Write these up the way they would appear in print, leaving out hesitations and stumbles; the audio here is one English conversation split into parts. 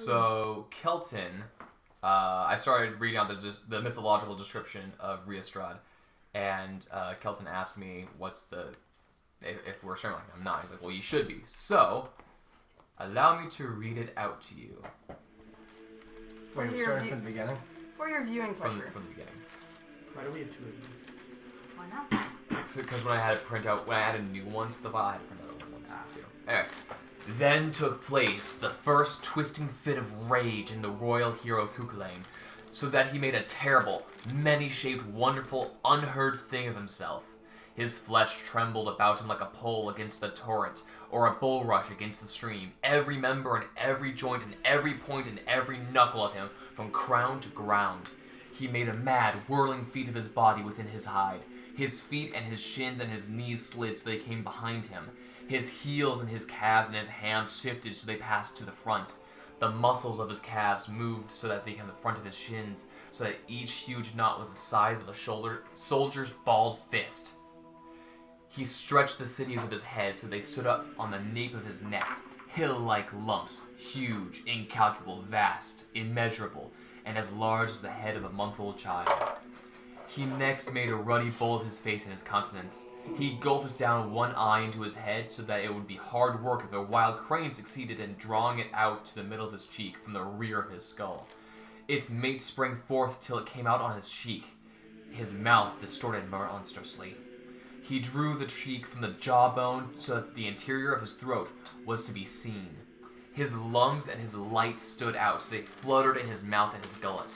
So Kelton, I started reading out the mythological description of Riastrad, and Kelton asked me, if we're sharing. Like, I'm not. He's like, well, you should be. So, allow me to read it out to you. Wait, we're starting from the beginning? For your viewing pleasure. From the beginning. Why do we have two of these? Why not? Because when I added new ones to the file, I had to print out old ones too. Anyway. Then took place the first twisting fit of rage in the royal hero Cuchulainn, so that he made a terrible, many-shaped, wonderful, unheard thing of himself. His flesh trembled about him like a pole against the torrent, or a bulrush against the stream, every member and every joint and every point and every knuckle of him, from crown to ground. He made a mad, whirling feat of his body within his hide. His feet and his shins and his knees slid so they came behind him. His heels and his calves and his hams shifted so they passed to the front. The muscles of his calves moved so that they became the front of his shins, so that each huge knot was the size of a soldier's balled fist. He stretched the sinews of his head so they stood up on the nape of his neck, hill-like lumps, huge, incalculable, vast, immeasurable, and as large as the head of a month-old child. He next made a ruddy bowl of his face and his countenance. He gulped down one eye into his head so that it would be hard work if a wild crane succeeded in drawing it out to the middle of his cheek from the rear of his skull. Its mate sprang forth till it came out on his cheek. His mouth distorted monstrously. He drew the cheek from the jawbone so that the interior of his throat was to be seen. His lungs and his light stood out so they fluttered in his mouth and his gullet.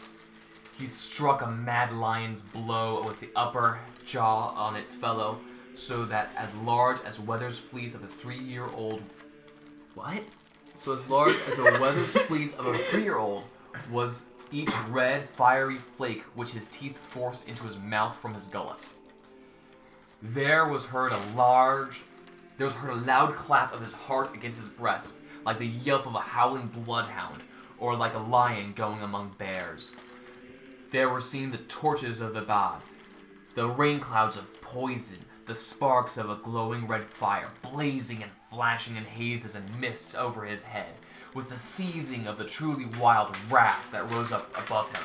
He struck a mad lion's blow with the upper jaw on its fellow, so that as large as Weather's fleece of a 3-year-old... What? So as large as a Weather's fleece of a 3-year-old was each red, fiery flake which his teeth forced into his mouth from his gullet. There was heard a loud clap of his heart against his breast, like the yelp of a howling bloodhound, or like a lion going among bears. There were seen the torches of the Bad, the rain clouds of poison, the sparks of a glowing red fire, blazing and flashing in hazes and mists over his head, with the seething of the truly wild wrath that rose up above him.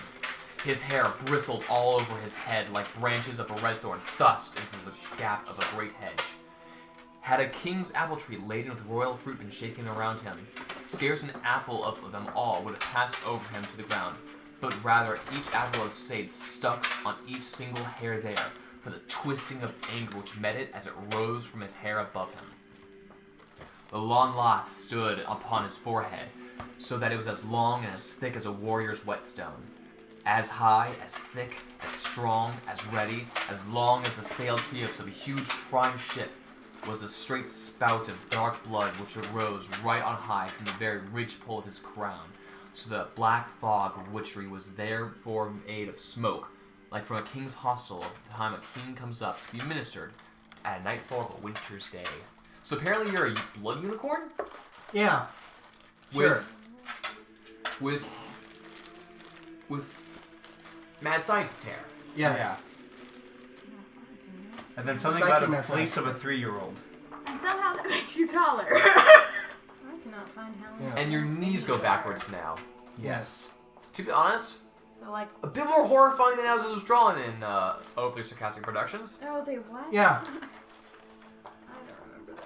His hair bristled all over his head like branches of a red thorn thrust into the gap of a great hedge. Had a king's apple tree laden with royal fruit been shaken around him, scarce an apple of them all would have passed over him to the ground, but rather each apple of sage stuck on each single hair there, for the twisting of anger which met it as it rose from his hair above him. The long lath stood upon his forehead, so that it was as long and as thick as a warrior's whetstone, as high, as thick, as strong, as ready, as long as the sail tree of some huge prime ship, was the straight spout of dark blood which arose right on high from the very ridgepole of his crown, so the black fog of witchery was therefore made of smoke, like from a king's hostel at the time a king comes up to be ministered at nightfall of a winter's day. So apparently you're a blood unicorn? Yeah. Sure. With mad scientist hair. Yes. Yeah. And then something Thank about you, a Matt. fleece of a 3-year-old. And somehow that makes you taller. I cannot find how. Yeah. And your knees go backwards now. Yes. To be honest, So like, a bit more horrifying than as it was drawn in Overly Sarcastic Productions. oh, they what? Yeah. I don't remember that.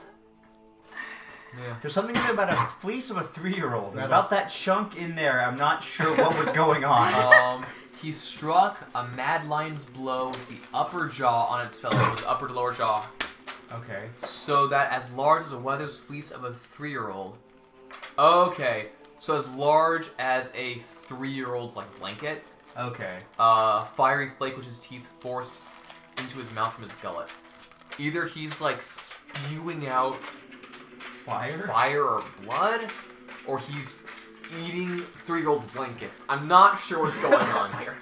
Yeah. There's something about a fleece of a 3-year-old. Metal. About that chunk in there, I'm not sure what was going on. He struck a mad lion's blow with the upper jaw on its fellow, so the upper to lower jaw, Okay. so that as large as a Weather's fleece of a 3-year-old. Okay, so as large as a 3-year-old's like blanket. Okay. Fiery flake which his teeth forced into his mouth from his gullet. Either he's like spewing out fire or blood, or he's eating 3-year-old blankets. I'm not sure what's going on here.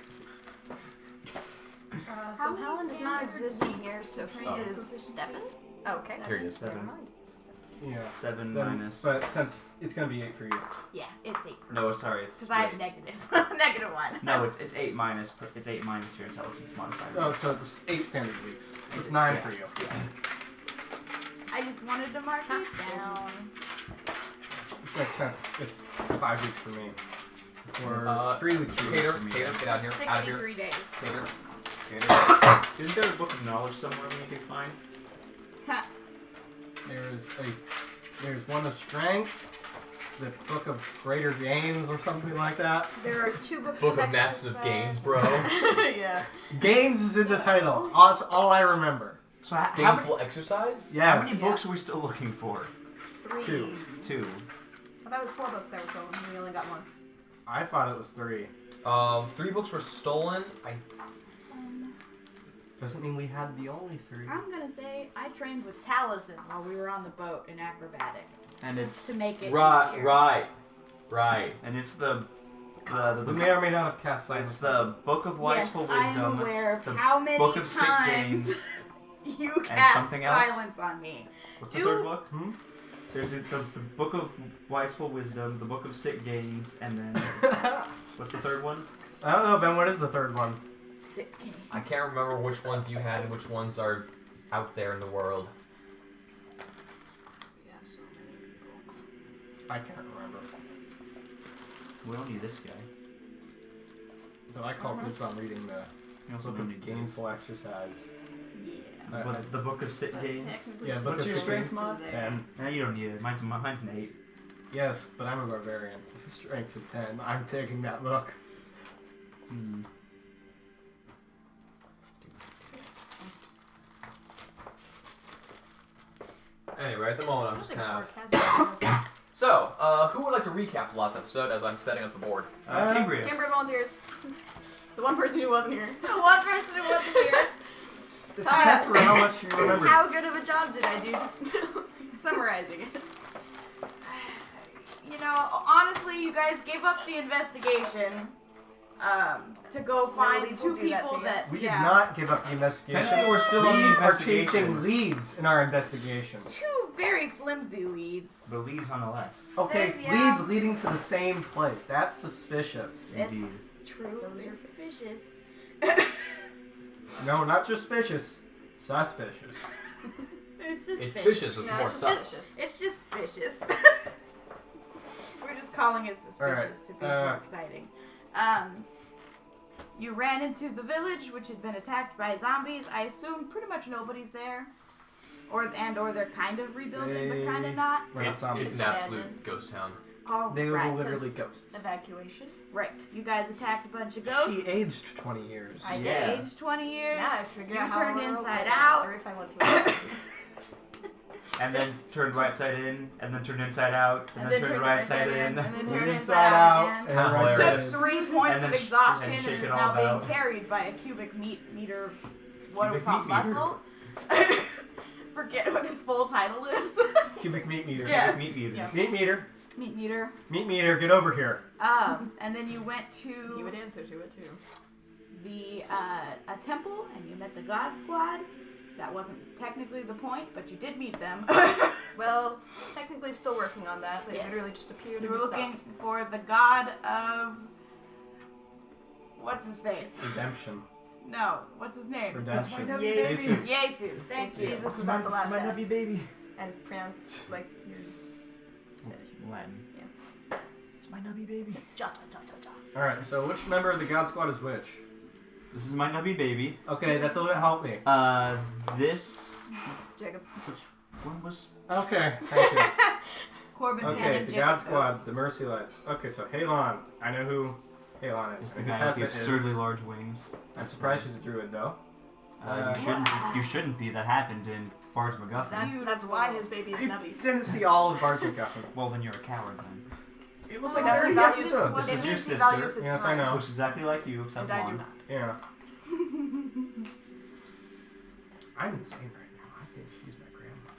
So Helen does not exist in here, so he is Stefan? Okay. Here he is. 7. Never mind. Yeah. 7 Then- minus... But since it's going to be 8 for you. Yeah, it's 8 for me. No, sorry, it's... Because I have wait. negative. negative 1. No, it's 8 minus... It's 8 minus your intelligence modifier. Oh, so it's 8 standard weeks. It's 9 Yeah. for you. I just wanted to mark it down. makes sense. It's 5 weeks for me. Or 3 weeks for Tater, me. Tater, get out of here. Out of here. 63 days. Tater. Isn't there a book of knowledge somewhere we can find? Ha. There's one of strength, the book of greater gains or something like that. There's 2 books Book of of Masters of Gains, bro. Yeah. Gains is in the title. That's all I remember. So how Gainful exercise? Yeah. many books are we still looking for? 3. 2. 2. Well, that was 4 books that were stolen. We only got 1. I thought it was 3. 3 books were stolen. Doesn't mean we had the only 3. I'm gonna say I trained with Taliesin while we were on the boat in acrobatics. And just to make it easier. Right. And it's the We may or may not have cast it's silence. the Book of Wiseful I'm Wisdom, aware of the how many Book of Sick times Gains. you and cast something else? silence on me. What's the third Do- book? There's the Book of Wiseful Wisdom, the Book of Sick Gains, and then what's the third one? I don't know, Ben. What is the third one? Sick games. I can't remember which ones you had and which ones are out there in the world. We have so many people. I can't remember. We don't need this guy. But I call groups on reading the We also book don't of need gainful exercise. Yeah. the Book of Sick But Gains. technically Yeah, she's Book What's of your still strength there. mod? 10. You don't need it. Mine's an 8. Yes, but I'm a barbarian. Strength of 10. I'm taking that book. Anyway, at the moment I'm I just don't kind think of... Orc has it. So, who would like to recap the last episode as I'm setting up the board? Cambria. Cambria volunteers. The one person who wasn't here. One person who wasn't here. It's a test for how much you remember. How good of a job did I do just summarizing it? You know, honestly, you guys gave up the investigation to go find leads 2 will do that to people you. that. We did not give up the investigation. Technically, we're still we on the are investigation. chasing leads in our investigation. 2 very flimsy leads. The leads nonetheless. Okay, Yeah. leads leading to the same place. That's suspicious. Indeed. It's true. So They're weird. suspicious. No, not just suspicious. Suspicious. It's just It's suspicious. vicious with No, more it's sus. suspicious. It's just suspicious. We're just calling it suspicious Alright, to be more exciting. You ran into the village, which had been attacked by zombies. I assume pretty much nobody's there, or they're kind of rebuilding, but kind of not. We're not It's zombies. an absolute ghost town. All They were right. literally This- ghosts. Evacuation. Right. You guys attacked a bunch of ghosts. She aged 20 years. I Yeah. did. Aged 20 years. Yeah, I figured You out how turned we're inside okay, out. Or if I went to And then turned right side in, and then turned inside out, and then turned right side in. and then Turned turned inside inside out, out again. and Kinda right hilarious. side Took in. 3 points And of then exhaustion and and shake is it now all being about. carried by a cubic meter. What do we Cubic call meat meter. muscle? Forget what his full title is. Cubic meat meter. Yeah. Meat meter. Yeah. Meat meter. Meat meter. Meat meter, get over here. And then you went he would to answer to it too. the a temple and you met the God Squad. That wasn't technically the point, but you did meet them. Well, technically still working on that. They Yes. literally just appeared You and were we looking stopped. for the God of what's his face? Redemption. No, what's his name? Redemption. Yesu. Yesu. Thank It's you. Jesus without the last Might not S. be baby. And pronounced like you're Latin. Yeah. It's might not be baby. ja ja ja ja ja. Alright, so which member of the God Squad is which? This is might not be baby. Okay, that doesn't help me. This. Jacob. Which one was? Okay, thank you. Corbin's hand Okay, and the Jacob God Squad, goes. the Mercy Lights. Okay, so Halon. I know who Halon is. It's the And who guy with the Tessa is. absurdly large wings. I'm surprised she's a druid, though. You shouldn't be. That happened in Bard's MacGuffin. That's why his baby is I Nubby. didn't see all of Bard's MacGuffin. Well, then you're a coward then. It was Well, like he 30 values his- episodes. well, This is it your means he sister. values his Yes, I know. mind. Looks exactly like you, except And I do blonde. not. Yeah. I'm insane right now. I think she's my grandma.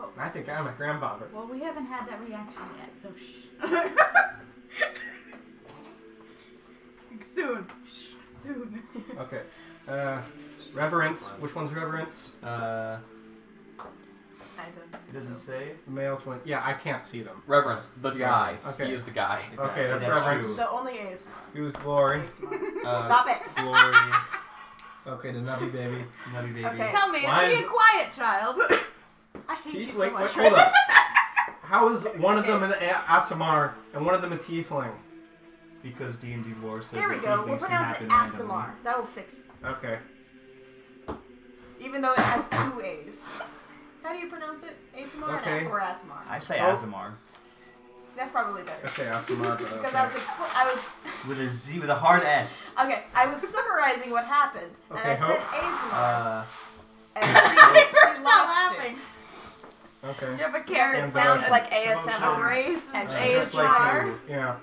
Oh. I think I'm a grandfather. Well, we haven't had that reaction yet, so shh. Soon. Shh. Soon. Okay. Reverence. Which one's Reverence? I don't. It doesn't say. Male twin. Yeah, I can't see them. Reverence, the guy. Okay. He is the guy. Okay, that's That's Reverence. true. The only A's. Who's Glory? Stop it. Glory. Okay, the Nubby Baby. Nutty baby. Okay. Tell me, Why is he is- a quiet child? I hate you so Tiefling. much. Hold up. How is one of them an Asimar and one of them a tiefling? Because D&D lore says There we that go. these We'll things can pronounce it happen randomly. Asimar. That will fix it. Okay. Even though it has two A's. How do you pronounce it? Asimar Okay. or Asimar? I say Oh. Asimar. That's probably better. I say Asimar, but Because okay. I was With a Z, with a hard S. okay. I was summarizing what happened, and Okay, I said Hope. Asimar, Uh, and she lost laughing. it. Okay. You have a Because character. it sounds like A ASMR. race And is she's just like ASMR. you. Yeah.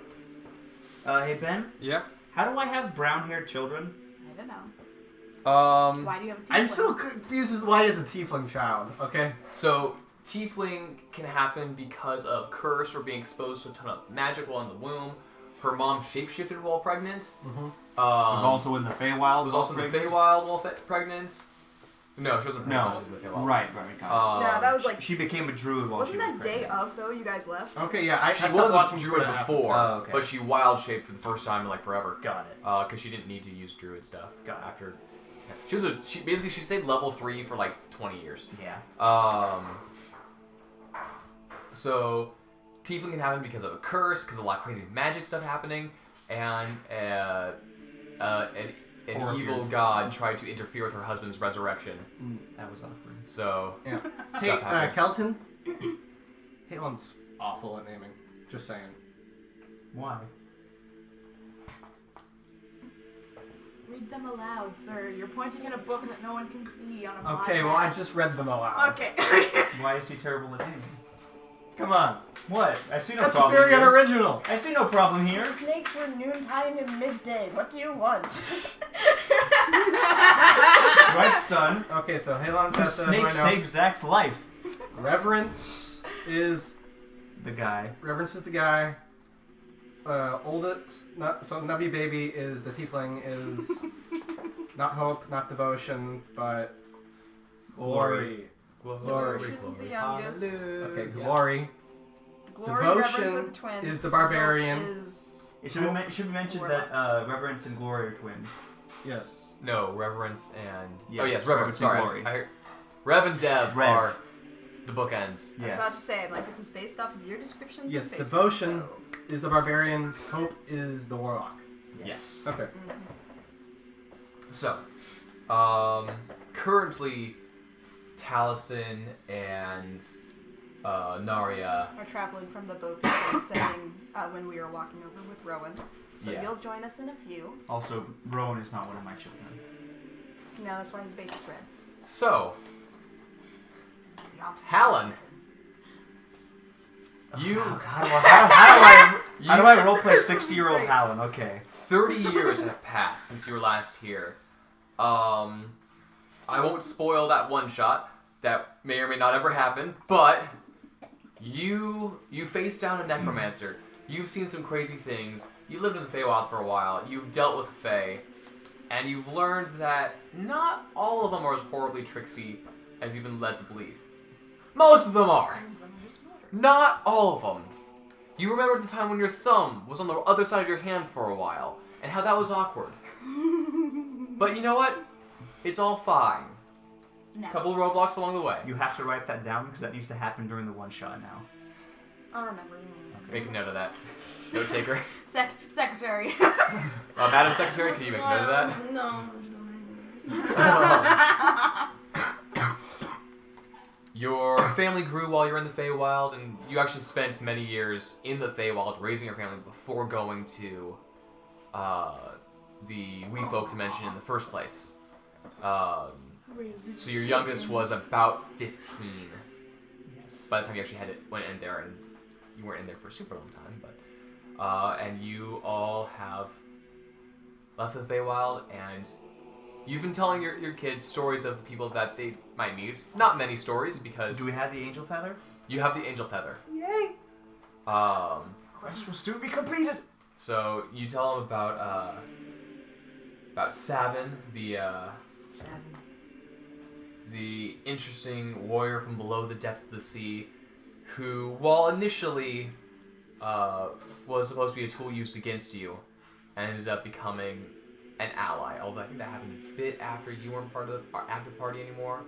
Hey Ben, Yeah. how do I have brown-haired children? I don't know. Why do you have a tiefling? I'm still confused as why is a tiefling child, okay? So tiefling can happen because of curse or being exposed to a ton of magic while in the womb. Her mom shapeshifted while pregnant. Mm-hmm. Was also in the Feywild. was also in the Feywild while pregnant. No, she wasn't in the Feywild, No, she was in the Feywild. right. Got No, that was like. She became a druid while Wasn't she was that day pregnant. of though? You guys left. Okay, yeah, I She stopped was watching a druid for that. before, Oh, okay. but she wild shaped for the first time in like forever. Got it. Because she didn't need to use druid stuff. Got it. After she basically stayed level 3 for like 20 years. Yeah. So tiefling can happen because of a curse, because of a lot of crazy magic stuff happening, and an Or if evil you're- god tried to interfere with her husband's resurrection. That was awkward. So Yeah. stuff Hey, happened. Kelton. Halen's awful at naming. Just saying. Why? Read them aloud, sir. You're pointing at a book that no one can see on a podcast. Okay, well, I just read them aloud. Okay. Why is he terrible at naming? Come on. What? I see no That's problem very here. unoriginal. I see no problem here. Snakes were noontime and midday. What do you want? Right, son. Okay, so Halen's The got snake saved Zach's life. Reverence is The guy. the guy. Oldest, so Nubby Baby is the tiefling is not hope, not devotion, but glory. Devotion's the youngest. Okay, glory. Glory, Devotion reverence with twins. is the barbarian. Is It should be mentioned that Reverence and Glory are twins. Yes. No, reverence and Yes, oh yes, reverence. reverence and Sorry, glory. I heard Rev and Dev Rev. are the bookends. I was about to say, like, this is based off of your descriptions Yes, of Facebook, devotion so- is the barbarian. Hope is the warlock. Yes. Okay. So, currently, Taliesin and Narya. Are traveling from the boat that we were sending when we were walking over with Rowan. So Yeah. you'll join us in a few. Also, Rowan is not one of my children. No, that's why his base is red. So, It's the opposite. Hallen, you How do I roleplay 60-year-old Hallen? Okay. 30 years have passed since you were last here. I won't spoil that one shot. That may or may not ever happen, but you faced down a necromancer. You've seen some crazy things. You lived in the Feywild for a while. You've dealt with Fey, and you've learned that not all of them are as horribly tricksy as you've been led to believe. Most of them are. Not all of them. You remember the time when your thumb was on the other side of your hand for a while, and how that was awkward. But you know what? It's all fine. No. Couple of roadblocks along the way. You have to write that down because that needs to happen during the one-shot now. I'll remember. Make a note of that. Note taker. Secretary. Madam Secretary, can you make a note of that? No. Your family grew while you were in the Feywild, and you actually spent many years in the Feywild raising your family before going to the Wee Folk Dimension in the first place. So your youngest was about 15 by the time you actually went in there, and you weren't in there for a super long time, but and you all have left the Feywild, and you've been telling your kids stories of the people that they might meet. Not many stories, because Do we have the angel feather? you have the angel feather. Yay! Quest will soon be completed. So you tell them about Savin, the interesting warrior from below the depths of the sea, who, while initially was supposed to be a tool used against you, ended up becoming an ally. Although I think that happened a bit after you weren't part of our active party anymore.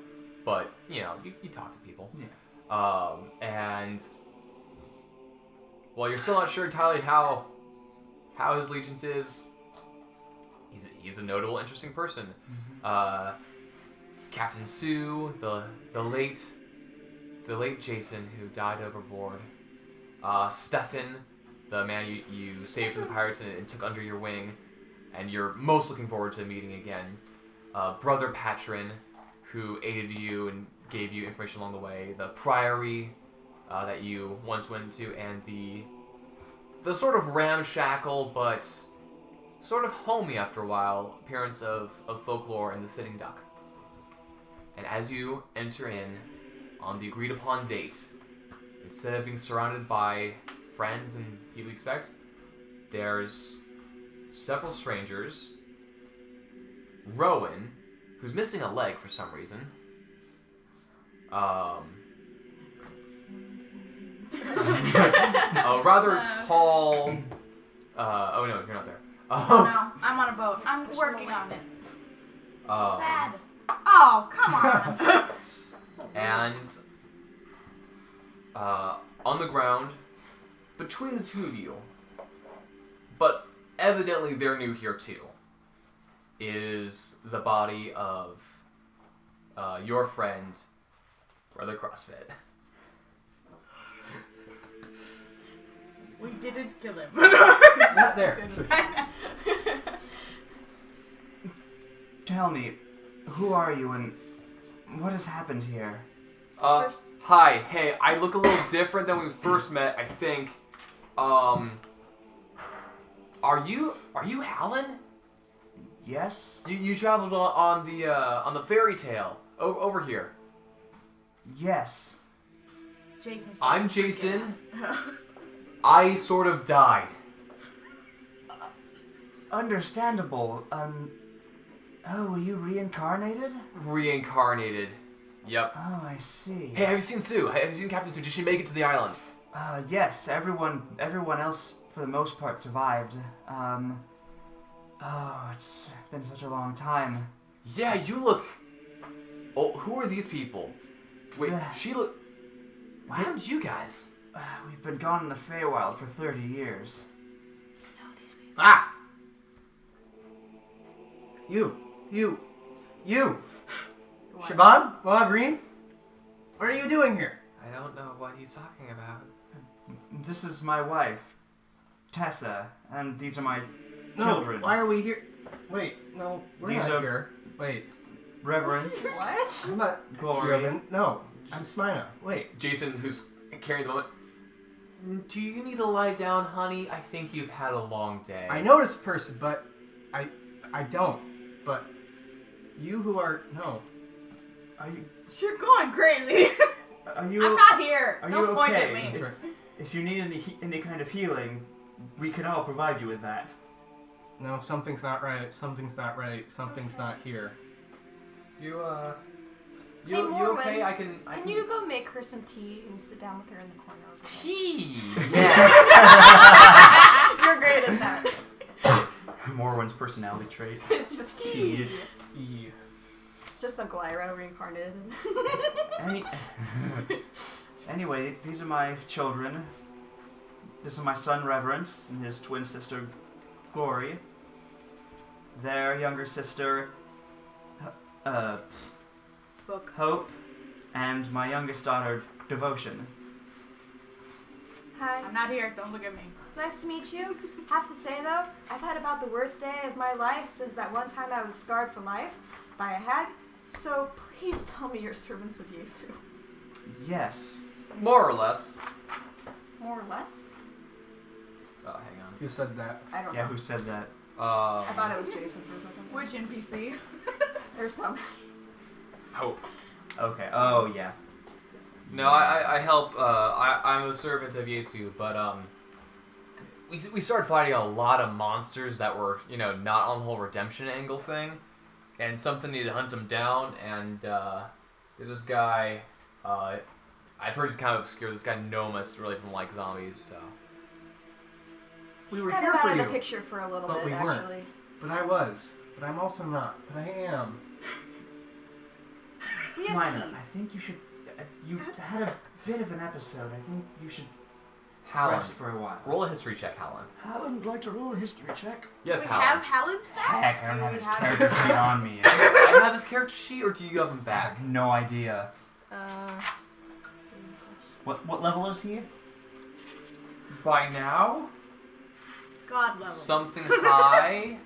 But, you know, you talk to people. Yeah. And Well, you're still not sure entirely how his allegiance is. He's a notable, interesting person. Captain Sue, the late Jason who died overboard. Stefan, the man you saved from the pirates and took under your wing, and you're most looking forward to meeting again. Brother Patron, who aided you and gave you information along the way. The Priory that you once went to, and the sort of ramshackle but sort of homey after a while appearance of Fol Klore and the Sitting Duck. And as you enter in on the agreed upon date, instead of being surrounded by friends and people you expect, there's several strangers. Rowan, who's missing a leg for some reason. A rather tall. Oh no, you're not there. Oh no, I'm on a boat. I'm working on it. Sad. Oh, come on. And on the ground, between the two of you, but evidently they're new here too, is the body of your friend, Brother CrossFit. We didn't kill him. That's there. Tell me, who are you and what has happened here? Hi, hey, I look a little different than when we first met, I think. Are you Alan? Yes? You traveled on the fairy tale over here. Yes. Jason's I'm Jason. I sort of die. Understandable. Oh, were you reincarnated? Reincarnated. Yep. Oh, I see. Hey, have you seen Sue? Have you seen Captain Sue? Did she make it to the island? Yes. Everyone else, for the most part, survived. Oh, it's been such a long time. Yeah, you look... Oh, who are these people? Wait, she look... What happened to you guys? We've been gone in the Feywild for 30 years. Ah! You! Shaban? Mavreen? What are you doing here? I don't know what he's talking about. This is my wife, Tessa, and these are my No, children. why are we here? Wait, no, we're These not are- here. Wait, Reverence, What? I'm not glory. driven. No, I'm Smina. Wait. Jason, who's carrying the moment. Do you need to lie down, honey? I think you've had a long day. I know this person, but I don't. But you who are... No. Are you? You're going crazy. Are you? I'm not here. Are Don't you point okay? at me. That's right. If you need any kind of healing, we can all provide you with that. No, something's not right. Something's not right. Something's not here. You Hey, you Morwen, okay? I can you go make her some tea and sit down with her in the corner? over there? tea. Yeah. You're great at that. Morwen's personality trait. It's just tea. Tea. It's just a Glyra reincarnated. Anyway, these are my children. This is my son Reverence and his twin sister Glory. Their younger sister Spook. Hope, and my youngest daughter Devotion. Hi. I'm not here. Don't look at me. It's nice to meet you. Have to say though, I've had about the worst day of my life since that one time I was scarred for life by a hag. So please tell me you're servants of Yesu. Yes. More or less. More or less? Oh, hang on. Who said that? I don't Yeah, know. who said that? I thought it was Jason for a second. Which NPC? There's some. Hope. Okay. Oh yeah. No, I help. I'm a servant of Yesu, but we started fighting a lot of monsters that were not on the whole redemption angle thing, and something needed to hunt them down. And there's this guy. I've heard he's kind of obscure. This guy Nomus really doesn't like zombies, so. We He's were kind here of for out of you. the picture for a little But bit, we weren't. actually. But I was. But I'm also not. But I am. We have Smina, tea. I think you should. You had a bit of an episode. I think you should Hallen. rest for a while. Roll a history check, Hallen. Hallen would like to roll a history check. Yes, we Hallen. have Hallen's stats? Heck, I don't Do have we his have character his sheet on stats? me. I have his character sheet, or do you have him I back? have no idea. Uh, What level is he? By now, God level. something high.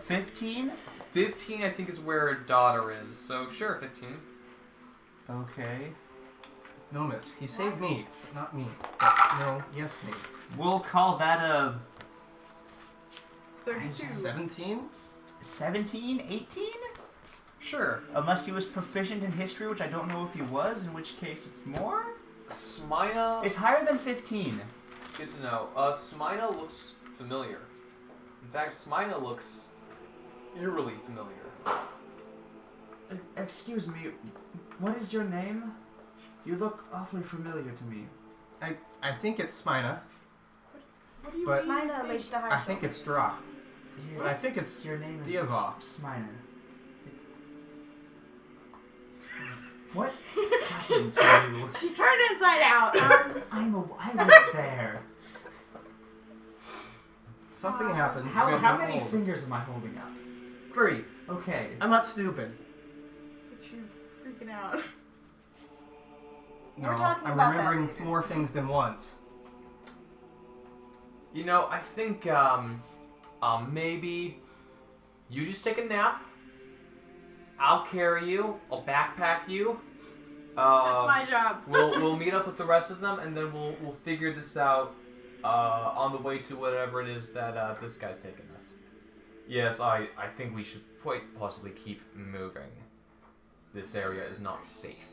15? 15, I think, is where her daughter is. So sure, 15. Okay. No, miss. He saved me, but not me. But no, yes, me. We'll call that a 32. 17? 17? 18? Sure. Unless he was proficient in history, which I don't know if he was, in which case it's more? Smina. It's higher than 15. Good to know. Smina looks familiar. In fact, Smina looks eerily familiar. Excuse me, what is your name? You look awfully familiar to me. I think it's Smina. What do you But- mean? Smina leash to high I think it's Dra. But I think it's Your name is Diava. Smina. What happened to you? She turned inside out. I was there. Something happened. How I'm many old. fingers am I holding up? 3. Okay. I'm not stupid. But you freaking out. No, We're talking I'm about that remembering later. more things than once. You know, I think maybe you just take a nap. I'll carry you. I'll backpack you. That's my job. we'll meet up with the rest of them, and then we'll figure this out on the way to whatever it is that this guy's taking us. Yes, I think we should quite possibly keep moving. This area is not safe.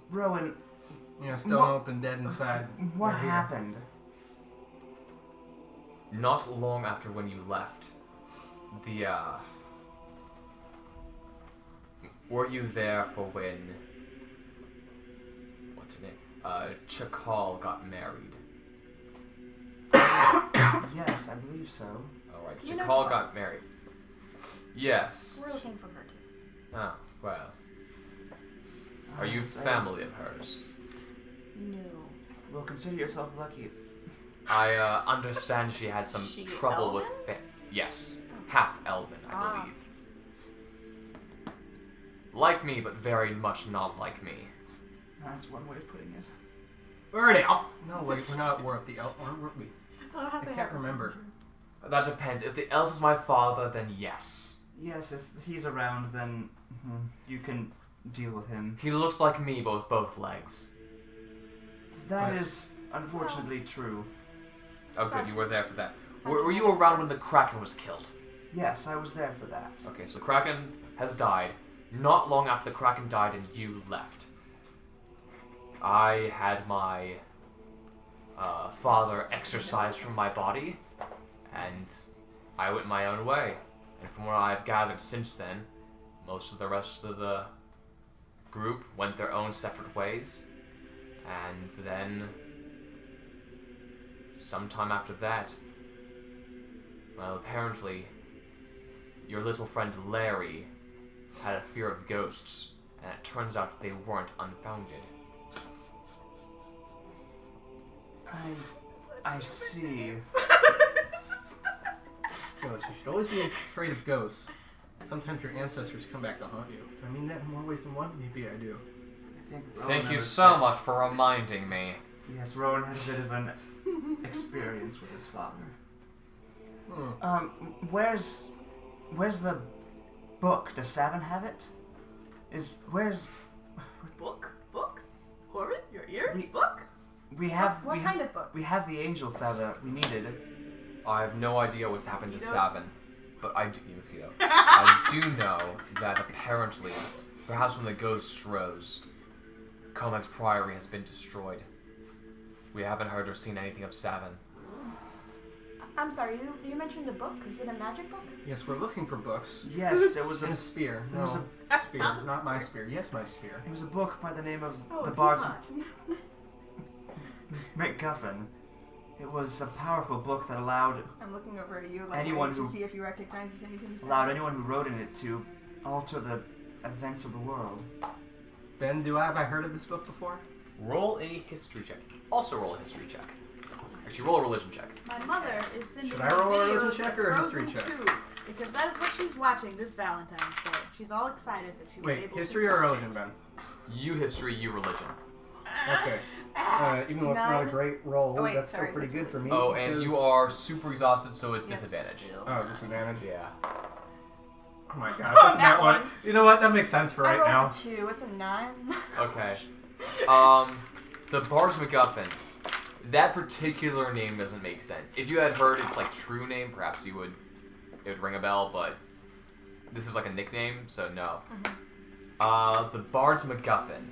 Rowan, You know, still open, dead inside. what Right here. happened? Not long after when you left, the were you there for when what's her name? Chakal got married. Yes, I believe so. Alright, You know Chakal Chakal. got married. Yes. we're looking for her too. Oh, well. Are you I- family of hers? No. Well, consider yourself lucky. I understand she had some She trouble with elven? yes, half elven, I Ah. believe. Like me, but very much not like me. That's one way of putting it. We're already out. No, wait, we're not. We're at the elf. Where were we? I I can't remember. That depends. If the elf is my father, then yes. Yes, if he's around, then you can deal with him. He looks like me, both legs. That Right. is unfortunately true. Oh, Sounds- good, you were there for that. How'd Were you you know around when this? the Kraken was killed? Yes, I was there for that. Okay, so the Kraken has died. Not long after the Kraken died and you left. I had my father exorcised from my body, and I went my own way. And from what I've gathered since then, most of the rest of the group went their own separate ways. And then, sometime after that, well, apparently, your little friend Larry had a fear of ghosts, and it turns out they weren't unfounded. I see. Ghosts. You should always be afraid of ghosts. Sometimes your ancestors come back to haunt you. Do I mean that in more ways than one? Maybe I do. I think Thank you Rowan so much for reminding me. Yes, Rowan has a bit of an experience with his father. Hmm. Where's the book? Does Savin have it? Where's Book? Corbin? Your ears? We- Book? we have What we kind of book? we have the angel feather we needed. I have no idea what's happened to Mosquitoes? Savin, but I do, mosquito. I do know that apparently, perhaps when the ghosts rose, Comac's Priory has been destroyed. We haven't heard or seen anything of Savin. I'm sorry, you mentioned a book. Is it a magic book? Yes, we're looking for books. Yes, it was And a a spear. It was No, spear. Not my spear. Yes, my spear. it was a book by the name of Oh, the Bard's teapot. MacGuffin. It was a powerful book that allowed I'm looking over at you, like Anyone waiting to who- see if you recognize anything. anyone who wrote in it to alter the events of the world. Ben, have I heard of this book before? Roll a history check. Also roll a history check. Actually, roll a religion check. My mother is sending Should me I roll a videos religion check of or a Frozen history check? 2, because that is what she's watching this Valentine's Day. She's all excited that she was Wait, able history to or watch religion, it. Ben? You history, you religion. Okay. Even though it's not a 9. great roll, Oh, wait, that's sorry, still pretty that's good for me. Oh, and because- you are super exhausted, so it's Yes, disadvantage. still. Oh, disadvantage. Yeah. Oh my gosh, that's That not what. one. You know what? That makes sense for I right rolled now. a 2. It's a 9. Okay. The Bard's MacGuffin. That particular name doesn't make sense. If you had heard its like true name, perhaps it would ring a bell, but this is like a nickname, so no. The Bard's MacGuffin.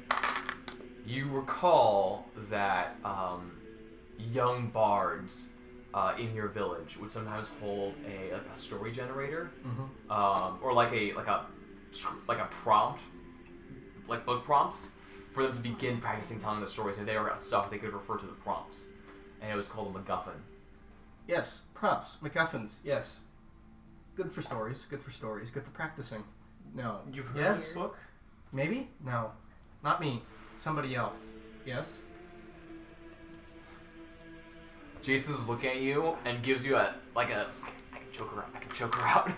You recall that young bards in your village would sometimes hold a story generator, or like a prompt, like book prompts, for them to begin practicing telling the stories. And if they ever got stuck, they could refer to the prompts, and it was called a MacGuffin. Yes, props, MacGuffins. Yes, good for stories. Good for stories. Good for practicing. No. You've heard Yes. this book? Maybe? No. Not me. Somebody else. Yes? Jason is looking at you and gives you I can choke her out.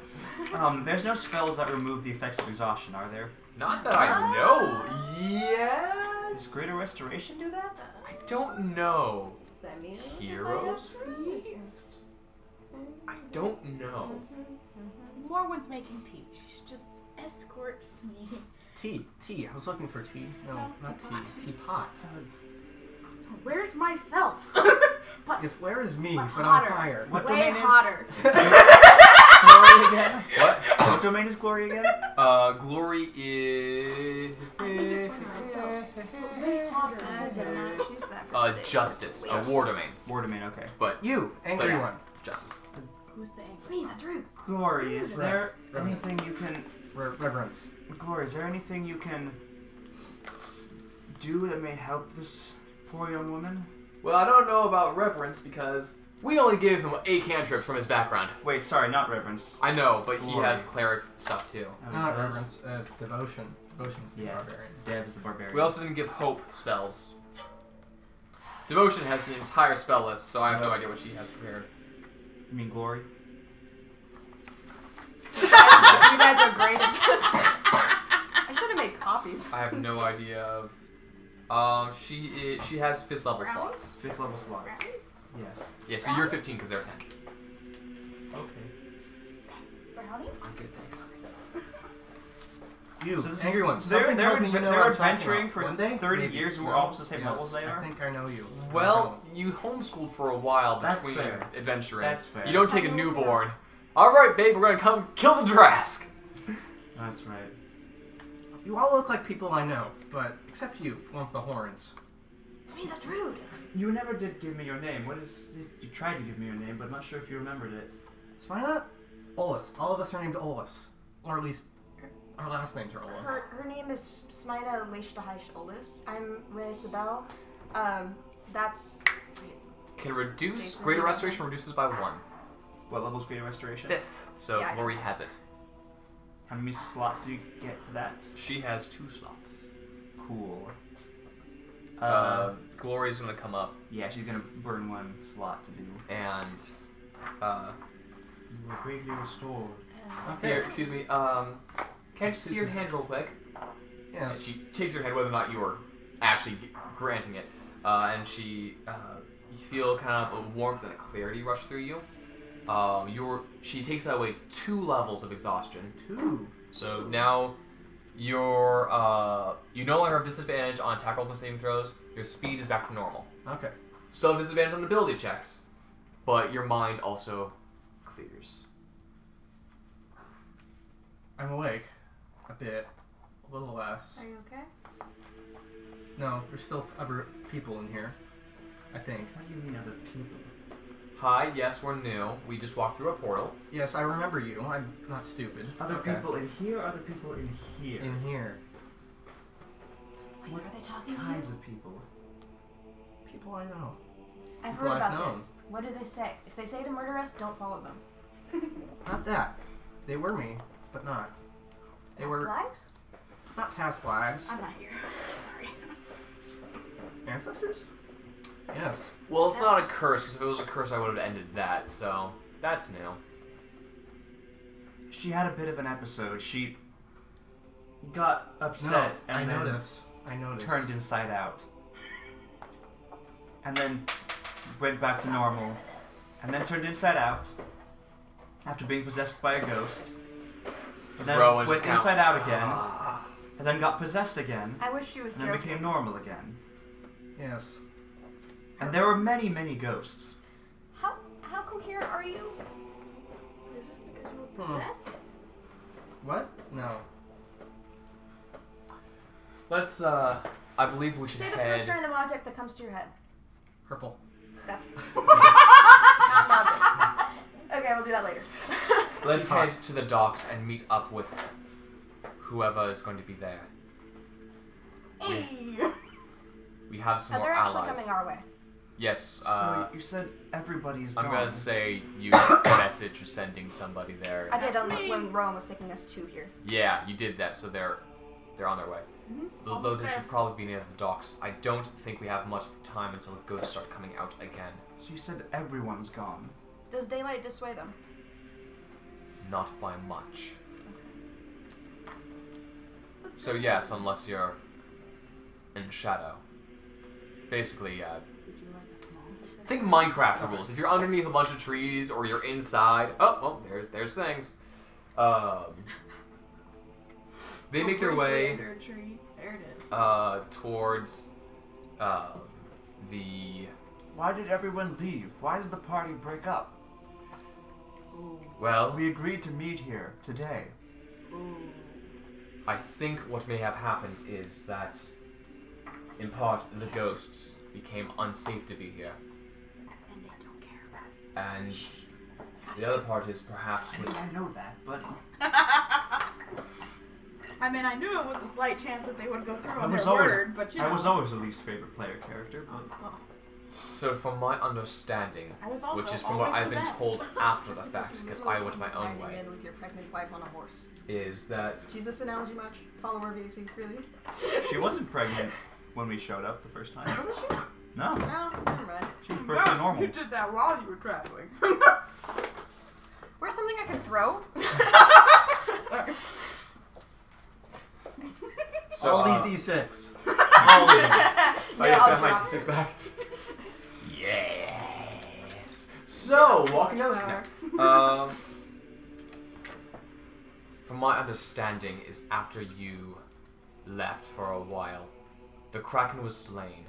There's no spells that remove the effects of exhaustion, are there? Not that I know. Yes. Does Greater Restoration do that? I don't know. That means Heroes Feast? I don't know. Morwen's making tea. She should just escorts me. Tea. Tea. I was looking for tea. No, No, not tea. teapot. Teapot. Where's myself? But Yes, where is me? But But hotter. on fire. What way domain is hotter. Glory again? What? What domain is Glory again? Glory is I think it's for myself. But way hotter. I did not choose that for today's justice, a quiz. war domain, War domain, okay. but You, angry Yeah. one. justice. Who's saying? It's me. That's rude. Glory, is there Rev. anything you can... Reverence. Glory, is there anything you can do that may help this poor young woman? Well, I don't know about reverence because we only gave him a cantrip from his background. Wait, sorry, not reverence. I know, but he Glory. has cleric stuff too. Not reverence. Devotion. Devotion's the Yeah, barbarian. Dev's the barbarian. We also didn't give hope spells. Devotion has the entire spell list, so I have no idea what she has prepared. You mean Glory? You guys are great at this. I should have made copies. I have no idea of. She has 5th level Brownies? slots. 5th level slots. Brownies? Yes. Yeah, so you're 15 because they're 10. Okay. Brownie? I'm good, thanks. You, So this angry is- one. so they're- Something they're tells me you know they're what I'm talking adventuring about. for One day? 30 Maybe. years and we're No? almost the same Yes. level as they I are? think I know you. Well, you homeschooled for a while That's between fair. adventuring. That's fair. You don't take a newborn. Alright, babe, we're gonna come kill the Drask! That's right. You all look like people I know, but except you, one with the horns. It's me. That's rude. You never did give me your name. What is... You tried to give me your name, but I'm not sure if you remembered it. Smina? Olus. All of us are named Olus. Or at least, our last names are Olus. Her name is Smina Leishtahaish Olis. I'm Ray Sabel. That's Can reduce. Jason, Greater you- Restoration reduces by 1. What level's Greater Restoration? 5th, so Yeah, I know. Glory has it. How many slots do you get for that? She has 2 slots. Cool. Glory's gonna come up Yeah, she's gonna burn 1 slot to do. and. You were greatly restored. Here, excuse me, can I just see your hand real quick? And Yes. she takes your hand, whether or not you are actually granting it, and she, you feel kind of a warmth and a clarity rush through you. She takes away 2 levels of exhaustion, 2. so now you're, you no longer have disadvantage on attack rolls and saving throws. Your speed is back to normal. Okay. Still have disadvantage on ability checks, but your mind also clears. I'm awake. A bit. A little less. Are you okay? No, there's still other people in here. I think. What do you mean other people? Hi, yes, we're new. We just walked through a portal. Yes, I remember you. I'm not stupid. Other Okay. people in here, other people in here. In here. Wait, are they talking? Kinds of people. People I know. I've People heard I've about known. this. What do they say? If they say to murder us, don't follow them. Not that. They were me, but not. They Past were lives? not past lives. I'm not here. Sorry. Ancestors? Yes. Well, it's not a curse, because if it was a curse, I would have ended that, so that's new. She had a bit of an episode. She got upset I and then noticed. turned inside out. And then went back to normal. And then turned inside out after being possessed by a ghost. And then Rowan's went count. inside out again. And then got possessed again. I wish she was And then joking. became normal again. Yes. And there were many, many ghosts. How coherent are you? Is this because you were possessed? What? No. Let's, I believe we should Say the head... first random object that comes to your head. Purple. That's not magic. Okay, we'll do that later. Let's head to the docks and meet up with whoever is going to be there. Hey! We have some more They're actually allies. coming our way. Yes, So you said everybody's I'm gone. gonna say you message or sending somebody there. I did when Rowan was taking us to here. Yeah, you did that, so they're on their way. Though Almost they there. should probably be near the docks. I don't think we have much time until ghosts start coming out again. So you said everyone's gone. Does daylight dissuade them? Not by much. So yes, unless you're in shadow. Basically, Would you like a small piece of think this? Minecraft rules. If you're underneath a bunch of trees or you're inside, oh well, there's things. They make their Briefly way under a tree. There it is. towards the Why did everyone leave? Why did the party break up? Ooh. well. We agreed to meet here today. Ooh. I think what may have happened is that, in part, the ghosts became unsafe to be here, And they don't care about it. and the other part is perhaps with I know that, but I mean, I knew it was a slight chance that they would go through I on was their always- word, but you know. I was always the least favorite player character. But So from my understanding, I was also which is from what always I've the been best. told after the Just fact, you because really I went my own riding way, in with your pregnant wife on a horse. is that Is this analogy much? Follower of AC, really? she wasn't pregnant when we showed up the first time. Wasn't she? No, No, never mind. she was perfectly No, normal. you did that while you were traveling. Where's something I can throw? so All these D6. all of them. Oh Yeah, yes, I'll I might drop just it. six back. Yes. So walking down the street. From my understanding, is after you left for a while, the Kraken was slain.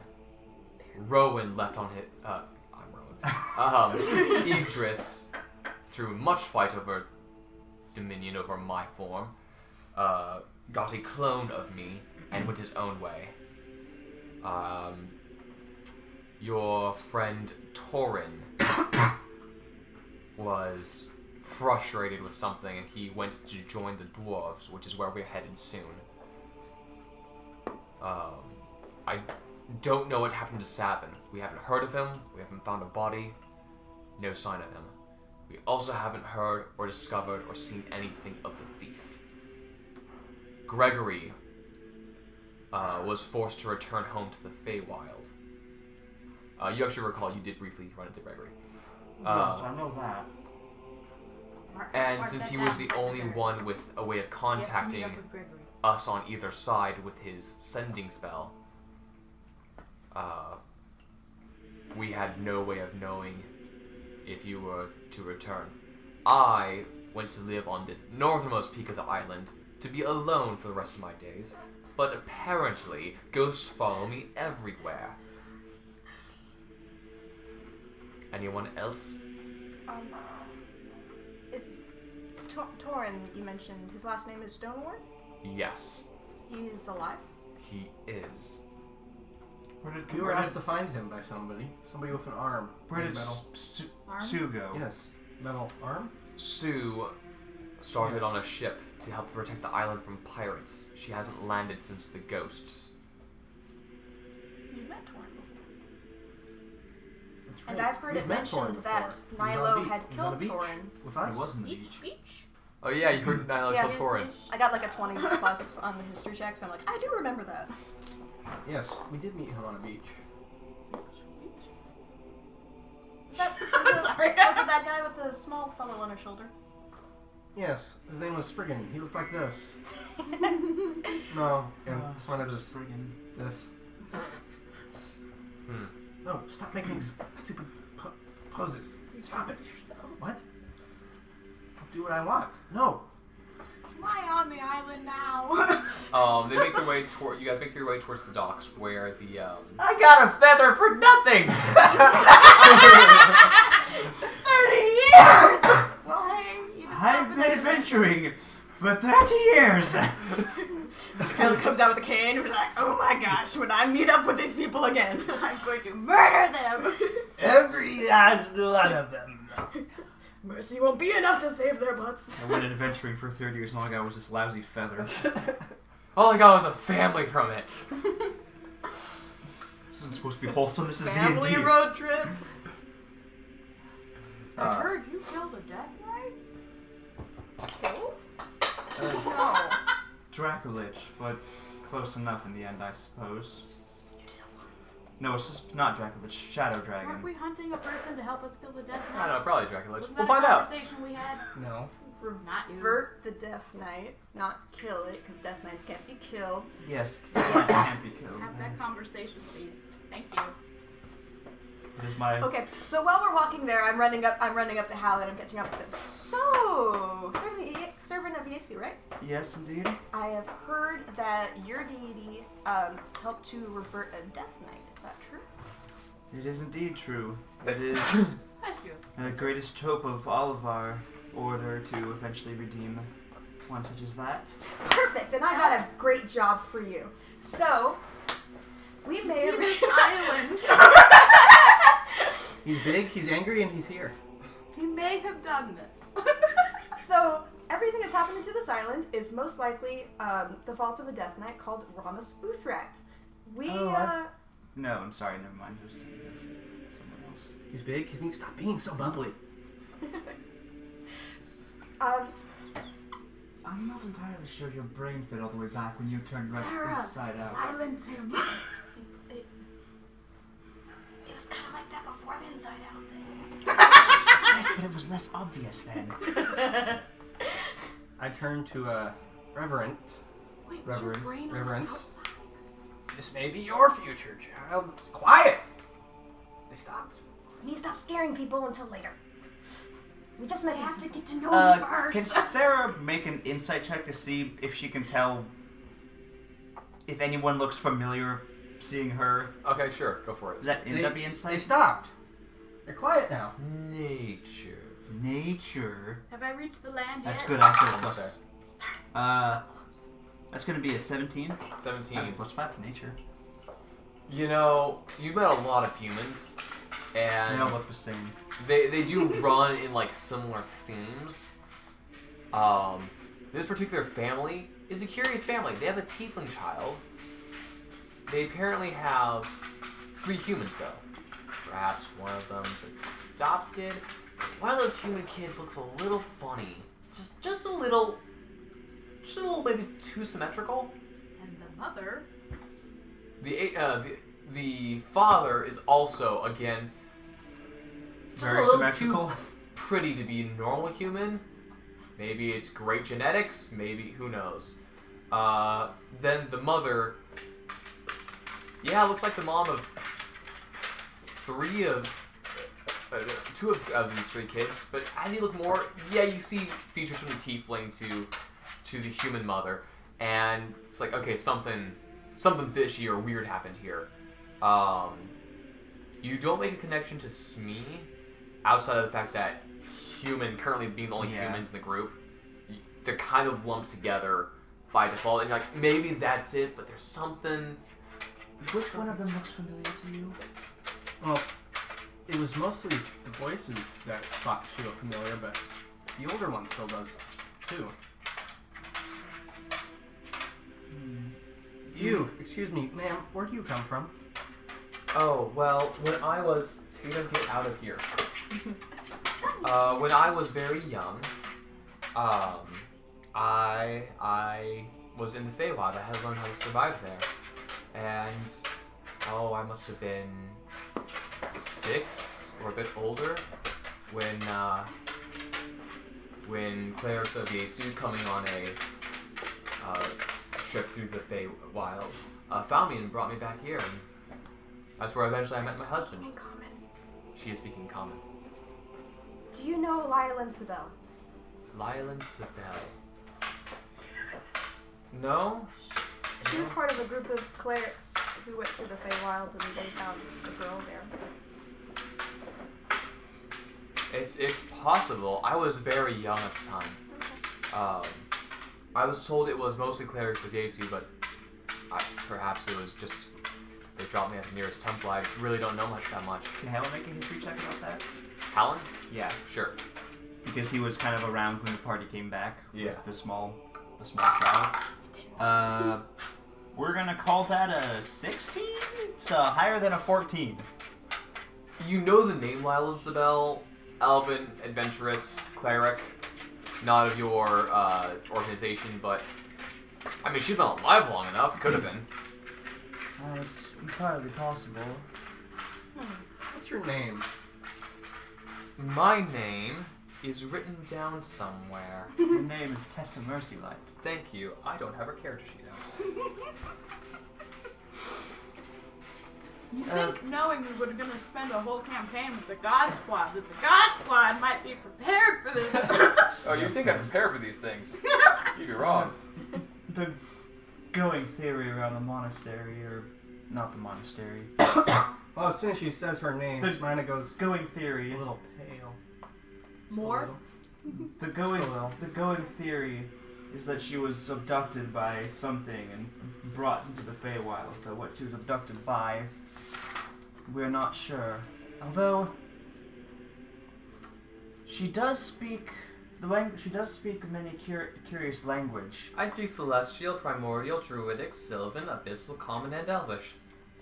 Rowan left on his. I'm Rowan. Idris, through much fight over dominion over my form, got a clone of me and went his own way. Your friend Torin was frustrated with something and he went to join the dwarves, which is where we're headed soon. I don't know what happened to Savin. We haven't heard of him, we haven't found a body, no sign of him. We also haven't heard or discovered or seen anything of the thief. Gregory was forced to return home to the Feywild. You actually recall you did briefly run into Gregory. Yes, I know that. And Mark since that he was down, the only secretary. one with a way of Yes, to meet contacting up with Gregory. us on either side with his sending spell, we had no way of knowing if you were to return. I went to live on the northernmost peak of the island to be alone for the rest of my days, but apparently ghosts follow me everywhere. Anyone else? Is Torin, you mentioned, his last name is Stoneward? Yes, He's alive? he is. We were asked to find him by somebody. Somebody with an arm. Where did Metal. Arm? Sue go? Yes. Metal arm? Sue started Yes. on a ship to help protect the island from pirates. She hasn't landed since the ghosts. You met Torin before. That's And right. I've heard We've it met mentioned Torin that before. He was on Nilo the had beach. He was on killed the beach Torin. with It us. wasn't the Beach, beach. beach. Oh yeah, you heard Nyla Yeah, kill Torin. I got like a 20 plus on the history check, so I'm like, I do remember that. Yes, we did meet him on a beach. that guy with the small fellow on her shoulder? Yes, his name was Spriggan. He looked like this. No, and one of this. Spriggan. This. No, stop making stupid poses. Stop it. What? I'll do what I want. No. Am I on the island now? They make their way toward. You guys make your way towards the docks, where the I got a feather for nothing! 30 years! Well, hey, you can stop I've it been at- adventuring for 30 years! Kelton comes out with a cane and is like, oh my gosh, when I meet up with these people again. I'm going to murder them! Every last one of them. Mercy won't be enough to save their butts. I went adventuring for 30 years and all I got was this lousy feather. all I got was a family from it. This isn't supposed to be wholesome, this is Family D&D. road trip. I heard you killed a Death Knight? Killed? No. Dracolich, but close enough in the end, I suppose. No, it's just not Dracolich, Shadow Dragon. Weren't we hunting a person to help us kill the Death I Knight? don't know, probably Dracula. Wasn't We'll that find a out. conversation we had? No. Not you. Avert the Death Knight, not kill it, because Death Knights can't be killed. Yes, it can't be killed. Have that conversation, please. Thank you. It is my... Okay, so while we're walking there, I'm running up to Hal and I'm catching up with him. So, servant of Yesu, right? Yes, indeed. I have heard that your deity helped to revert a Death Knight. Is that true? It is indeed true. It is That's you. the greatest hope of all of our order to eventually redeem one such as that. Perfect. Then I got a great job for you. So, we may have this island. He's big, he's angry, and he's here. He may have done this. So, everything that's happened to this island is most likely the fault of a Death Knight called Ramus Uthrat. We, No, I'm sorry, never mind. I was thinking of someone else. He's big, stop being so bubbly. I'm not entirely sure your brain fit all the way back when you turned right Sarah, inside out. Silence him. it was kind of like that before the Inside Out thing. Yes, but it was less obvious then. I turn to Reverend. Wait, was your Reverence. brain on Reverence. the outside? This may be your future, child. Quiet! They stopped. It's me stop scaring people until later. We just met I these have to people. get to know you first. Can Sarah make an insight check to see if she can tell if anyone looks familiar seeing her? Okay, sure, go for it. Would that be They insight? stopped. They're quiet now. Nature. Nature. Have I reached the land That's yet? good. Actually, Almost plus. there. That's gonna be a 17. 17. Plus 5 to nature. You know, you've met a lot of humans, and They all look the same. they do run in like similar themes. This particular family is a curious family. They have a tiefling child. They apparently have 3 humans though. Perhaps one of them's adopted. One of those human kids looks a little funny. Just a little maybe too symmetrical. And the mother. The father is also, again, just Very a little symmetrical. too pretty to be a normal human. Maybe it's great genetics, maybe, who knows. Then the mother, yeah, looks like the mom of 2 of these 3 kids, but as you look more, yeah, you see features from the tiefling to the human mother, and it's like, okay, something fishy or weird happened here. You don't make a connection to Smee outside of the fact that human, currently being the only humans in the group, they're kind of lumped together by default, and you're like, maybe that's it, but there's something. Which one of them looks familiar to you? Well, it was mostly the voices that thought feel familiar, but the older one still does too. You, excuse me, ma'am, where do you come from? Oh, well, when I was... Tatum, get out of here. When I was very young, I was in the Feywild. I had to learn how to survive there. And, I must have been 6 or a bit older. when clerics of Yesu coming on a trip through the Feywild found me and brought me back here, and that's where eventually I met my husband. In common. She is speaking common. Do you know Lyle and Sibel? Lyle and Sibel. No? She was part of a group of clerics who went to the Feywild and they found the girl there. It's possible. I was very young at the time. Okay. I was told it was mostly clerics of Yesu, but perhaps it was just they dropped me at the nearest temple. I really don't know that much. Can Helen make a history check about that? Helen? Yeah, Sure. because he was kind of around when the party came back Yeah. with the small child. We're gonna call that a 16. It's higher than a 14. You know the name Lyle and Sibel, elven, adventurous, cleric, not of your organization, but I mean she's been alive long enough. Could have been. It's entirely possible. What's your name? My name is written down somewhere. Her name is Tessa Mercylight. Thank you. I don't have her character sheet out. You think knowing we were going to spend a whole campaign with the God Squad, that the God Squad might be prepared for this? Oh, you think I prepare for these things? You'd be wrong. The going theory around the monastery, or not the monastery. Well, as soon as she says her name, Smina goes Going theory. a little pale. More? The going theory is that she was abducted by something and brought into the Feywild. But what she was abducted by, we're not sure. Although she does speak the language. She does speak many curious language. I speak Celestial, Primordial, Druidic, Sylvan, Abyssal, Common, and Elvish.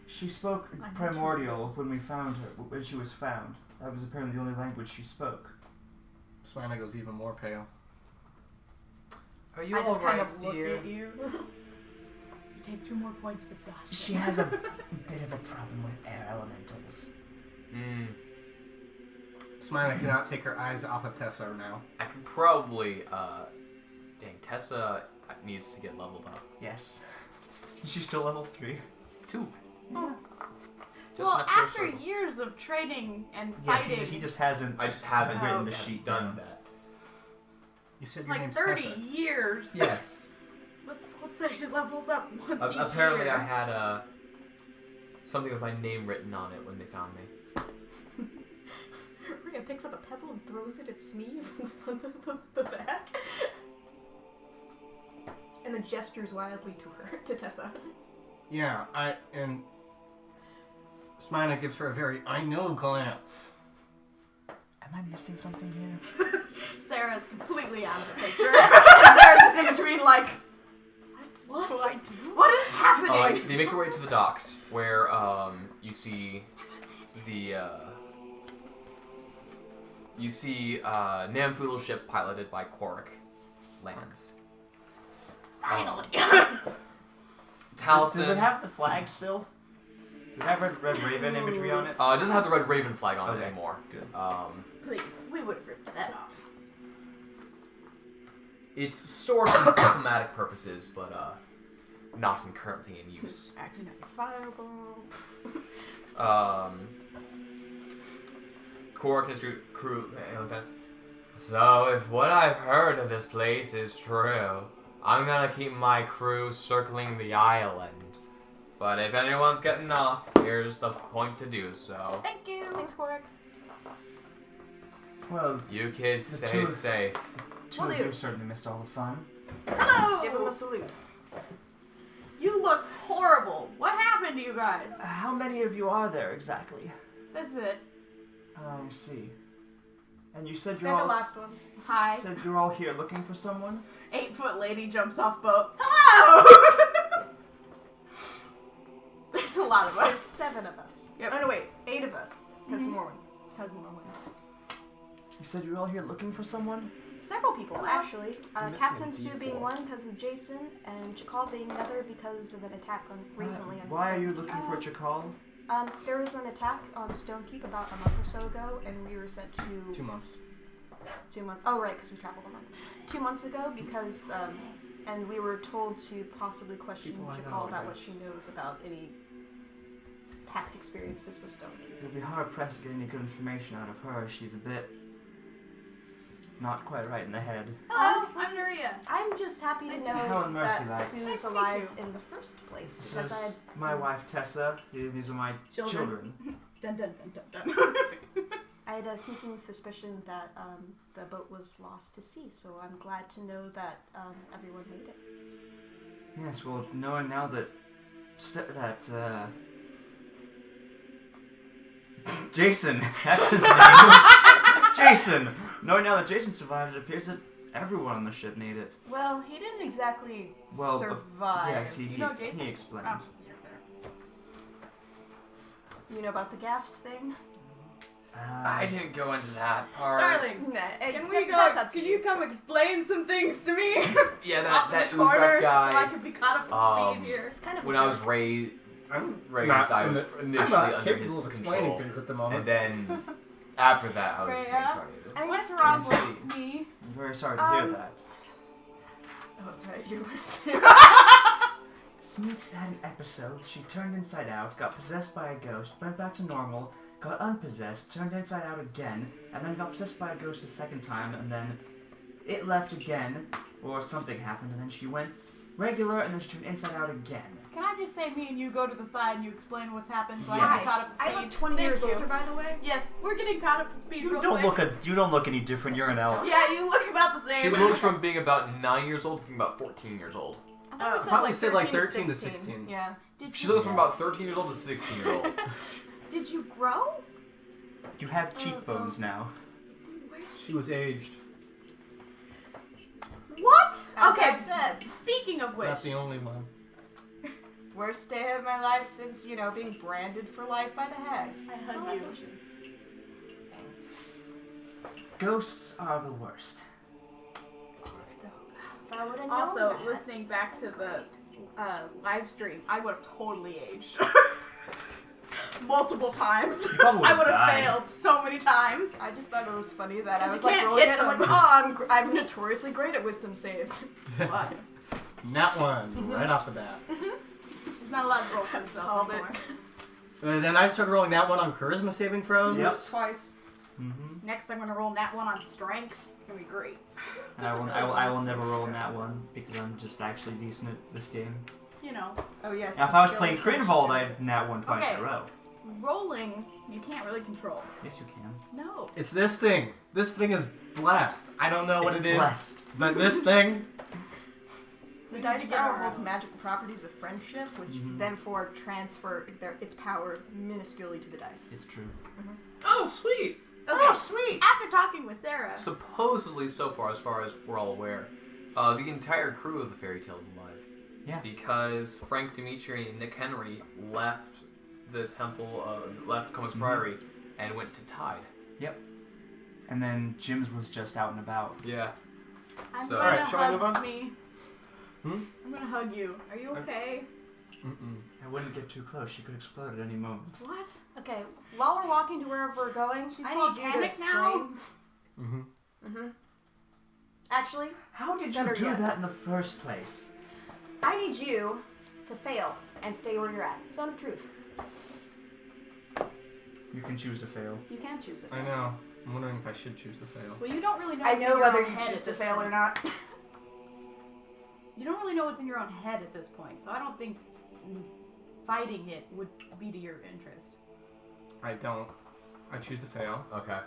She spoke Primordial when we found her. When she was found, that was apparently the only language she spoke. Smina goes even more pale. Are you I just kind alright, of look dear? at you. You take 2 more points of exhaustion. She has a bit of a problem with air elementals. Hmm. Smina cannot take her eyes off of Tessa now. I could probably, dang, Tessa needs to get leveled up. Yes. She's still level 3. 2. Oh. Just Well, enough for a after circle. years of training and Yeah, fighting, he just hasn't. I just haven't Oh, written the okay. sheet done that. You said your like name's 30 Tessa. years. Yes. Let's say she levels up once each Apparently year. I had, something with my name written on it when they found me. Rhea picks up a pebble and throws it at Smee from the front of the back. And then gestures wildly to her, to Tessa. Yeah, and Smina gives her a very I know glance. Am I missing something here? Sarah's completely out of the picture. And Sarah's just in between, like, what do I do? What is happening? They make your way to the docks, where you see the Namfoodle ship piloted by Quarrick lands. Finally. Taliesin. Does it have the flag still? Does it have red raven imagery on it? It doesn't have the red raven flag on it Okay, anymore. good. Please, we would have ripped that off. It's stored for diplomatic purposes, but not currently in use. Accidentally fireball. Quarrick has crew. So if what I've heard of this place is true, I'm gonna keep my crew circling the island. But if anyone's getting off, here's the point to do so. Thank you. Thanks, Quarrick. Well, You kids The stay two- safe. two of you certainly missed all the fun. Hello. Give him a salute. You look horrible. What happened to you guys? How many of you are there exactly? This is it. I see. And you said They're you're the all last ones. Hi. said you're all here looking for someone. 8-foot lady jumps off boat. Hello. There's a lot of There's us. 7 of us. Yep. Oh, no, wait. 8 of us. Because Morwen. Has more women. You said you're all here looking for someone. Several people, actually. missing Captain a Sue D4. being one because of Jason, and Chakal being another because of an attack recently on Why are Stone. you looking for Chakal? There was an attack on Stonekeep about a month or so ago, and we were sent to 2 months. 2 months. Oh, right, because we traveled a month. 2 months ago, because and we were told to possibly question People I know, Mikaela about I what guess. she knows about any past experiences with Stonekeep. It'll be hard pressed to get any good information out of her. She's a bit not quite right in the head. Hello, Honestly, I'm Maria. I'm just happy to Nice know to meet you. Helen Mercy that Light. Sue's Nice to meet alive you. in the first place. This Because I is had my some- wife Tessa. These are my Children. children. Dun dun dun dun dun. I had a sinking suspicion that the boat was lost to sea, so I'm glad to know that everyone made it. Yes, well, knowing now that Jason, that's his name. Jason. Knowing now that Jason survived, it appears that everyone on the ship made it. Well, he didn't exactly Well, survive. Yes, he You know Jason? he explained. Oh, you're there. You know about the ghast thing? I didn't go into that part. Darling, Nah, can we that's, go? that's up to Can you come explain some things to me? Yeah, Off that in the corner, Uzbek so I guy. could be caught up to speed here. It's kind of When a I was joke. raised, I'm Raised, not, I was I'm initially not under capable his of explaining control. things at the moment. And then after that, I was Rhea? reincarnated. I mean, What's it's wrong Let's with me? I'm very sorry to hear Um, that. Oh, that's right. You. Smeets had an episode. She turned inside out, got possessed by a ghost, went back to normal, got unpossessed, turned inside out again, and then got possessed by a ghost a second time, and then it left again, or something happened, and then she went regular, and then she turned inside out again. Can I just say me and you go to the side and you explain what's happened so I Yes. can get caught up to speed? I look 20 Thank years you. older, by the way. Yes, we're getting caught up to speed real You don't look any different. You're an elf. Yeah, you look about the She same. looks from being about 9 years old to being about 14 years old. I thought we said Probably like said like 13 13 to 16. Yeah. Did She you, looks from about 13 years old to 16 years old. did you grow? You have cheekbones now. She was aged. What? As Okay, I said, speaking of which, Not the only one. worst day of my life since, you know, being branded for life by the hags. I It's hug all that you. bullshit. Thanks. Ghosts are the worst. If I would have known also, that. listening back to the live stream, I would have totally aged. Multiple times. You probably I would have died. failed so many times. I just thought it was funny that I You was like can't rolling hit it. I'm like, them. oh, I'm notoriously great at wisdom saves. What? Not one, right off the bat. She's not allowed to roll for herself Called it. anymore. And then I started rolling that one on charisma saving throws. Yep. Twice. Mm-hmm. Next, I'm gonna roll that one on strength. It's gonna be great. And I will never roll in that one because I'm just actually decent at this game. You know, Oh yes. Now, if the I was skill playing is so Creative much Vault, different. I'd nat one twice in Okay. a row. rolling you can't really control. Yes, you can. No. It's this thing. This thing is blessed. I don't know what It's it is, blessed. but this thing. The You dice need to get tower around. holds magical properties of friendship, which Mhm. then for transfer its power minusculely to the dice. It's true. Oh, sweet! Okay. Oh, sweet. After talking with Sarah, Supposedly, so far as we're all aware, the entire crew of the Fairy Tale's alive. Yeah. Because Frank Dimitri and Nick Henry left the temple, left Comics Mhm. Priory, and went to Tide. And then Jim's was just out and about. Yeah. I'm So- gonna Alright, shall we move hug on? me. Hmm? I'm gonna hug you. Are you okay? Mm-mm. I wouldn't get too close. She could explode at any moment. What? Okay, while we're walking to wherever we're going, She's I full need of you to panic now? explain. Mm-hmm. Actually, How did Better you do yet. that in the first place? I need you to fail and stay where you're at. Zone of truth. You can choose to fail. You can choose it. I know. I'm wondering if I should choose to fail. Well, you don't really know. I what's in know your whether own you head choose at to this fail point. or not. You don't really know what's in your own head at this point, so I don't think fighting it would be to your interest. I don't. I choose to fail. Okay.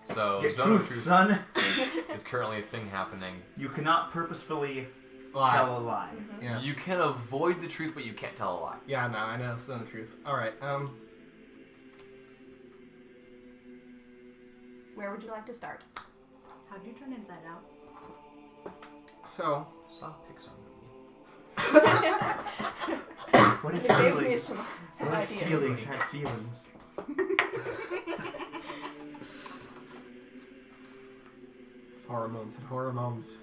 So, Get Zone of truth, Truth son. is currently a thing happening. You cannot purposefully Lie. tell a lie. Yes. You can avoid the truth, but you can't tell a lie. Yeah, no, I know. It's not the truth. All right. Where would you like to start? How'd you turn inside out? So Saw Pixar movie. What if It gave me feelings? some What if ideas. feelings had feelings? hormones and hormones.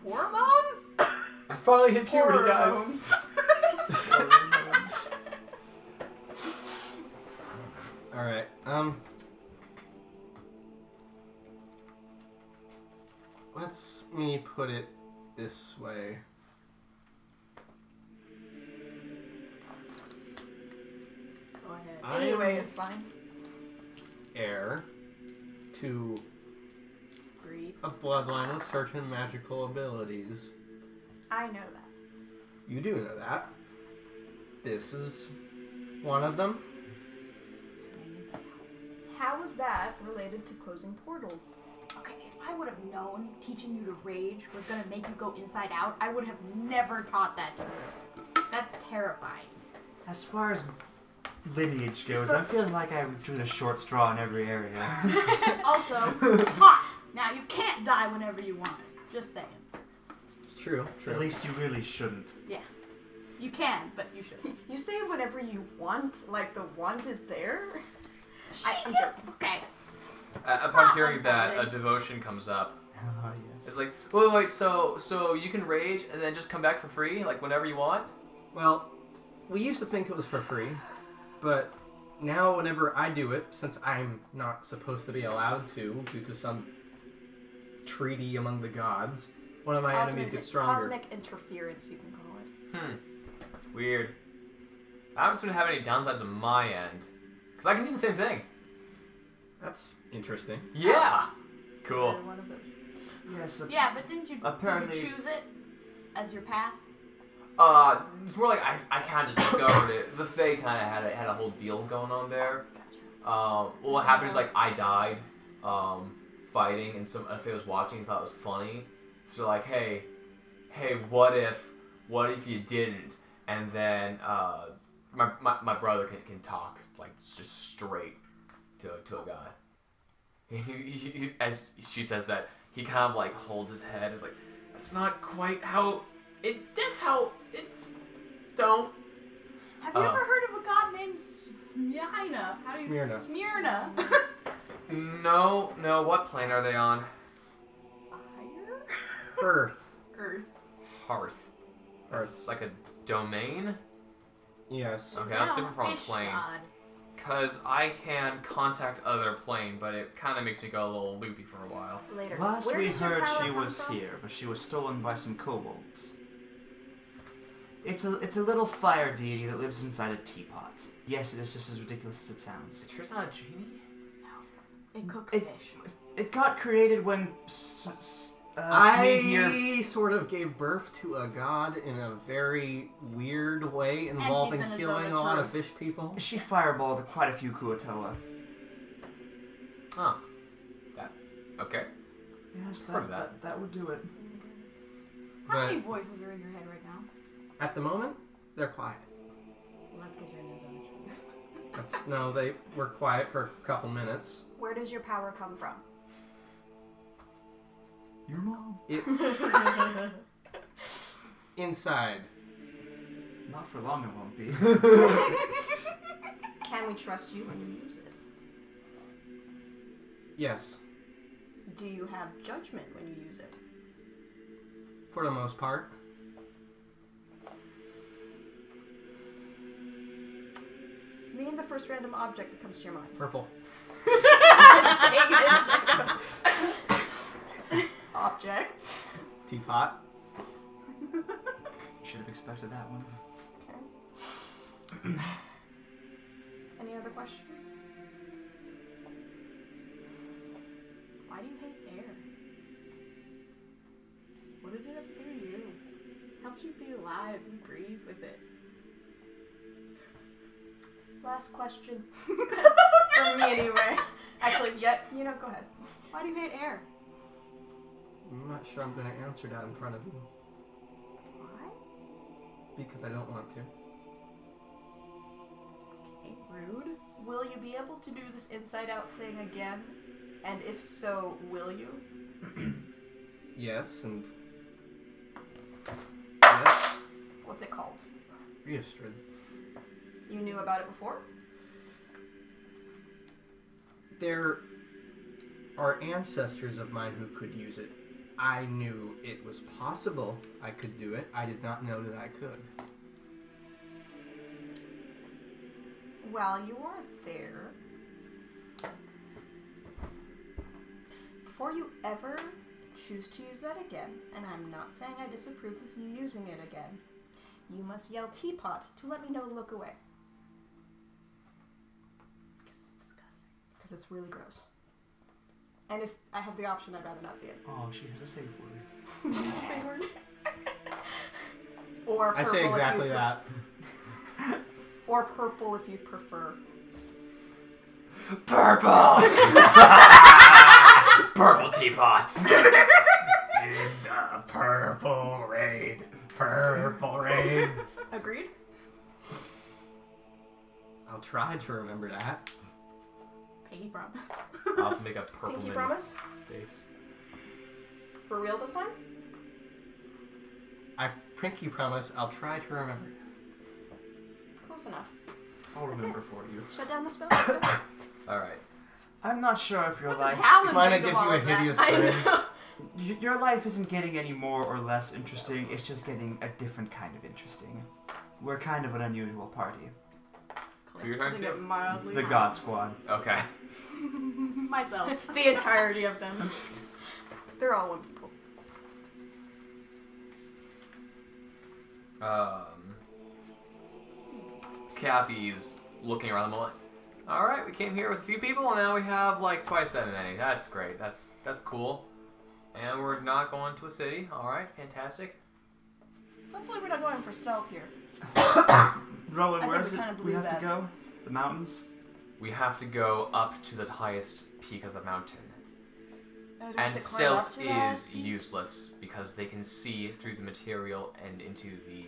Hormones? I finally hit puberty, guys. Hormones. Alright, let's me put it this way. Go ahead. I Anyway, am- it's fine. Heir to Agreed. a bloodline with certain magical abilities. I know that. You do know that. This is one of them. How is that related to closing portals? Okay, if I would have known teaching you to rage was gonna make you go inside out, I would have never taught that to you. That's terrifying. As far as lineage goes, I'm feeling like I drew the short straw in every area. Also, hot. Now you can't die whenever you want. Just saying. True, At least you really shouldn't. Yeah. You can, but you shouldn't. You say whatever you want, like the want is there? I'm joking. joking. Okay. Upon hearing that, a devotion comes up. Oh, yes. It's like, wait, so you can rage and then just come back for free, like whenever you want? Well, we used to think it was for free, but now whenever I do it, since I'm not supposed to be allowed to, due to some treaty among the gods, one of my enemies gets stronger. Cosmic interference, you can call it. Weird. I haven't seemed to have any downsides on my end. Because I can do the same thing. That's interesting. Yeah! Cool. You're one of those. Yes. Yeah, but didn't you Apparently- choose it as your path? It's more like I kind of discovered it. The Fae kind of had a whole deal going on there. Gotcha. What happened is like I died fighting, and a Fae was watching and thought it was funny. So like, hey, what if you didn't? And then my brother can talk like just straight to a guy. He, as she says that, he kind of like holds his head. Is like, that's not quite how it. That's how it's. Don't. Have you ever heard of a god named Smyrna? How do you Smyrna. Smyrna. No. What plane are they on? Fire? Earth. Earth. Hearth. That's like a domain. Yes. Okay, Is that's that a different from a fish plane. god? Cause I can contact other plane, but it kind of makes me go a little loopy for a while. Later. Last Where we does your heard, power she come was from? here, but she was stolen by some kobolds. It's a little fire deity that lives inside a teapot. Yes, it is just as ridiculous as it sounds. Is yours not a genie? It cooks It- fish. It got created when Smee here. I sort of gave birth to a god in a very weird way involving in a killing zone a of lot of truth. fish people. She fireballed quite a few Kuatoa. Oh. That. Okay. Yes, Heard of that. that would do it. How But many voices are in your head right now? at the moment, they're quiet. Well, that's because you're in the zone of truth. No, they were quiet for a couple minutes. Where does your power come from? Your mom? It's inside. Not for long, it won't be. Can we trust you when you use it? Yes, Do you have judgment when you use it? for the most part. Name the first random object that comes to your mind. Purple. Object. Teapot. Should have expected that one. Okay. Any other questions? Why do you hate air? What did it ever do to you? Helps you be alive and breathe with it. Last question. For me, anyway. Actually, go ahead. Why do you hate air? I'm not sure I'm going to answer that in front of you Why? because I don't want to. Okay, rude. Will you be able to do this inside out thing again? And if so, will you? Yes, and yes, What's it called? Reistrid. You knew about it before? There are ancestors of mine who could use it. I knew it was possible I could do it. I did not know that I could. While you are there, before you ever choose to use that again, and I'm not saying I disapprove of you using it again, you must yell teapot to let me know to look away. Because it's disgusting. Because it's really gross. And if I have the option, I'd rather not see it. Oh, she has a safe word. It's the same word. Or purple I say exactly if you that. Or purple if you prefer. Purple! Purple teapots! In the purple rain. Purple rain. Agreed? I'll try to remember that. Pinky promise. I'll have to make a purple Pinky mini promise? face. For real this time? I pinky promise I'll try to remember. Close enough. I'll remember for you. Shut down the spell. Let's go. Alright. I'm not sure if your What does life... Howland Mine think gives of you all a of that? hideous I grin. know. Your life isn't getting any more or less interesting. It's just getting a different kind of interesting. We're kind of an unusual party. Who you're talking Putting to? it mildly The mild. God Squad. Okay. Myself. The entirety of them. They're all one people. Cappy's looking around the moment. Alright, we came here with a few people and now we have like twice that many. That's great. That's cool. And we're not going to a city. Alright, fantastic. Hopefully we're not going for stealth here. Rowan, I where think is we it kinda we blew have that. to go? The mountains? We have to go up to the highest peak of the mountain. Oh, do we have And to climb up stealth to that is peak? useless because they can see through the material and into the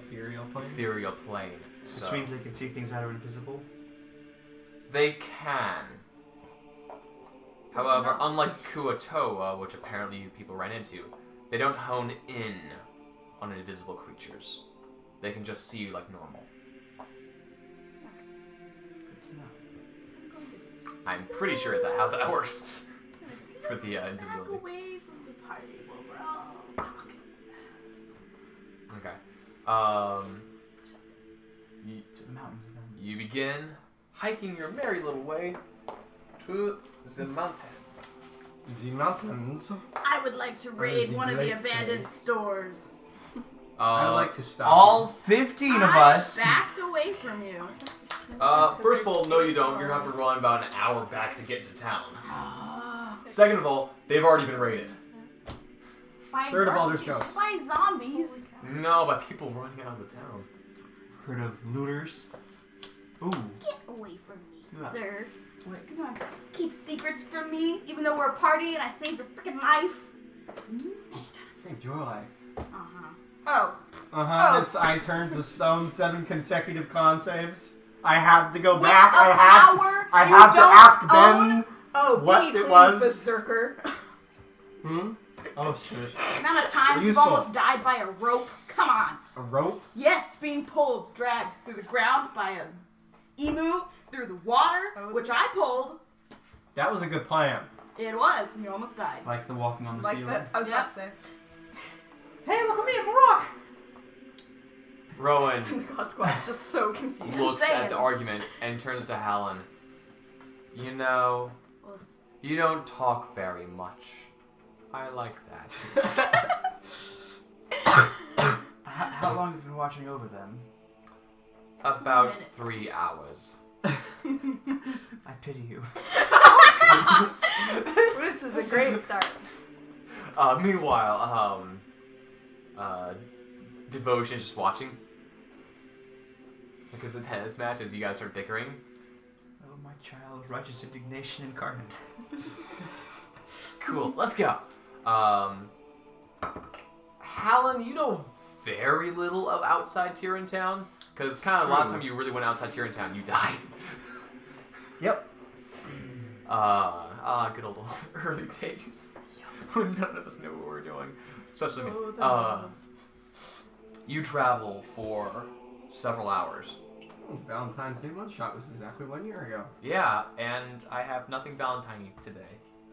Ethereal plane? ethereal plane. So Which means they can see things that are invisible. they can. However, unlike Kuatoa, which apparently you people ran into, they don't hone in on invisible creatures. They can just see you like normal. Good to know. I'm pretty sure it's how's that works for the Back invisibility. away from the party while we're all talking. Okay. To the mountains then. You begin hiking your merry little way to the mountains. The mountains. I would like to raid the one of the great abandoned place. stores. I'd like to stop. All 15 of I us. backed away from you. First of all, no you don't. You're gonna have to run about an hour back to get to town. Second of all, they've already been raided. By Third of all, there's ghosts. By zombies. No, by people running out of the town. Heard of looters? Ooh. Get away from me, Yeah. sir. Wait. Come on. Keep secrets from me, even though we're a party and I saved your freaking life. Saved your life. Uh-huh. Oh. Uh-huh. Oh. This I turned to stone 7 consecutive con saves. I had to go With back. a I had power to you ask don't Ben. Oh, What be it please, was? berserker. Hmm? Oh, shush. The amount of times you've Useful. almost died by a rope. Come on. A rope? Yes, being pulled, dragged through the ground by an emu, through the water, Oh, which I pulled. That was a good plan. It was, and you almost died. Like the walking on the Like ceiling. the, I was about to say. Hey, look at me, I'm a rock. Rowan The God Squad is just so confused. looks saying. at the argument and turns to Hallen. You know, you don't talk very much. I like that. How long have you been watching over them? About minutes. 3 hours. I pity you. This is a great start. Meanwhile, Devotion is just watching. Because the tennis match as you guys start bickering. Oh, my child, righteous indignation incarnate. Cool, let's go. Hallen, you know very little of outside Tyrion Town. Because kind of last time you really went outside Tyrion Town, you died. Yep. Good old early days. When none of us knew what we were doing. Especially me. Oh, the dogs. You travel for several hours. Valentine's Day one shot was exactly 1 year ago. Yeah, and I have nothing Valentine today.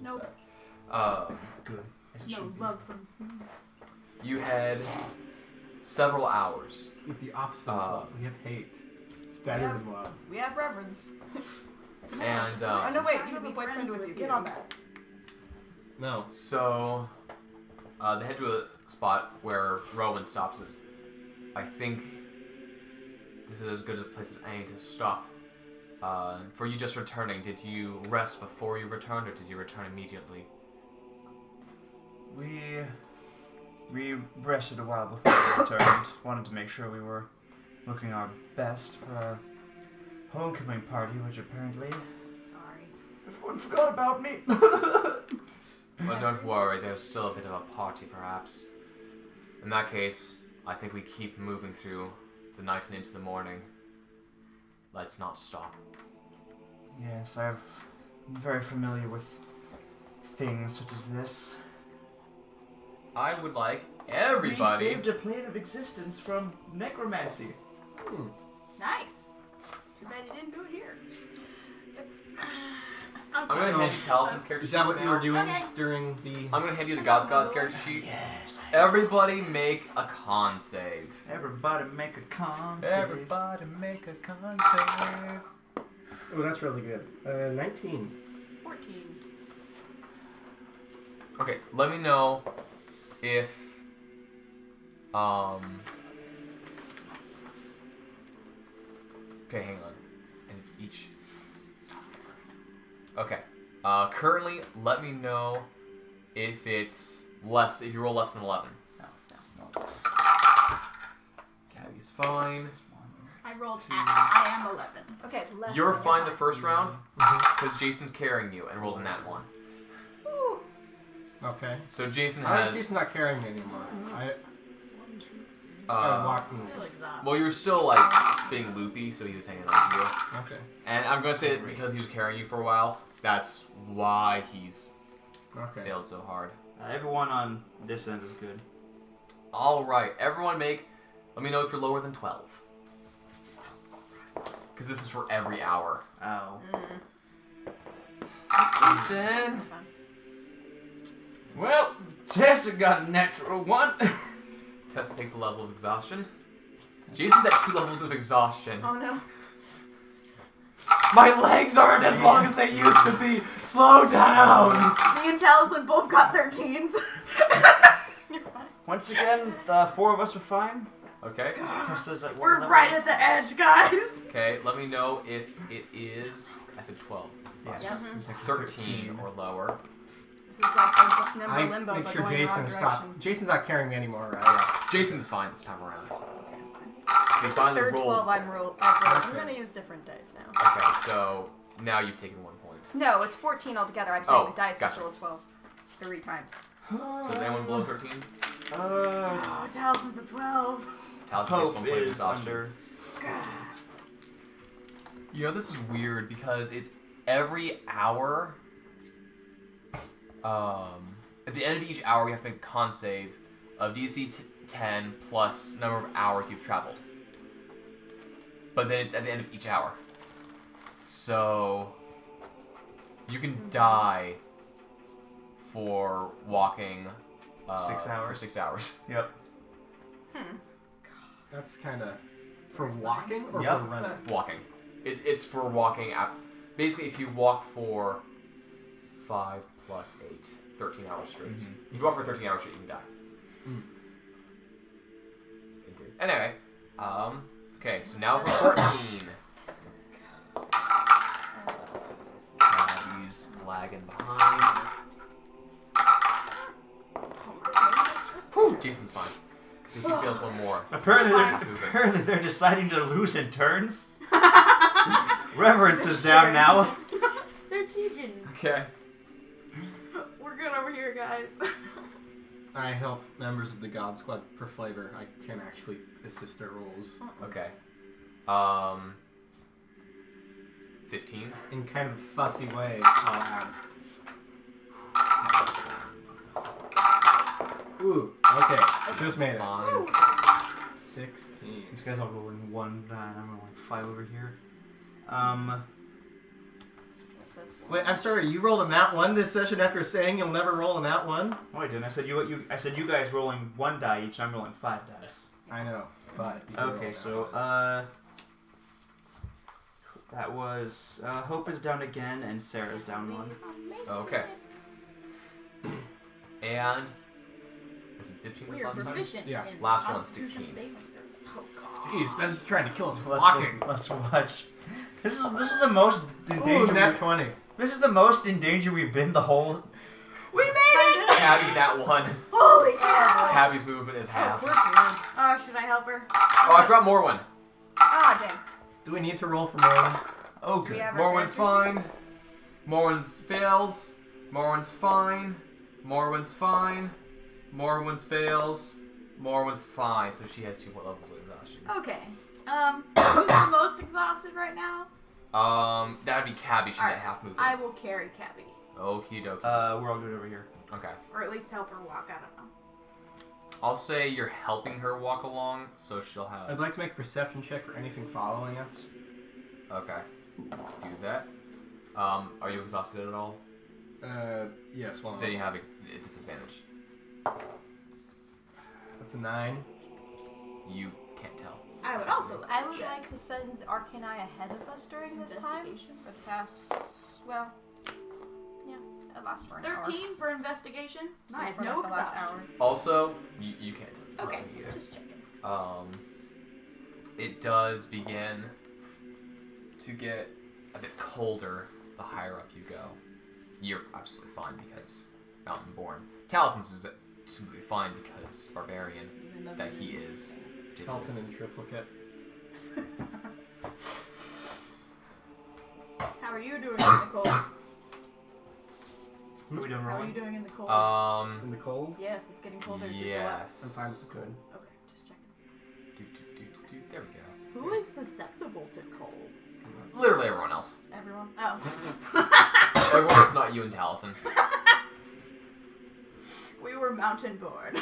Nope. So, Good. As it No should be. love from me. you had several hours. With the opposite of love. We have hate. It's better Yeah. than love. We have reverence. And, Oh no, wait, trying you to have a be boyfriend friends with you. with Get you. on that. No. So, they head to a spot where Rowan stops us. I think this is as good a place as any to stop. For you just returning, did you rest before you returned, or did you return immediately? We rested a while before we returned. Wanted to make sure we were looking our best for our homecoming party, which apparently Sorry. everyone forgot about me. Well, don't worry, there's still a bit of a party, perhaps. In that case, I think we keep moving through the night and into the morning. Let's not stop. Yes, I'm very familiar with things such as this. I would like everybody... We saved a plane of existence from necromancy. Nice. Too bad you didn't do it here. I'm going to hand you Talison's character sheet. Is that what you were doing Okay. during the... I'm going to hand you the God's character sheet. Yes. Everybody make a con save. Everybody make a con save. Everybody make a con save. Oh, that's really good. 19. 14. Okay, let me know if... Okay, hang on. And each... Okay. Currently, let me know if it's less... If you roll less than 11. No. Gabby's fine. I rolled I am 11. Okay, less You're than fine the five. first round, because Jason's carrying you and rolled a nat 1. Ooh. Okay. So Jason How is has... Jason's not carrying me anymore? I Uh, started walking. Still exhausted. well, you're still, like, being loopy, so he was hanging on to you. Okay. And I'm going to say that because he was carrying you for a while, that's why he's Okay. failed so hard. Everyone on this end is good. Alright, everyone make... Let me know if you're lower than 12. Because this is for every hour. Ow. Jason! Well, Tessa got a natural 1. Tessa takes a level of exhaustion. Jason's at 2 levels of exhaustion. Oh no. My legs aren't as long as they used to be! Slow down! Me and Taliesin both got 13s. You're fine. Once again, the 4 of us are fine. Okay. Tessa's at 1 We're level. right at the edge, guys. Okay, let me know if it is... I said 12. Yes. Yep. It's like 13 or lower. This is like the number I limbo, make but sure going the wrong Jason stop. direction. Jason's not carrying me anymore, right? Yeah. Jason's fine this time around. He finally Third rolled. 12 I'm rolled. I'm Okay. gonna use different dice now. Okay, so now you've taken 1 point. No, it's 14 altogether. I'm saying Oh, the dice gotcha. is rolled 12. 3 times. So is anyone below 13? Oh, Talison's a 12. Taliesin takes 1 Hope point of is exhaustion. under. You know, this is weird because it's every hour. At the end of each hour, we have to make a con save of DC 10 plus number of hours you've traveled. But then it's at the end of each hour. So you can die for walking 6 hours. For 6 hours. Yep. That's kind of for walking or Yep. for running. Walking. It's for walking. Basically, if you walk for 5 plus 8, 13 hours straight. If you walk for 13 hours straight, you can die. In theory. Anyway, okay, so now for 14. He's lagging behind. Whew, Jason's fine. Because if he fails 1 more, Apparently they're deciding to lose in turns. Reverence is down now. They're teaching. okay. We're good over here, guys. I help members of the God Squad for flavor. I can actually assist their roles. Okay. 15. In kind of a fussy way, I'll add. Ooh, okay. Just made it. Fine. 16. These guys all rolling 1 9. I'm rolling 5 over here. Wait, I'm sorry. You rolled a nat 1 this session after saying you'll never roll a nat 1? No, I didn't. I said you guys rolling 1 die each. I'm rolling 5 dice. I know, but you Okay, rolled so that was Hope is down again and Sarah's down 1. Okay. And is it 15 We this are last time? proficient Yeah. in Last one's Constitution 16. saving throws. Oh god. Jeez, Ben's trying to kill us Let's, walking. let's watch. This is the most in Ooh, danger. nat 20. This is the most in danger we've been the whole. We made it! Cabby, that one. Holy cow! Cabby's movement is Oh, half. we're good. Oh, should I help her? Oh, I forgot Morwen. Ah, dang. Do we need to roll for more? Oh, Do we good. have our Morwen's character fine. Morwen's fails. Morwen's fine. Morwen's fine. Morwen's fails. Morwen's fine. So she has 2 more levels of exhaustion. Okay. Who's the most exhausted right now? That'd be Cabby. She's Alright, at half movement. I will carry Cabby. Okie dokie. We're all good over here. Okay. Or at least help her walk, I don't know. I'll say you're helping her walk along, so she'll have. I'd like to make a perception check for anything following us. Okay. Do that. Are you exhausted at all? Yes, one. Then you have a disadvantage. That's a 9. You can't tell. I would also like I to would check. like to send Arcani ahead of us during this time. Investigation. For the past, well, yeah, it lasts for an hour. 13 for investigation. So I have for no like the last exhaustion. hour. Also, you can't tell. Okay, either. just checking. It does begin to get a bit colder the higher up you go. You're absolutely fine because Mountain Born. Talison's is absolutely fine because Barbarian, Even though that he is. Kelton and Triplicate. How are you doing in the cold? Are we done How are rolling? you doing in the cold? In the cold? Yes, it's getting colder as you go up. Yes. I'm fine with good. Okay, just checking. There we go. Who is susceptible to cold? Literally everyone else. Everyone? Oh. Everyone that's not you and Taliesin. We were mountain born.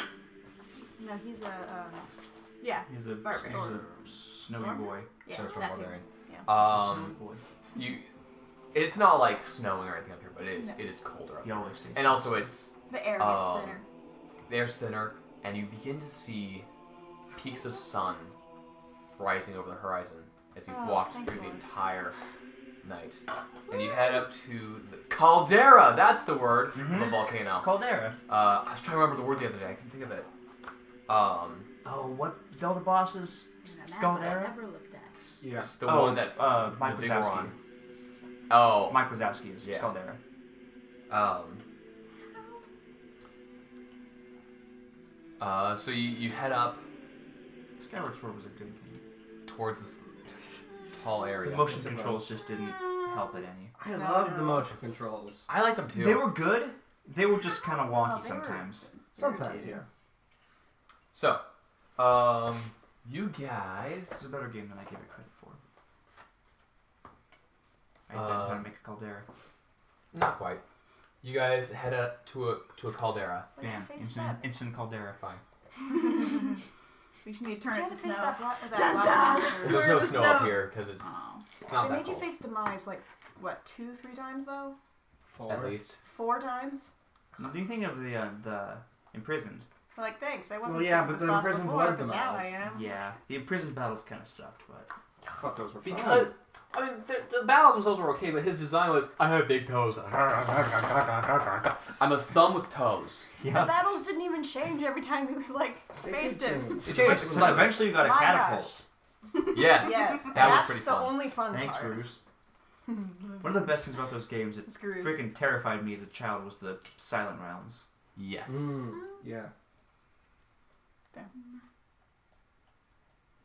No, he's a, Yeah. He's a Barbarian. snowy Storm? boy. Yeah, Snowstorm that too. Barbarian. Snowy boy. It's not like snowing or anything up here, but it is colder up He here. always stays. And also it's The air gets thinner. the air's thinner, and you begin to see peaks of sun rising over the horizon as you've walked thank through the Lord. entire night. And you head up to the caldera, that's the word, of a volcano. Caldera. I was trying to remember the word the other day, I couldn't think of it. Oh, what Zelda boss is Caldera? I never looked at. It's the one that Mike the big Wazowski. one. Oh, Mike Wazowski is Yeah. Caldera. So you head up Skyward Sword was a good game. towards this tall area. The motion controls just didn't help it any. I love the motion controls. I like them too. They were good. They were just kind of wonky they were- sometimes. Sometimes, yeah. So, you guys. It's a better game than I give it credit for. I didn't know how to make a caldera. Not quite. You guys head up to a caldera. Where'd you Bam, face that? instant caldera. Fine. We just need to turn You it had to to face snow. that black Dun, black dun. monster. There's Where no the snow snow? up here because it's Oh. not They that made you cold. face Demise like, what, 2-3 times though? 4. At least. 4 times? Do you think of the imprisoned? Like, thanks, I wasn't Well, yeah, so but the responsible imprisoned before, was but now I Demise. am. Yeah, the imprisoned battles kind of sucked, but I thought those were fun. Because I mean, the battles themselves were okay, but his design was I have big toes. I'm a thumb with toes. The battles didn't even change every time you, like, faced him. It changed So slightly. eventually you got a My catapult. Yes. Yes, That was that's pretty the fun. only fun Thanks, part. Bruce. One of the best things about those games that Screws. freaking terrified me as a child was the Silent Realms. Yes. Yeah.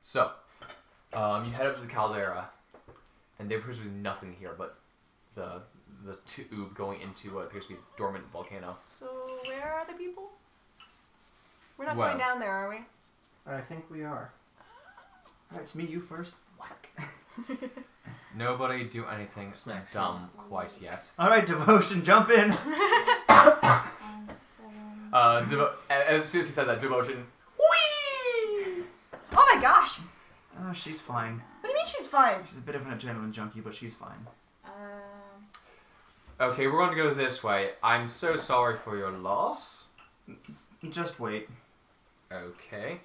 So, you head up to the caldera, and there appears to be nothing here but the tube going into what appears to be a dormant volcano. So, where are the people? We're not Well. going down there, are we? I think we are. Alright, it's me, you first. Whack. Nobody do anything Smack dumb quite yet. Alright, Devotion, jump in. As soon as he said that, devotion. Oh my gosh! Oh, she's fine. What do you mean she's fine? She's a bit of an adrenaline junkie, but she's fine. Okay, we're going to go this way. I'm so sorry for your loss. Just wait. Okay.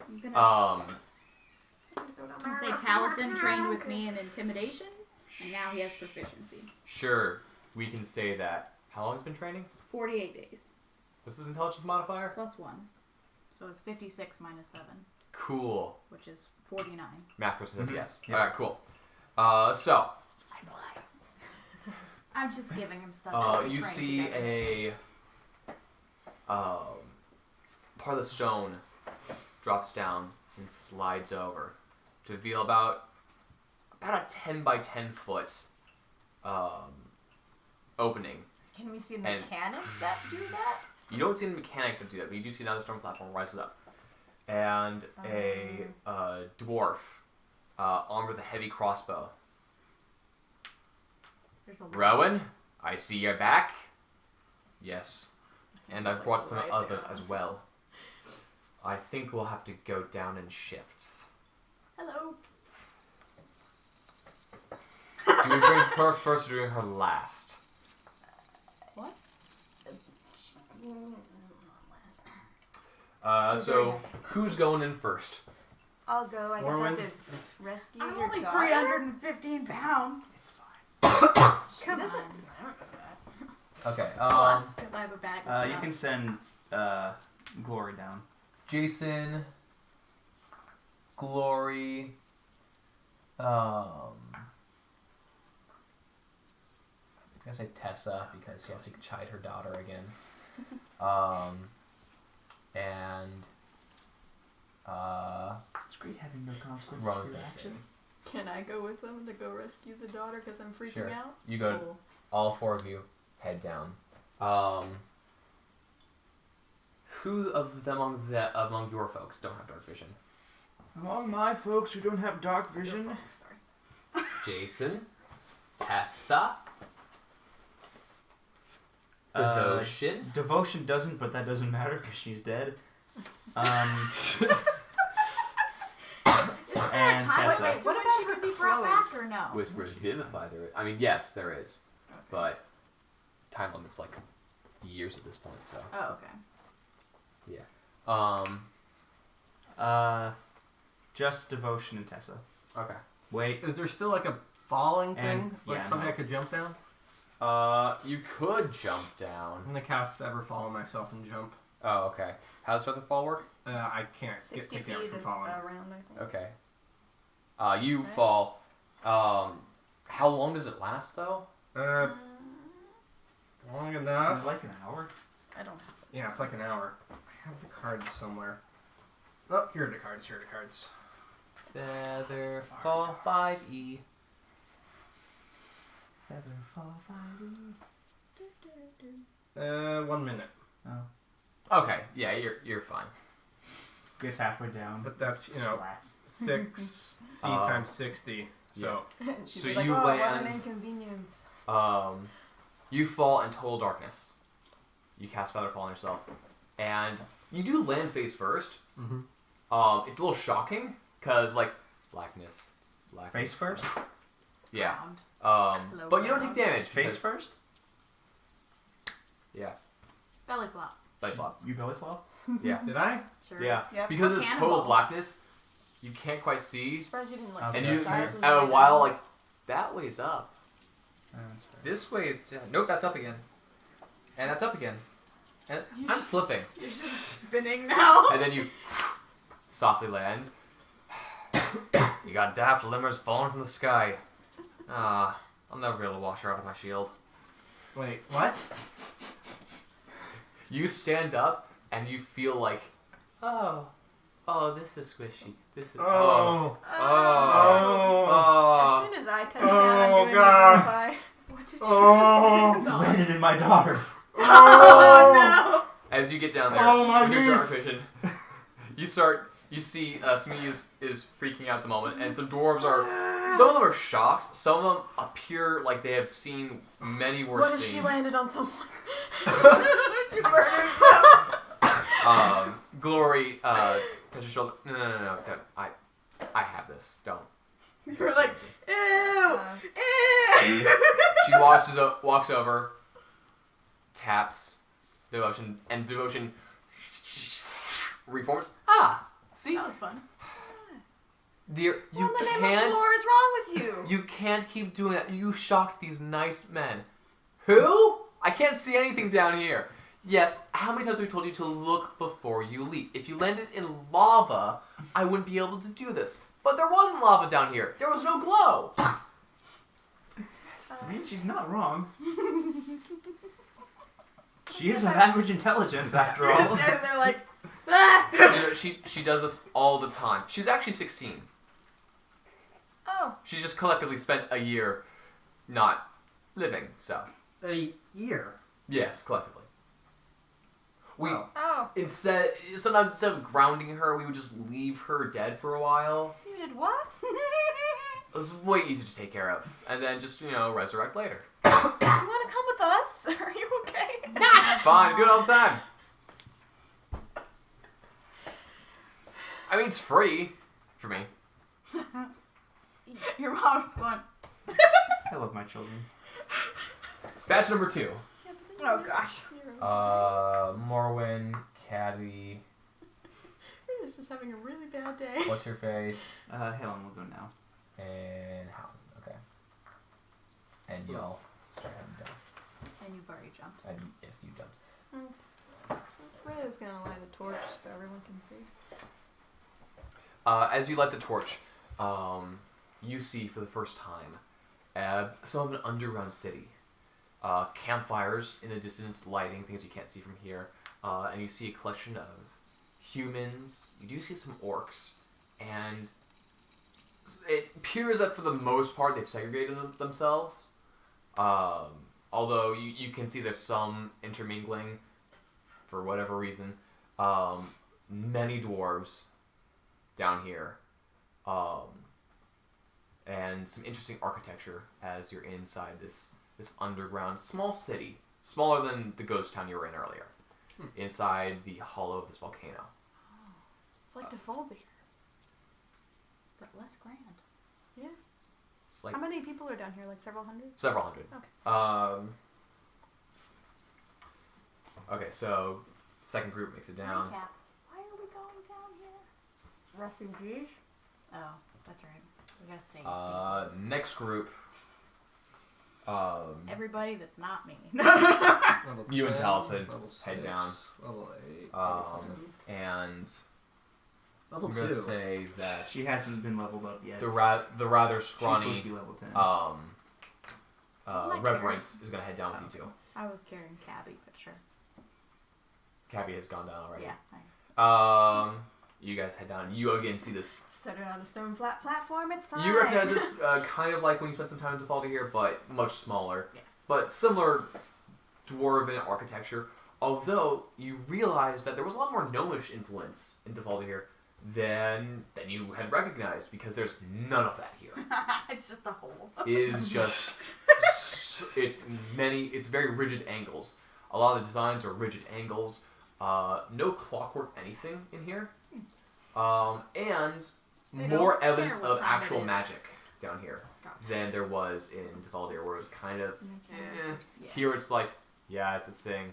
I'm gonna I'm say Taliesin trained with me in intimidation, and now he has proficiency. Sure, we can say that. How long has been training? 48 days. What's his intelligence modifier? +1. So it's 56 minus 7, Cool. which is 49. Math person says yes. Yep. Alright, cool. So, I'm just giving him stuff. that we you trained see together. part of the stone drops down and slides over to reveal about a 10 by 10 foot opening. Can we see And- mechanics that do that? You don't see any mechanics that do that, but you do see another stone platform rises up. And a dwarf armed with a heavy crossbow. There's a lot Rowan, of this. I see you're back. Yes. And He's, I've brought like, some right others there as on well. his- I think we'll have to go down in shifts. Hello. Do we bring her first or do we bring her last? What? So, who's going in first? I'll go. I guess I Morwen? have to rescue I'm your only daughter. 315 pounds. It's fine. Come doesn't- on. Okay, Plus, because I have a bag of You stuff. can send Glory down. Jason, Glory, I'm gonna say Tessa because she has to chide her daughter again. And It's great having no consequences Rowan's for your gonna stay. actions. Can I go with them to go rescue the daughter because I'm freaking Sure. out? You go. Cool. All four of you head down. Who of them among your folks don't have dark vision? Among my folks who don't have dark vision, Jason, Tessa, Devotion. Devotion doesn't, but that doesn't matter because she's dead. And Time Tessa. limit to What when about she her could be brought back clothes? or no? With Revivify, there is. I mean, yes, there is, but time limit's like years at this point. So Oh, okay. Just Devotion and Tessa. Okay. Wait. Is there still like a falling thing? And- Like yeah, something no. I could jump down? You could jump down. I'm gonna cast Ever Fall on myself and jump. Oh, okay. How does Featherfall work? I can't 60 get feet damage from falling. around, I think. Okay. You Okay. fall. How long does it last though? Long enough. Like an hour. I don't have it. Yeah, it's like an hour. I have the cards somewhere. Oh, here are the cards. Here are the cards. Featherfall 5e. Featherfall 1 minute. Oh. Okay. Yeah, you're fine. Gets halfway down. But that's, you know, Slats. 60 Oh. times 60. So, She'd So be like, you oh, what land- an inconvenience. You fall into total darkness. You cast Featherfall on yourself, and you do land face first. mhm. It's a little shocking because like blackness. Face first? Yeah. Round. But you don't take damage. Face because- first? Yeah. Belly flop. Belly flop. You belly flop? Yeah. Did I? Sure. Yeah. Yep. Because Or it's cannonball. total blackness, you can't quite see, I'm surprised you didn't like Okay. and the you sides of at a the while like that way's up. That's fair. This way is down. Nope, that's up again. And that's up again. And I'm flipping. You're just spinning now. And then you softly land. You got daft limbers falling from the sky. I'll never be able to wash her out of my shield. Wait, what? You stand up and you feel like, oh, this is squishy. This is Oh. As Oh. soon as I touch Oh, down, I'm doing God. Verify. What did you Oh. just say? Landed in my daughter. Oh As you get down there Oh, my with your dark beef. vision, you see Smee is freaking out at the moment, and some dwarves some of them are shocked, some of them appear like they have seen many no! worse What if things. she landed on someone? She murdered them. Glory, touch your shoulder. No, don't. I have this. Don't. You're like, ew, Uh, ew. She walks over, taps Devotion, and Devotion reforms. See, That was fun. dear, you what in the name of can't. Lore is wrong with you? You can't keep doing that. You shocked these nice men. Who? I can't see anything down here. Yes, how many times have we told you to look before you leap? If you landed in lava, I wouldn't be able to do this. But there wasn't lava down here. There was no glow. To me, she's not wrong. She is of average intelligence, after all. And they're like, ah! You know, she does this all the time. She's actually 16. Oh. She's just collectively spent a year not living, so. A year. Yes, collectively. We Oh. sometimes instead of grounding her, we would just leave her dead for a while. You did what? It was way easier to take care of, and then just resurrect later. Do you want to come with us? Are you okay? It's fine. I do it all the time. I mean, it's free for me. Your mom's going, I love my children. Batch number 2. oh gosh. Morwen, Caddy. He's just having a really bad day. What's your face? Helen will go now. And Helen. Okay. And y'all start heading down. And you've already jumped. And yes, you jumped. Rhea's gonna light a torch so everyone can see. As you light the torch, you see for the first time some of an underground city. Campfires in the distance, lighting things you can't see from here, and you see a collection of humans. You do see some orcs, and it appears that for the most part they've segregated themselves. Although you can see there's some intermingling for whatever reason. Many dwarves down here, and some interesting architecture as you're inside this underground small city, smaller than the ghost town you were in earlier, inside the hollow of this volcano. It's like Defolder, but less grand. Yeah. It's like How many people are down here? Like several hundred? several hundred. Okay. Okay, so second group makes it down. Recap. Why are we going down here? Refugees? Oh, that's right. We gotta save people. Next group. Everybody that's not me. Level You and 10, Taliesin level head 6, down. Level 8. Level 10. And Level I'm 2. gonna say that She hasn't been leveled up yet. the rather She's supposed scrawny to be level 10. Isn't that Reverence is gonna head down with you two. I was carrying Cabby, but sure. Cabby has gone down already. Yeah. You guys head down. You again see this. Set it on a stone flat platform. It's fine. You recognize this kind of like when you spent some time in Defaulty here, but much smaller. Yeah. But similar dwarven architecture. Although you realize that there was a lot more gnomish influence in Defaulty here than you had recognized, because there's none of that here. It's just a hole. It is just it's very rigid angles. A lot of the designs are rigid angles. No clockwork anything in here. And They more don't care evidence what of time it actual is. magic down here Gotcha. than there was in Devaldir, where it was kind of Yeah. Here it's like, yeah, it's a thing.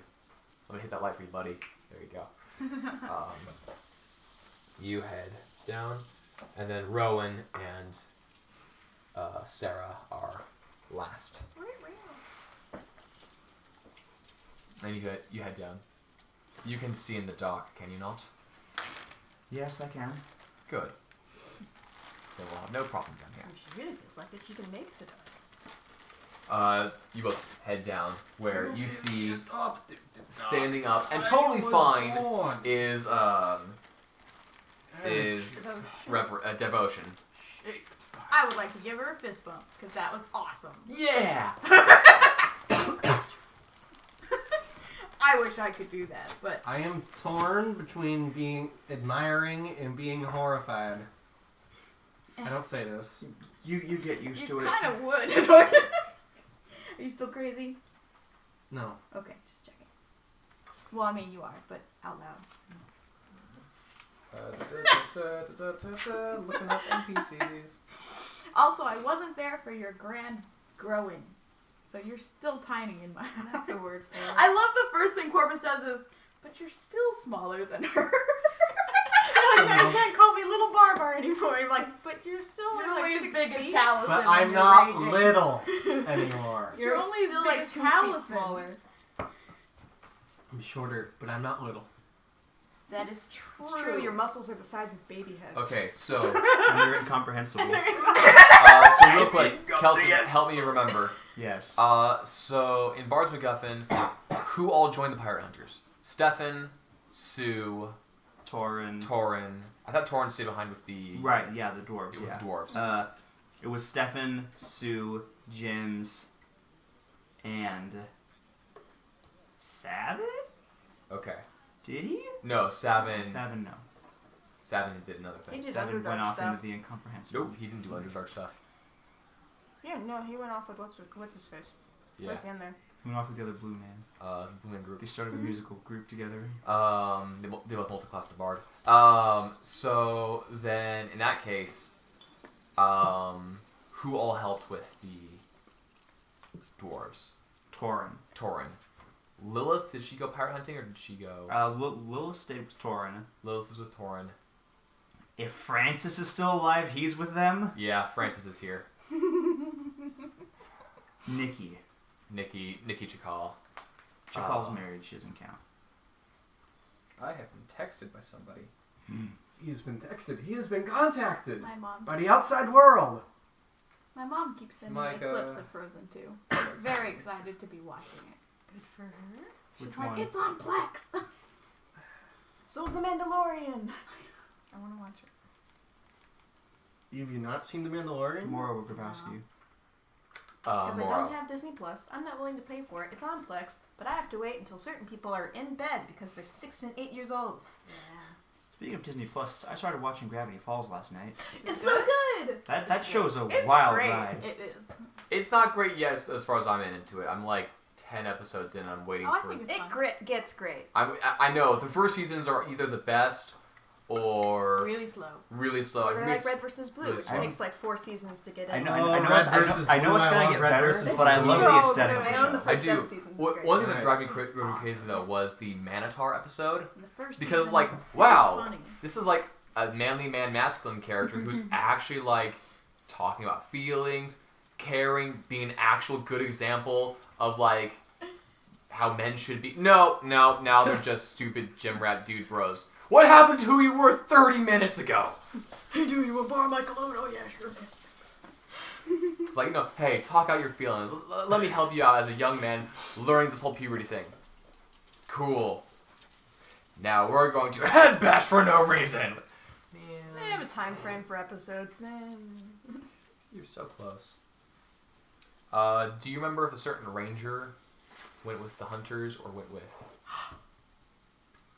I'm gonna hit that light for you, buddy. There you go. You head down, and then Rowan and Sarah are last. And you head down. You can see in the dark, can you not? Yes, I can. Good. Then we'll have no problem down here. She really feels like that she can make the dark. You both head down, where you see Up, standing up and totally fine is Devotion. I would like to give her a fist bump, because that was awesome. Yeah. I wish I could do that, but I am torn between being admiring and being horrified. I don't say this. You get used you to it. kind of would. Are you still crazy? No. Okay, just checking. Well, I mean, you are, but out loud. Looking up NPCs. Also, I wasn't there for your grand growing, so you're still tiny in my eyes. That's a word for it. I love the first thing Corbin says is, but you're still smaller than her. Like, now you can't call me little Barbar anymore. I'm like, but you're still You're only like as 6 big as feet. Taliesin. But when I'm you're not raging. little anymore. You're only still as big like as 2 feet Taliesin. smaller. I'm shorter, but I'm not little. That is true. It's true. Your muscles are the size of baby heads. Okay, so And they're incomprehensible. so real quick, Kelton, help me remember. Yes. So in Bard's MacGuffin, who all joined the Pirate Hunters? Stefan, Sue, Torin. I thought Torin stayed behind with the Right, yeah, the dwarves. with Yeah. the dwarves. It was Stefan, Sue, Jims, and Savin? Okay. Did he? No, Savin Savin, no. did another thing. He did Savin Underdark went off stuff. into the incomprehensible. Nope, he didn't do Underdark stuff. Yeah, no, he went off with what's his face. Yeah. Towards the end there. He went off with the other blue man. Blue Man Group. They started a musical group together. They both multi-class to Bard. So then in that case, who all helped with the dwarves? Torin. Lilith, did she go pirate hunting or did she go? Lilith stayed with Torin. Lilith is with Torin. If Francis is still alive, he's with them. Yeah, Francis is here. Nikki. Nikki Chakal. Chakal's married. She doesn't count. I have been texted by somebody. He has been texted. He has been contacted My mom. by the outside world. My mom keeps sending me Micah. clips of Frozen 2. She's very excited to be watching it. Good for her. She's Which like, one? it's on Plex. So's the Mandalorian. I want to watch it. Have you not seen The Mandalorian? Mora Grabowski. Because I Mora. don't have Disney Plus. I'm not willing to pay for it. It's on Plex, but I have to wait until certain people are in bed because they're 6 and 8 years old. Yeah. Speaking of Disney Plus, I started watching Gravity Falls last night. It's so good! That show's a It's wild great. ride. It is. It's not great yet as far as I'm into it. I'm like 10 episodes in. I'm waiting Oh, I for. think it's It fun. gets great. I know the first seasons are either the best or Really slow. really slow. They're like Red vs. Blue, really which slow. takes like 4 seasons to get in. I know Red versus I know Blue, it's I gonna love get Red better, versus but I Blue. love So the aesthetic good. of I the own the show. I first do. 7 seasons. It's great. One thing that Nice. drives me crazy though was the Manatar episode. The first Because, season like, is wow. funny. This is like a manly man masculine character who's actually like talking about feelings, caring, being an actual good example of like how men should be. No, now they're just stupid gym rat dude bros. What happened to who you were 30 minutes ago? Hey, do you want to borrow my cologne? Oh, yeah, sure. It's like, no, hey, talk out your feelings. Let me help you out as a young man learning this whole puberty thing. Cool. Now we're going to head bash for no reason. They have a time frame for episodes. You're so close. Do you remember if a certain ranger went with the hunters or went with?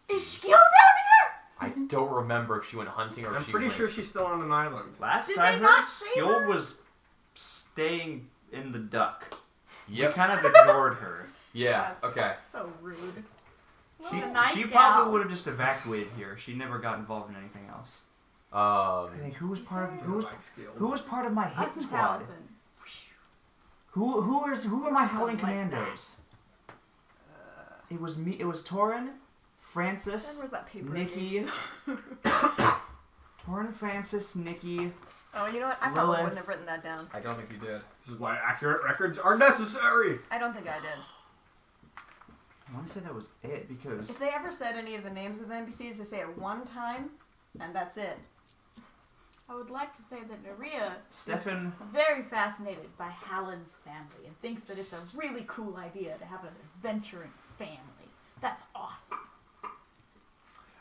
Is Skill down here? I don't remember if she went hunting or I'm if she pretty went. sure she's still on an island. Last Did I they heard, not save Skjol her? was staying in the duck. Yep. We kind of ignored her. Yeah. That's Okay. So rude. She, a nice she gal. probably would have just evacuated here. She never got involved in anything else. I think who was part of my hit Us and squad? Taliesin. Who are my Howling Something like Commandos? It was me. It was Torin, Then Francis, where's that paper? Nikki. Torin, Francis, Nikki. Oh, you know what? I probably Lilith. wouldn't have written that down. I don't think you did. This is why accurate records are necessary. I don't think I did. I want to say that was it because If they ever said any of the names of the NPCs, they say it one time, and that's it. I would like to say that Naria Stefan. is very fascinated by Hallin's family and thinks that it's a really cool idea to have an adventuring family. That's awesome.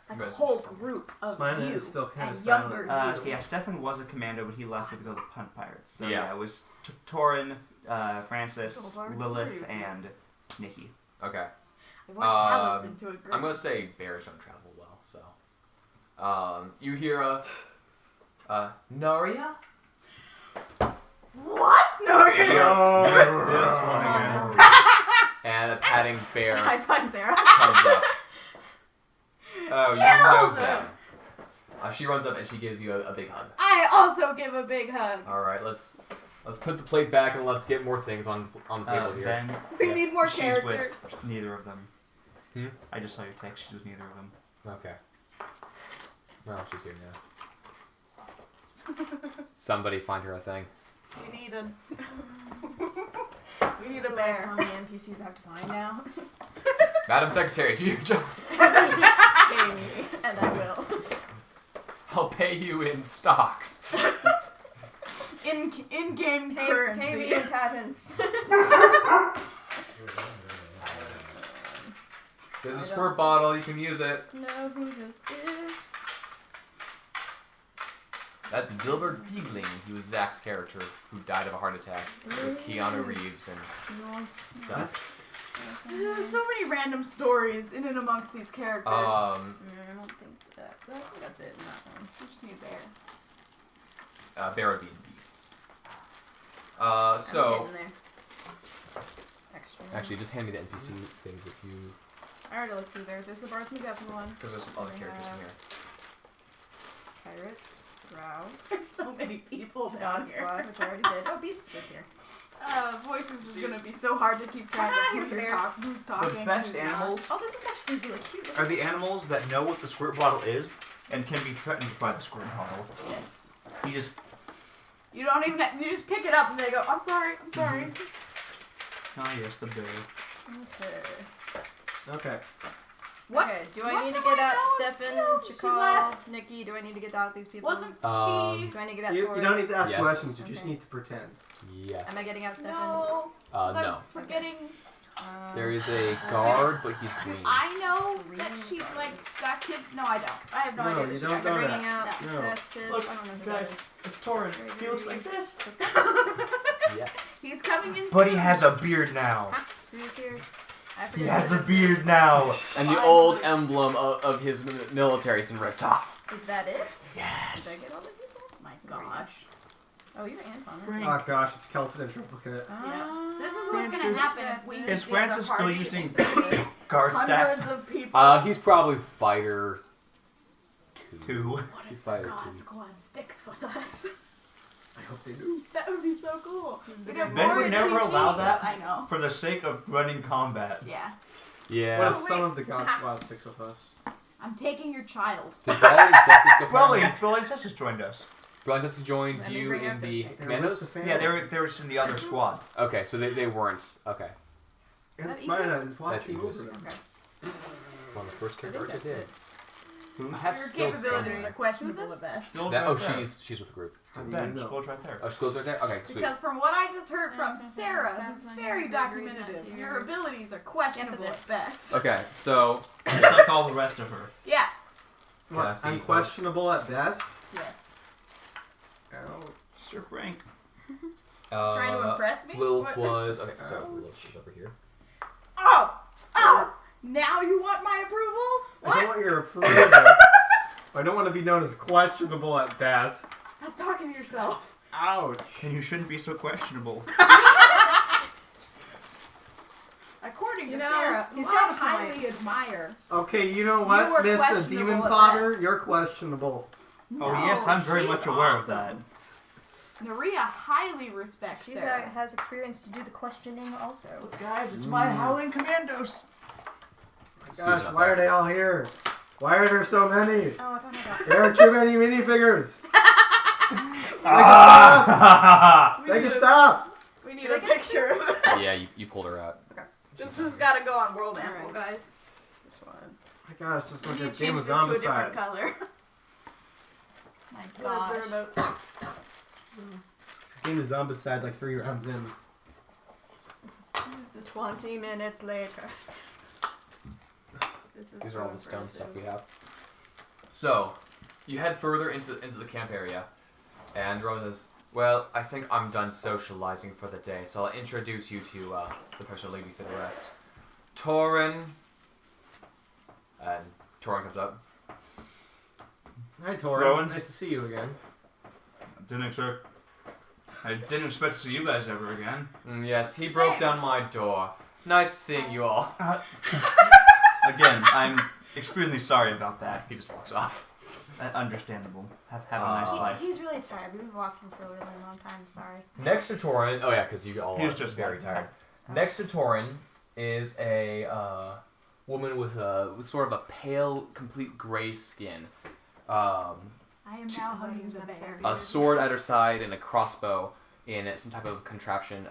Like a But- whole group of Smina you is still kinda and younger you. Yeah, Stefan was a commando, but he left to go to the Punt Pirates. So Yeah. yeah, it was Torin, Francis, Oh, Lord, Lilith, sorry. and Nikki. Okay. I want Taliesin to agree. I'm gonna say bears don't travel well, so. You hear Noria? What? No, What's this one again? And a padding bear High five, Sarah. comes up. Oh, you know Skilled! them. She runs up and she gives you a big hug. I also give a big hug. All right, let's put the plate back and let's get more things on the table here. Then We need more she's characters. with neither of them. Hmm? I just saw your text. She's with neither of them. Okay. Well, she's here now. Somebody find her a thing. We need a We need a bear. How many NPCs I have to find now? Madam Secretary, do your job. Pay me, and I will. I'll pay you in stocks. In-game Pay currency. me in patents. There's a squirt bottle, you can use it. No, who this is? That's Gilbert Fiegling. He was Zach's character who died of a heart attack with Keanu Reeves and stuff. There's so many random stories in and amongst these characters. I don't think that. I think that's it in that one. We just need a bear. Barrabean beasts. I'm So, getting there. Extra. Actually, just hand me the NPC things if you. I already looked through there. There's the Bart's McGuffin one. because there's some other characters in here. Pirates. Drow. There's so many people down God here. Squad, which I already did. Oh, Beasts is here. Voices is gonna be so hard to keep track of Here's the bear. who's talking. The best who's not. animals Oh, this is actually really cute. are the animals that know what the squirt bottle is and can be threatened by the squirt bottle. Yes. You just You don't even. You just pick it up and they go, "I'm sorry. I'm sorry." yes, the bear. Okay. Okay. What? Okay, do what I need to do get I out know? Stefan, Still, she Chakal, left. Nikki? Do I need to get out these people? Wasn't she? Do I need to get out You Tori? don't need to ask Yes. questions. You just Okay. need to pretend. Yes. Am I getting out Stefan? No. 'Cause No. I'm forgetting. There is a guard, but he's green. I know that she got kid. No, I don't. I have no No, idea. you that she don't got know kidnapped. Bringing out No. Cestus. Look, I don't know who that guys, is. it's Torin. He looks like this. This guy? Yes. He's coming in. But he soon. has a beard now. Sue's here. I He forget has who a this beard is. now. And the old emblem of his military has been ripped off. Is that it? Yes. Did I get all the people? My gosh. Oh, you're Anton. Frank. Oh gosh, it's Kelton and Triplicate. Yeah. This is what's gonna Francis- happen if we. Is use the other Francis still party. using Hundreds guard Hundreds stats? of people. He's probably fighter 2. 2. What He's if the fighter God 2. Squad sticks with us? I hope they do. That would be so cool. We'd have Men more would never NPCs. allow that. I know. For the sake of running combat. Yeah. Yeah. What if Oh, some wait. of the God Squad sticks with us? I'm taking your child. Did Brawley and Cessus go Probably. finally? Bill and Cessus joined us. Brawley and Cessus joined Let me you bring in out the Cessus. commandos? Yeah, they were just in the other squad. Okay, so they weren't. Okay. And that Spider Aegis? is watching over Aegis. them. Okay. It's one of the first I think characters I that's did. it. I have Your skills capabilities somewhere. are questionable Who's at best. Skill's That, right oh, there. she's with the group. How do you Ben, know? skill's right there. Oh, she goes right there? Okay, sweet. Because from what I just heard from Okay. Sarah, Sounds who's like very your bravery's not documentative, here. your abilities are questionable Yeah, at best. Okay, so Just like all the rest of her. Yeah. Can I What, see unquestionable at best? Yes. Oh. Sir Frank. Trying to impress me? Lilith What? was. Okay, so Lilith is over here. Oh! Oh! Now you want my approval? I don't What? want your approval. I don't want to be known as questionable at best. Stop talking to yourself. Ouch. And you shouldn't be so questionable. According You to know, Sarah, he's who got I a highly point. admire. Okay, you know You what, were Miss questionable Demon at Fodder? best. You're questionable. Oh No, yes, I'm very she's much aware of awesome. that. Naria highly respects She's Sarah. has experience to do the questioning also. Look, guys, it's my Howling Commandos. Gosh, why are they all here? Why are there so many? Oh, I don't know that. There are too many minifigures. Ah! We Make need it a- stop. We need Did a I get picture of that. Yeah, you pulled her out. This has got to go on World Alright. Animal, guys. This one. My gosh, it's We like need a to game change of this to a different zombicide. color. My What is gosh. there about? Game of zombicide like 3 rounds in. 20 minutes later. This is These are all the so stone stuff we impressive. have. So, you head further into the camp area, and Roman says, "Well, I think I'm done socializing for the day, so I'll introduce you to the person leaving for the rest. Torin." And Torin comes up. Hi, Tori. Rowan? Nice to see you again. I didn't expect to see you guys ever again. Yes, he broke down my door. Nice seeing you all. Again, I'm extremely sorry about that. He just walks off. Understandable. Have a nice life. He's really tired. We've been walking for a really long time. Sorry. Next to Torin, oh yeah, because you all He are was just very walking. tired. Next to Torin is a woman with sort of a pale, complete gray skin. I am now hugging the That's bear. A sword at her side and a crossbow in some type of contraption.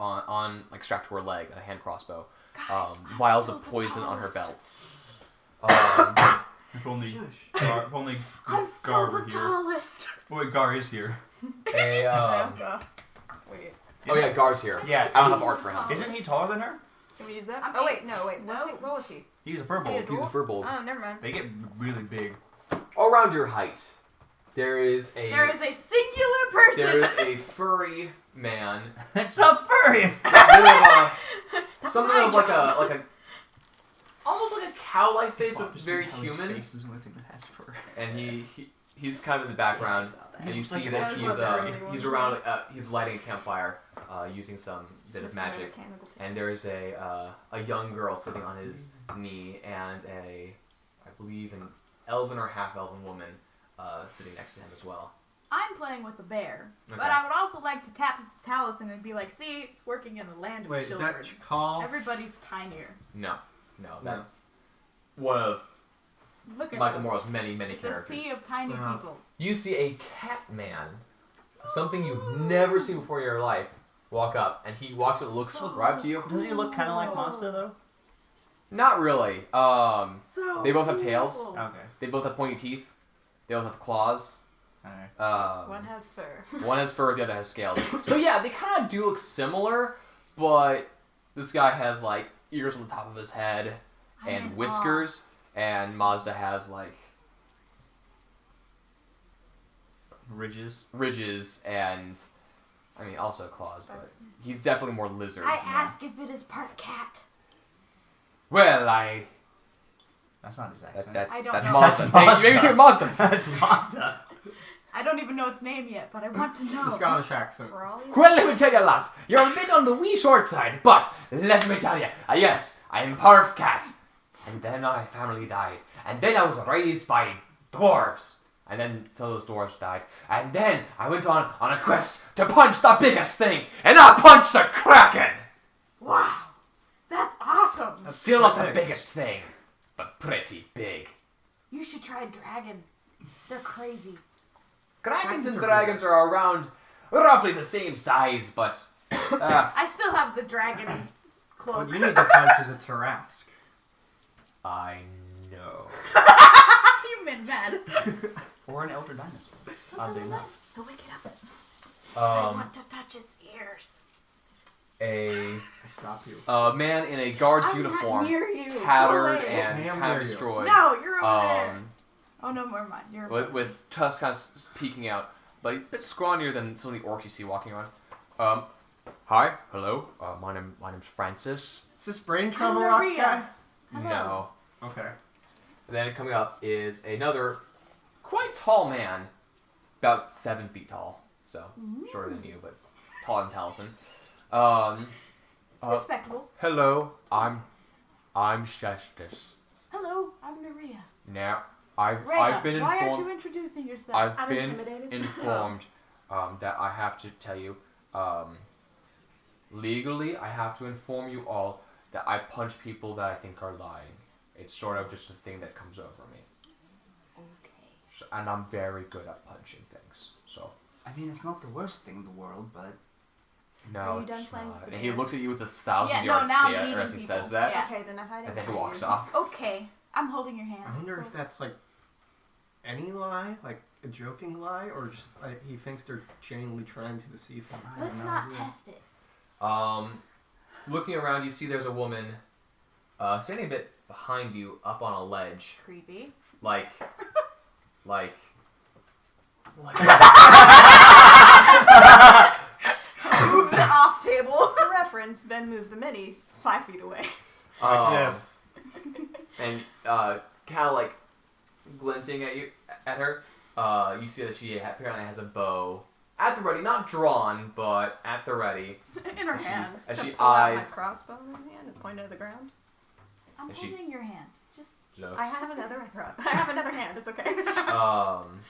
like strapped to her leg, a hand crossbow. Guys, Vials I'm of still the poison on her tallest. belt. If only I'm Gar still were the here. tallest. Wait, Gar is here. A Wait, oh yeah, Gar's here. Yeah. I don't have art for him. Isn't he taller than her? can we use that? I'm Oh eight. wait, no, wait. No. What was he? He's a Is he a furbolg. He's a dwarf? furbolg. Oh, never mind. They get really big. Around your height, there is a singular person. there is a furry man. It's a furry. Something of like a almost like a cow-like face, but very His human. face is the only thing that has fur. And he's kind of in the background, and you see that he's around. He's lighting a campfire, using some bit of magic. And there's a young girl sitting on his knee, and I believe an elven or half-elven woman sitting next to him as well. I'm playing with a bear, Okay. but I would also like to tap his talisman and be like, see, it's working in the land of Wait, is children. that Chakal? Everybody's tinier. No, that's one of Look at Michael them. Morrow's many It's characters. a sea of tiny people. You see a cat man, something you've never seen before in your life, walk up, and he walks up and looks right up to you. Doesn't he look kind of like Mazda though? Not really. So They both have tails. cool. Okay. They both have pointy teeth. They both have claws. Alright. One has fur. One has fur, the other has scales. So yeah, they kind of do look similar, but this guy has like ears on the top of his head I'm in and awe. whiskers, and Mazda has like Ridges. ridges and, I mean, also claws, but he's definitely more lizard. I ask if it is part cat. Well, That's not his accent. that's I don't that's know. Mazda. That's You made me think of Mazda. Mazda. That's Mazda. I don't even know its name yet, but I want to know. The Scottish accent. We're all Well, let me tell you, lass, you're a bit on the wee short side, but let me tell you, yes, I'm part cat. And then my family died, and then I was raised by dwarves, and then some of those dwarves died, and then I went on a quest to punch the biggest thing, and I punched the kraken. Wow, that's awesome. Still not the biggest thing, but pretty big. You should try dragon. They're crazy. Krakens and dragons are around roughly the same size, but I still have the dragon cloak. What you need to punch is a Tarrasque. I know. You meant mad. Or an elder dinosaur. Don't tell Oddly them enough. that. They'll wake it up. I want to touch its ears. A I stop you. man in a guard's I'm uniform, not near you. Go tattered away. and Hey, I'm kind of near you. destroyed. No, you're over there. Um, Oh no, never mind. You're with tusks kind of peeking out, but a bit scrawnier than some of the orcs you see walking around. Hi, hello. My name's Francis. Is this brain I'm trouble rock Maria. guy? Hello. No. Okay. Then coming up is another quite tall man, about 7 feet tall, so shorter than you, but taller than Taliesin. Respectable. Hello, I'm Shestus. Hello, I'm Naria. Now, I've been Why aren't you informed. introducing yourself? I've I'm been intimidated. informed that I have to tell you, legally, I have to inform you all that I punch people that I think are lying. It's sort of just a thing that comes over me. Okay. So, and I'm very good at punching things. So, I mean, it's not the worst thing in the world, but no, Are you done it's playing not. with the And he bear? looks at you with a 1,000-yard now I'm stare meeting as he people. says that, Yeah. Okay, then I'm hiding. and then he behind walks you. off. Okay, I'm holding your hand. I wonder if that's like any lie, like a joking lie, or just like he thinks they're genuinely trying to deceive him. I have Let's no not idea. test it. Looking around, you see there's a woman standing a bit behind you, up on a ledge, Creepy. like Move the off table. For reference, Ben moved the mini 5 feet away. Yes. And kind of like glinting at her, you see that she apparently has a bow at the ready, not drawn, but at the ready. In her As she- hand. as To she pull out my eyes. crossbow in my hand and point it at the ground. I'm Is she- holding your hand. Just Looks. I have another hand. It's okay. Um,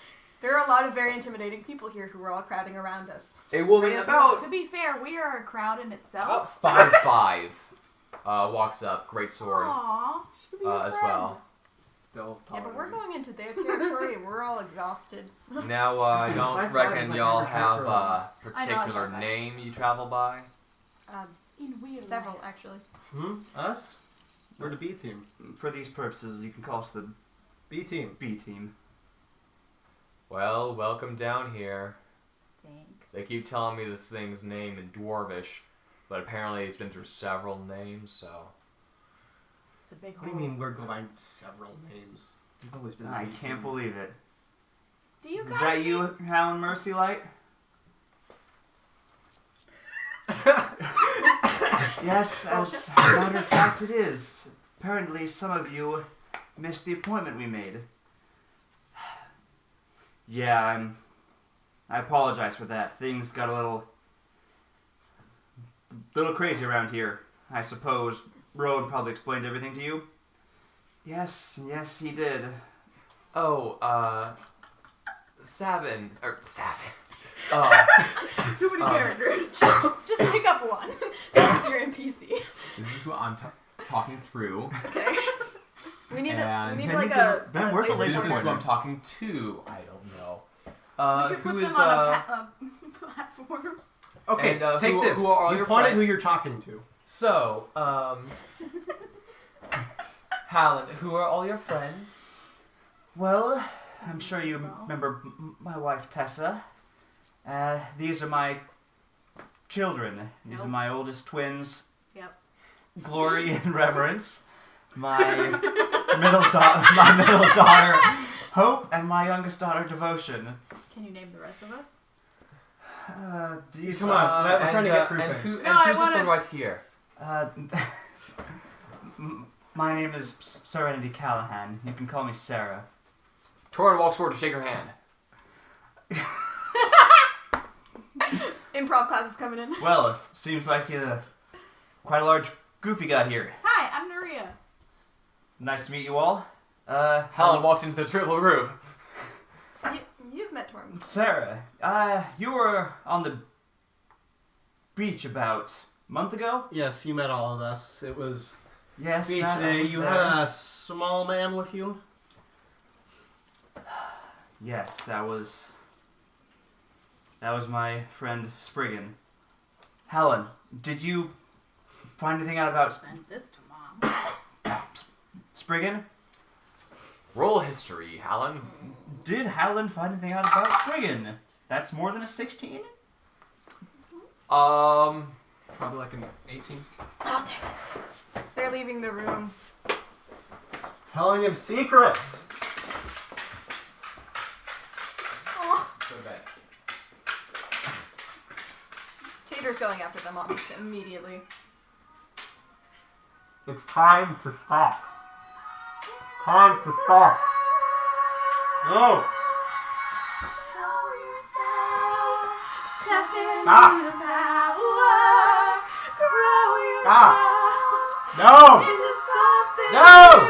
There are a lot of very intimidating people here who are all crowding around us. a woman Raise about to be fair, we are a crowd in itself. about 5'5" walks up, great sword Aww. She could be a as friend. well. Still Yeah, but we're tolerant. going into their territory and we're all exhausted. Now, I don't 5'5" reckon is like y'all average height have for a a I know, I'm particular 5'5". name you travel by. In real Several, life. actually. Us? We're the B team. For these purposes, you can call us the B team. B team. Well, welcome down here. Thanks. They keep telling me this thing's name in Dwarvish, but apparently it's been through several names, so... It's a big What do hole. you mean we're going several names? We've always been. I B can't team. believe it. Do you guys Is that think- you, Helen Mercy Light? Yes, as a matter of fact it is. Apparently some of you missed the appointment we made. Yeah, I apologize for that. Things got a little crazy around here. I suppose Rowan probably explained everything to you? Yes, he did. Oh, Savin. Too many characters. Just pick up one. That's your NPC. This is who I'm talking through. Okay. We need And- like a. Ben, where's the laser This is pointer? who I'm talking to. I don't know. We should Who put is, them on platforms. Okay, And, take who- this. who are all you your point at friends? who you're talking to. So, Helen, who are all your friends? Well, I'm sure you remember my wife Tessa. These are my children. These are my oldest twins. Yep. Glory and Reverence. My middle daughter Hope, and my youngest daughter Devotion. Can you name the rest of us? These Come on, I'm trying to get through and things. who, No, and I who's this wanna- one right here? My name is Serenity Callahan. You can call me Sarah. Torin walks forward to shake her hand. Improv class is coming in. Well, seems like quite a large group you got here. Hi, I'm Naria. Nice to meet you all. Helen walks into the triple group. You've met Torm. Sarah, you were on the beach about a month ago? Yes, you met all of us. It was Yes, beach I day. was You there. had a small man with you. Yes, that was my friend Spriggan. Helen, did you find anything out about Send this to Mom. Spriggan? Roll history, Helen. Did Helen find anything out about Spriggan? That's more than a 16? Probably like an 18. Oh, damn it. They're leaving the room. Telling him secrets. Oh, So bad. Tater's going after them almost immediately. It's time to stop. It's time to stop. No. Stop. Stop. No. No. No.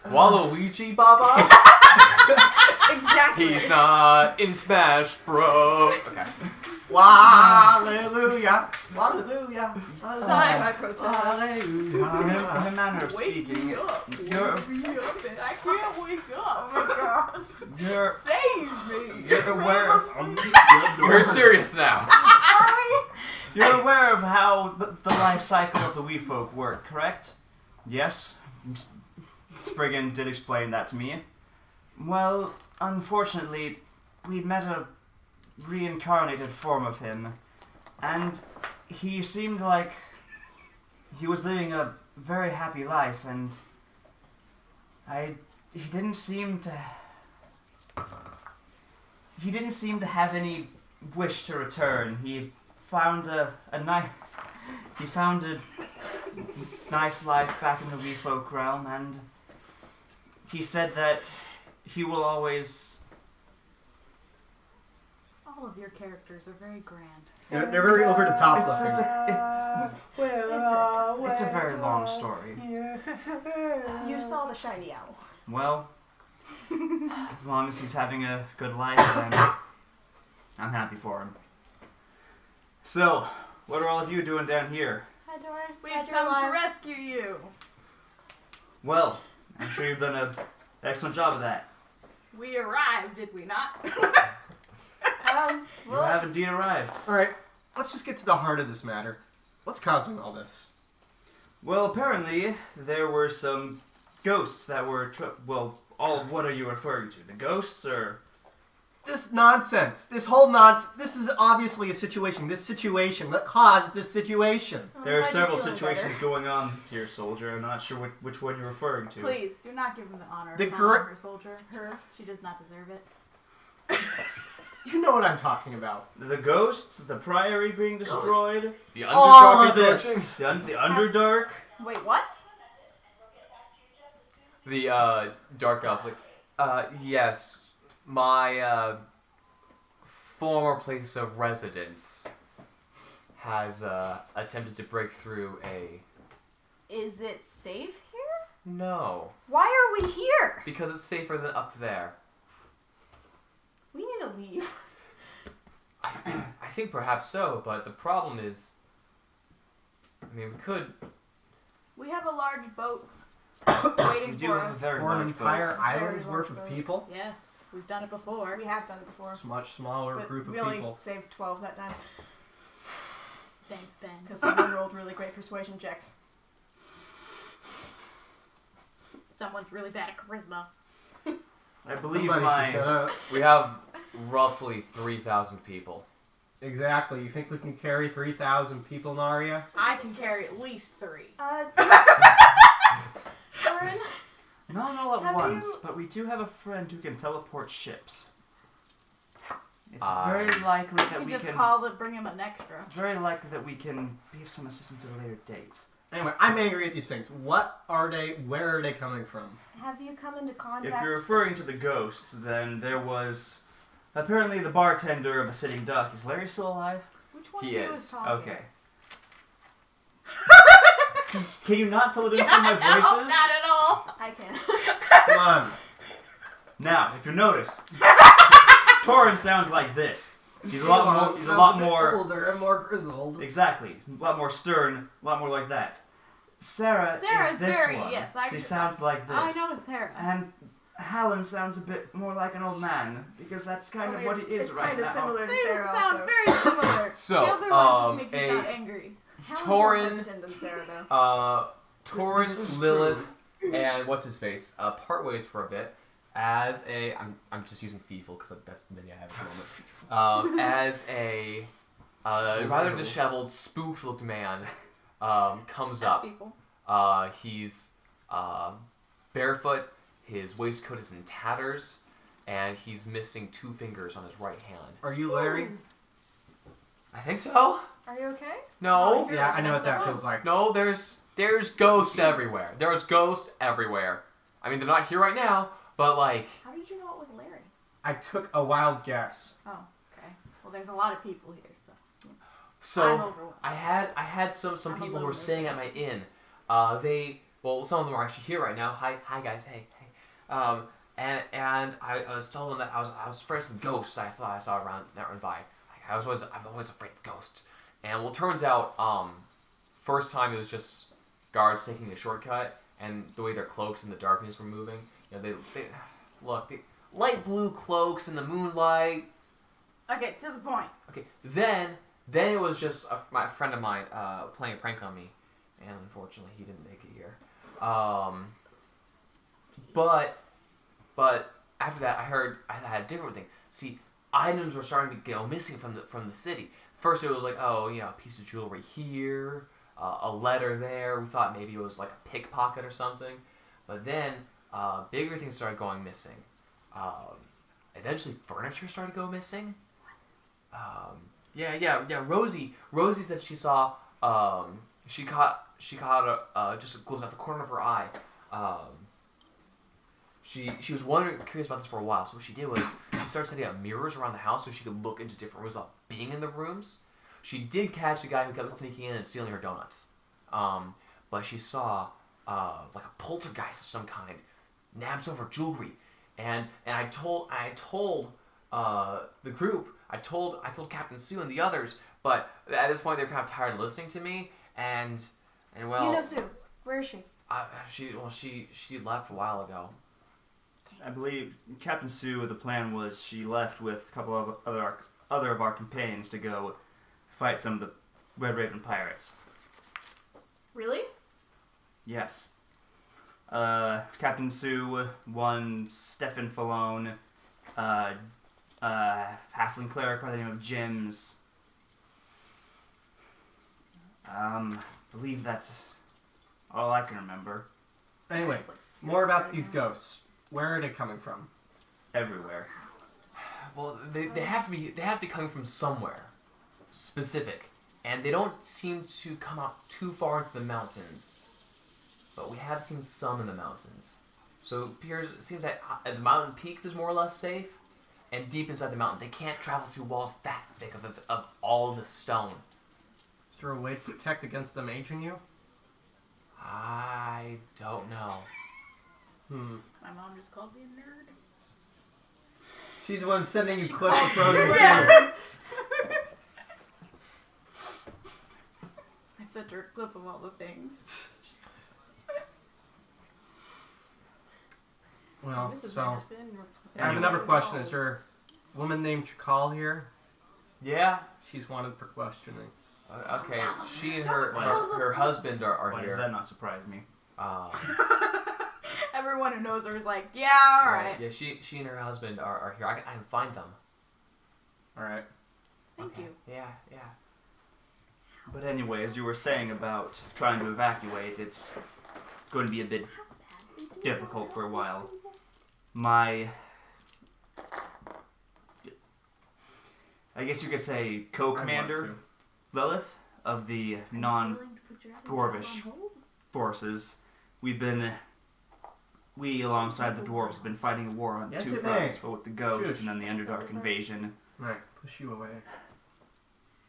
Waluigi Baba? Exactly. He's not in Smash Bros. Okay. Hallelujah. Hallelujah. Sign my protest. In a manner of speaking, you're I can't wake up. Oh my god. you're Save me. you're aware of We're serious now. you're aware of how the life cycle of the wee folk work, correct? Yes. Spriggan did explain that to me. Well, unfortunately, we met a reincarnated form of him, and he seemed like he was living a very happy life, and he didn't seem to have any wish to return. He found a nice life back in the wee folk realm, and he said that he will always. All of your characters are very grand. They're very over the top It's looking. a very long story. You saw the shiny owl. Well, as long as he's having a good life, then I'm happy for him. So, what are all of you doing down here? Hi, Doran. We've come to rescue you. Well, I'm sure you've done an excellent job of that. We arrived, did we not? You have indeed arrived. Alright, let's just get to the heart of this matter. What's causing all this? Well, apparently there were some ghosts that were... what are you referring to? The ghosts, or... This nonsense. This whole nonsense. This is obviously a situation. This situation. What caused this situation? There are glad you're several feeling situations better. going on here, soldier. I'm not sure which one you're referring to. Please, do not give him the honor The of calling gr- her soldier. Her. She does not deserve it. You know what I'm talking about. The ghosts, the priory being destroyed, The All Underdark of it. approaching. the Underdark. Wait, what? The Dark Elf, yes, my former place of residence has attempted to break through a... Is it safe here? No, Why are we here? because it's safer than up there. We need to leave. I think perhaps so, but the problem is... I mean, we could... We have a large boat We waiting do for have a us. very For an large entire boat. island's Very worth large of boat. people? Yes, we've done it before. We have done it before. It's a much smaller But group of we only people. saved 12 that time. Thanks, Ben. Because someone rolled really great persuasion checks. Someone's really bad at charisma. I believe Somebody should shut my... up. We have roughly 3,000 people. Exactly. You think we can carry 3,000 people, Naria? I can carry at least 3. Lauren, Not all at Have once, you- but we do have a friend who can teleport ships. It's I- very likely You that can we just can... call it, bring him an extra. It's very likely that we can be of some assistance at a later date. Anyway, I'm angry at these things. What are they? Where are they coming from? have you come into If contact? you're referring to the ghosts, then there was... Apparently the bartender of a sitting duck. Is Larry still alive? Which one He of you is. is talking? Okay. Can you not tell the difference in my No, voices? not at all. I can. Come on. Now, if you notice, Torrin sounds like this. He's a lot more... He's a lot more... older and more grizzled. Exactly. A lot more stern. A lot more like that. Sarah Sarah's is this very- one. yes, She sounds like this. I know Sarah. And Hallen sounds a bit more like an old man, because that's kind of what he is it's right kind of now. similar to They Sarah sound also. very similar. So, the other one just makes you a- sound angry. Helen's more Torrin- hesitant than Sarah, though. This Torrin, is Lilith, and what's his face part ways for a bit as a I'm just using Feeful because that's the menu I have at the moment. As a rather disheveled, spooked-looked man comes That's up. people. He's barefoot. His waistcoat is in tatters, and he's missing 2 fingers on his right hand. Are you Larry? I think so. Are you okay? No. Yeah, I know what that feels like. No, there's ghosts everywhere. There's ghosts everywhere. I mean, they're not here right now, but like... How did you know it was Larry? I took a wild guess. Oh, okay. Well, there's a lot of people here, so I'm So, overwhelmed. I had some I'm people who alone were staying at my inn. Some of them are actually here right now. Hi guys, hey. And I was telling them that I was afraid of some ghosts I saw around by. I'm always afraid of ghosts. And well, it turns out, first time it was just guards taking a shortcut, and the way their cloaks in the darkness were moving. You know, they light blue cloaks in the moonlight. Okay, to the point. Okay, then it was just my friend of mine playing a prank on me, and unfortunately he didn't make it here. But after that I had a different thing. See, items were starting to go missing from the city. First it was like, oh, you know, a piece of jewelry here, a letter there. We thought maybe it was like a pickpocket or something. But then bigger things started going missing. Eventually furniture started to go missing. Yeah. Rosie said she saw she caught just a glimpse out the corner of her eye. She was curious about this for a while. So what she did was she started setting up mirrors around the house so she could look into different rooms without being in the rooms. She did catch a guy who kept sneaking in and stealing her donuts. But she saw like a poltergeist of some kind nab some of her jewelry, and I told the group. I told Captain Sue and the others, but at this point they're kind of tired of listening to me, and well. You know Sue. Where is she? She left a while ago. I believe Captain Sue, the plan was she left with a couple of other of our companions to go fight some of the Red Raven pirates. Really? Yes. Captain Sue, one Stefan Falone, halfling cleric by the name of Jims. I believe that's all I can remember. Anyway, more about these ghosts. Where are they coming from? Everywhere. Well, they have to be coming from somewhere specific, and they don't seem to come out too far into the mountains. But we have seen some in the mountains. So it seems that at the mountain peaks is more or less safe, and deep inside the mountain they can't travel through walls that thick of all the stone. Is there a way to protect against them aging you? I don't know. My mom just called me a nerd. She's the one sending you clips of frozen Yeah. food. I sent her a clip of all the things. Well, Mrs. so Anderson. I have another question. Is there a woman named Chakal here? Yeah. She's wanted for questioning. Okay. She and her husband are Why here. does that not surprise me? Everyone who knows her is like, yeah, all right. Yeah. She and her husband are here. I can find them. All right. Thank you. Yeah. But anyway, as you were saying about trying to evacuate, it's going to be a bit difficult for a while. I guess you could say co-commander Lilith of the non-dwarvish forces. We alongside the dwarves have been fighting a war on Yes, two it fronts, may. but with the ghosts Shush. and then the Underdark invasion. Right. Push you away.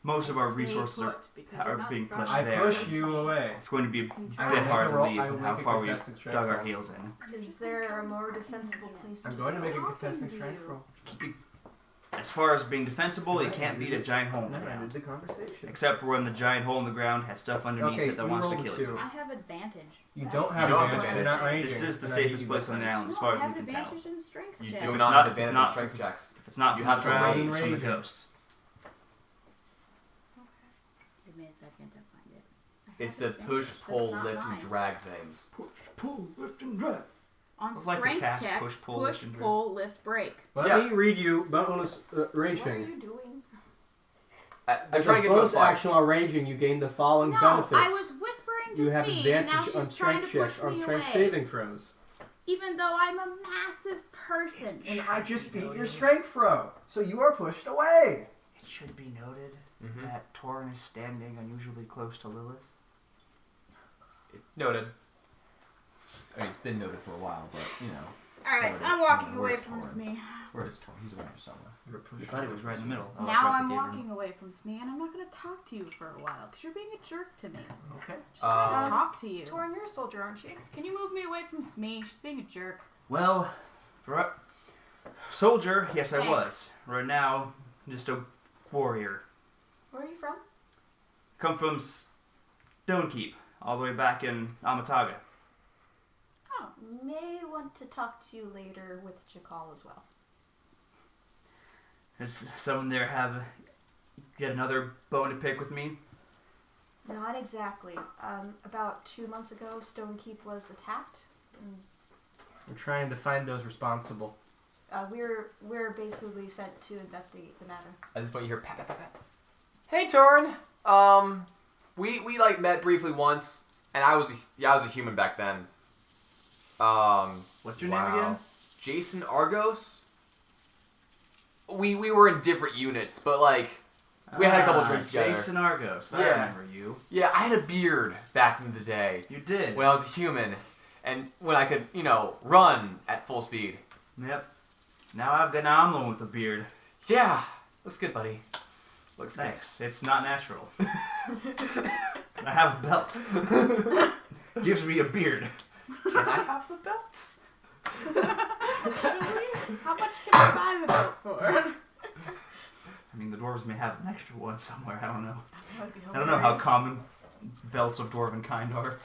Most of our Stay resources put, because are you're not being strong pushed I enough. there. push you away. It's going to be a I bit will hard make a to roll- leave I will with how make a far we've contesting strength dug our roll. heels in. Is there a more defensible place to I'm going to make a talking contesting to strength you. roll. As far as being defensible, you can't beat a giant hole in the No, I ground. did the conversation. Except for when the giant hole in the ground has stuff underneath Okay, it that you wants to rolled a kill 2. you. I have advantage. You That's don't have You don't have advantage. You're not advantage. raging. This is the And I safest give place you on the advantage. island, as No, far I as have we can tell. advantage in strength You checks. do If not not- have advantage not on strength checks. If it's not You from have the to dwarves, rage. it's from the Raging. ghosts. Give me a second to find it. I have It's the advantage. push, That's pull, not lift, mine. and drag things. Pull, lift, and drag. On I'd like to strength cast checks, push, pull, push, lift, and drag. pull, lift, break. Let Yeah. me read you bonus What are raging. you doing? They're As trying a to get to a bonus fight. action while raging, you gain the following No, benefits. I was whispering to You have Smee, and now advantage on she's trying to strength push checks on me strength away. saving throws. Even though I'm a massive person. And I just beat your strength throw, so you are pushed away. It should be noted Mhm. that Torn is standing unusually close to Lilith. Noted. I mean, it's been noted for a while, but you know, Alright, Where- I'm walking where away is from Torn? Smee. where is Torn? He's around here somewhere. You're pushed I thought it was right in the middle. Oh, that's Now right, I'm the game room. walking away from Smee, and I'm not going to talk to you for a while, because you're being a jerk to me. Okay. Just trying to Um, talk to you. Torn, you're a soldier, aren't you? Can you move me away from Smee? She's being a jerk. Well, for a soldier, yes, I Thanks. was. Right now, just a warrior. Where are you from? Come from Stonekeep, all the way back in Amataga. Oh, May want to talk to you later with Chakal as well. Does someone there have yet another bone to pick with me? Not exactly. About 2 months ago, Stonekeep was attacked. And, I'm trying to find those responsible. we're basically sent to investigate the matter. At this point, you hear pat, pat, pat, pat. Hey, Torn. We like met briefly once, and I was a human back then. What's your name again? Jason Argos. We were in different units, but like we had a couple drinks together. Jason Argos. I Yeah. remember you. Yeah, I had a beard back in the day You did. when I was a human, and when I could, run at full speed. Yep. Now I'm the one with the beard. Yeah, looks good, buddy. Looks good. Thanks. It's not natural. I have a belt. Gives me a beard. Can I have the belt? really? How much can I buy the boat for? I mean, the dwarves may have an extra one somewhere. I don't know. That would be I don't know how hilarious. common belts of dwarven kind are.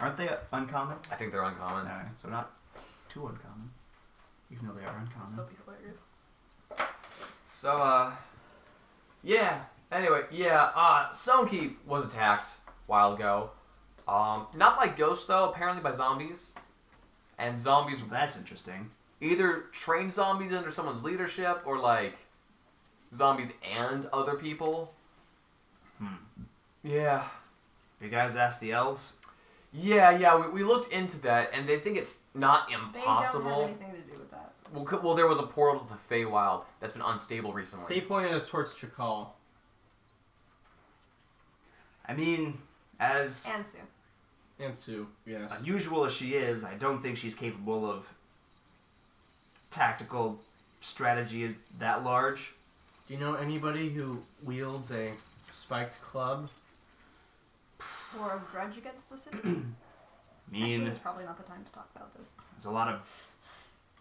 Aren't they uncommon? I think they're uncommon. No, so not too uncommon. Even though they are uncommon. Still be hilarious. So, yeah. Anyway, yeah, Stonekeep was attacked a while ago. Not by ghosts, though, apparently by zombies. And zombies... That's interesting. Either trained zombies under someone's leadership, or, like, zombies and other people. Yeah. You guys asked the elves? Yeah, we looked into that, and they think it's not impossible. They don't have anything to do with that. Well, there was a portal to the Feywild that's been unstable recently. They pointed us towards Chakal. I mean, as And Sue. And Sue, yes. unusual as she is, I don't think she's capable of tactical strategy that large. Do you know anybody who wields a spiked club? Or a grudge against the city? I mean, Actually, it's probably not the time to talk about this. there's a lot of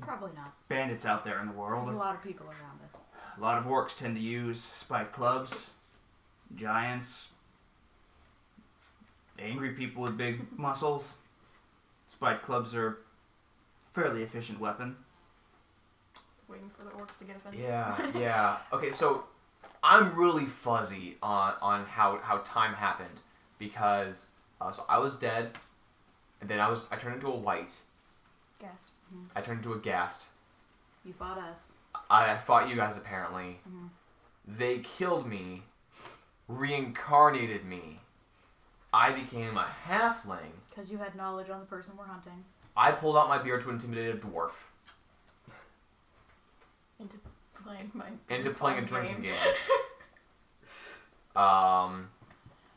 Probably not. bandits out there in the world. There's a lot of people around us. A lot of orcs tend to use spiked clubs. Giants. Angry people with big muscles. Spiked clubs are a fairly efficient weapon. Waiting for the orcs to get offended. Yeah. Okay, so I'm really fuzzy on how time happened because so I was dead, and then I turned into a white. Gassed. I turned into a ghast. You fought us. I fought you guys apparently. They killed me, reincarnated me. I became a halfling. Because you had knowledge on the person we're hunting. I pulled out my beard to intimidate a dwarf. Into playing A drinking game.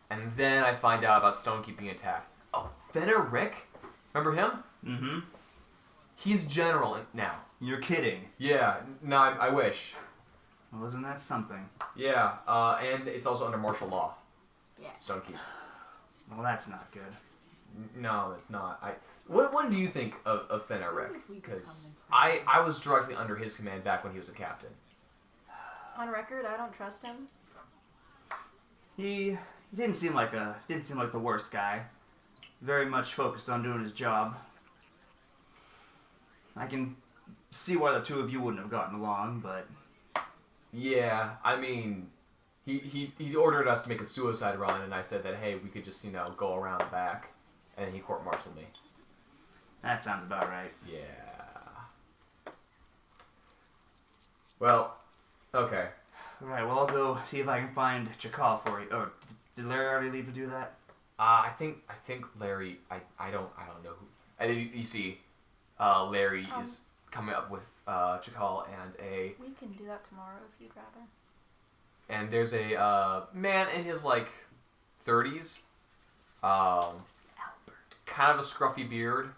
And then I find out about Stonekeep being attacked. Oh, Fenner Rick? Remember him? Mm-hmm. He's general now. You're kidding. Yeah, no, I wish. Well, isn't that something? Yeah, and it's also under martial law. Yeah. Stonekeep. Well, that's not good. No, it's not. What do you think of Fenner Rick? We could Because come in I was directly under his command back when he was a captain. On record, I don't trust him. He didn't seem like the worst guy. Very much focused on doing his job. I can see why the two of you wouldn't have gotten along, but Yeah, I mean, he ordered us to make a suicide run, and I said that, hey, we could just, go around the back, and he court-martialed me. that sounds about right. Yeah. Well, okay. Alright, well, I'll go see if I can find Chakal for you. Oh, did Larry already leave to do that? I think Larry, I don't know who. And then you see, Larry is coming up with Chakal and We can do that tomorrow if you'd rather. and there's a man in his 30s, Albert, kind of a scruffy beard,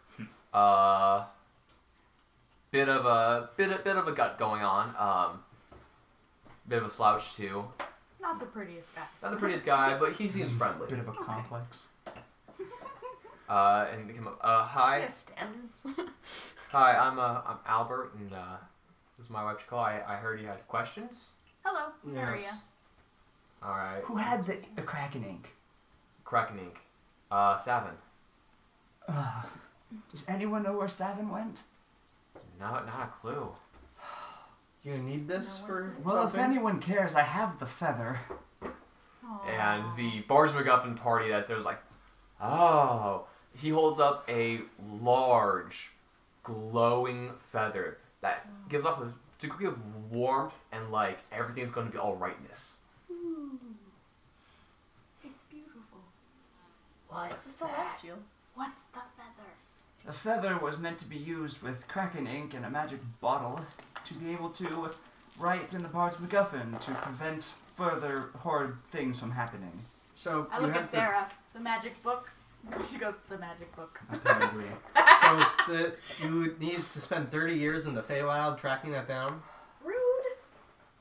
bit of a gut going on, bit of a slouch too. Not the prettiest guy. Not the prettiest guy, but he seems friendly. Bit of a complex. And he came up. Hi. Yes, standards. Hi, I'm Albert, and this is my wife Chakal. I heard you had questions. Hello. How are Yes. ya? All right. Who had the Kraken ink? Kraken Ink. Savin. Does anyone know where Savin went? Not a clue. Do you need this for Well, something? if anyone cares, I have the feather. Aw. And the Bars MacGuffin party that's there's oh, he holds up a large, glowing feather that gives off a degree of warmth and everything's going to be all rightness. Ooh. It's beautiful. What's It's that? celestial. What's the feather? The feather was meant to be used with Kraken ink and a magic bottle to be able to write in the Bard's MacGuffin to prevent further horrid things from happening. So I you look have at Sarah. The magic book. She goes, the magic book. Apparently. You would need to spend 30 years in the Feywild tracking that down. Rude.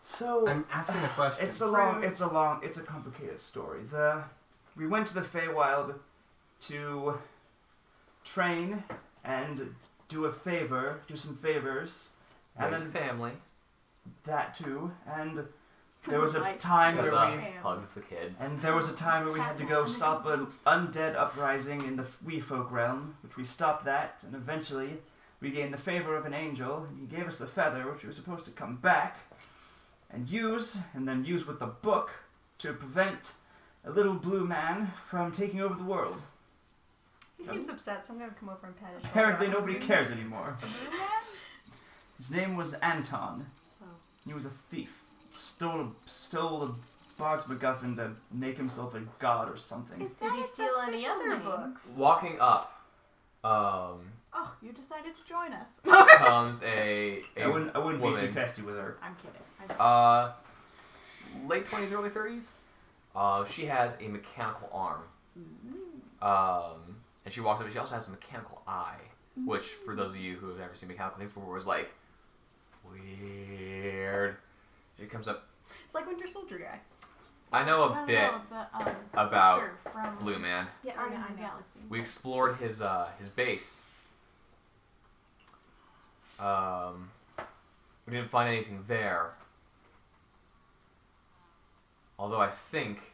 So I'm asking a question. it's a complicated story. We went to the Feywild to train and do some favors, and Raise then family. that too, and There was a Like, time where Tessa we... hugs the kids. And there was a time where we had to go stop an undead uprising in the Wee Folk realm, which we stopped that, and eventually we gained the favor of an angel, and he gave us the feather, which we were supposed to come back and then use with the book to prevent a little blue man from taking over the world. He seems upset, so I'm gonna come over and pat his shoulder. Apparently nobody cares anymore. Blue man? His name was Anton. Oh. He was a thief. Stole a Bard's MacGuffin to make himself a god or something. Is Did that he its steal any official other name? books? Walking up, Oh, you decided to join us. comes a I wouldn't be woman. too testy with her. I'm kidding. Late 20s, early 30s. She has a mechanical arm. And she walks up and she also has a mechanical eye. Which, for those of you who have never seen mechanical things before, was like, weird. She comes up. It's like Winter Soldier guy. I know a bit The about sister from Blue Man. Yeah, Guardians of the Galaxy. We explored his base. We didn't find anything there. Although I think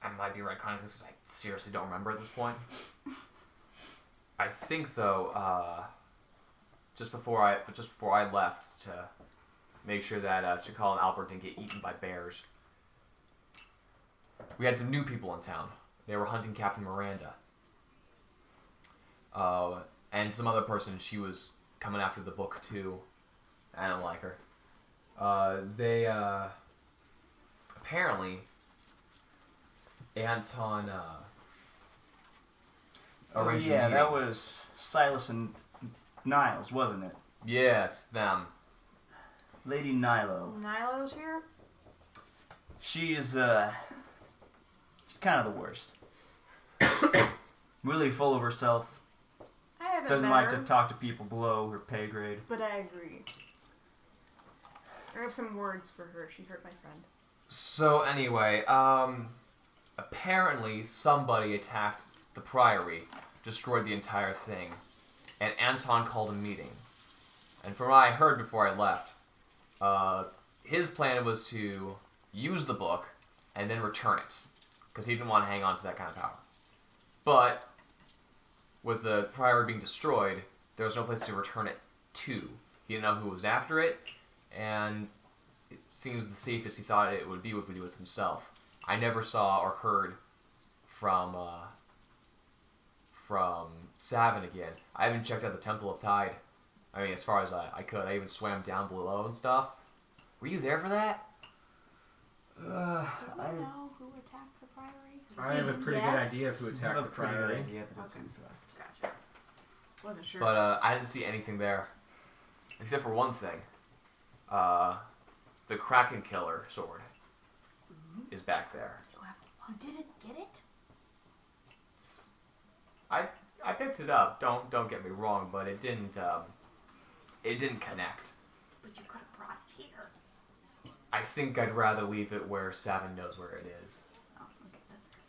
I might be right kind of because I seriously don't remember at this point. I think though, just before I left to make sure that Chakal and Albert didn't get eaten by bears, we had some new people in town. They were hunting Captain Miranda. And some other person, she was coming after the book too. I don't like her. They apparently Anton arranged a meeting. That was Silas and Niles, wasn't it? Yes, them. Lady Nilo. Nilo's here? She's kind of the worst. Really full of herself. I haven't Doesn't met like her, to talk to people below her pay grade. but I agree. I have some words for her. She hurt my friend. So anyway, apparently somebody attacked the priory, destroyed the entire thing, and Anton called a meeting. And from what I heard before I left, his plan was to use the book and then return it, because he didn't want to hang on to that kind of power. But with the priory being destroyed, there was no place to return it to. He didn't know who was after it, and it seems the safest he thought it would be with himself. I never saw or heard from Savin again. I haven't checked out the Temple of Tide. I mean, as far as I could. I even swam down below and stuff. Were you there for that? Do we know who attacked the priory? I have a pretty good idea of who I have attacked a the pretty good priory. idea, but it's Okay. incorrect. Gotcha. Wasn't sure. But I didn't see anything there. Except for one thing. The Kraken Killer sword is back there. You didn't get it? I picked it up. Don't get me wrong, but it didn't connect. But you could have brought it here. I think I'd rather leave it where Savin knows where it is. Oh, okay, that's fair.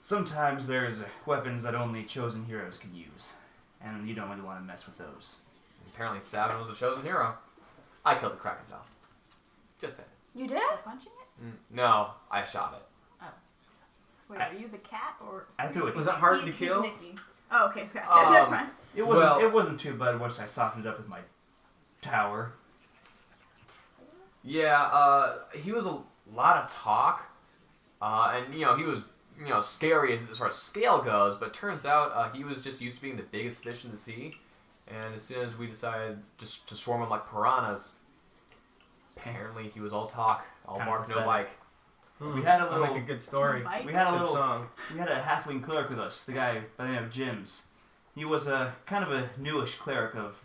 Sometimes there's weapons that only chosen heroes can use, and you don't really want to mess with those. Apparently Savin was a chosen hero. I killed the Kraken though. Just saying. You did? Punching it? No, I shot it. Wait, I- are you the cat or? I threw it. Was it hard to He's kill? Nikki. Oh, okay, gotcha. Never mind. Well- It wasn't too bad once I softened it up with my tower. Yeah, he was a lot of talk, and he was scary as far as scale goes. But turns out he was just used to being the biggest fish in the sea, and as soon as we decided just to swarm him like piranhas, apparently he was all talk, all Kind of bark, no pathetic. bite. We had a That'll little. make a good story. Bike? We had a Good little. song. We had a halfling cleric with us. The guy by the name of Jims. He was a kind of a newish cleric of.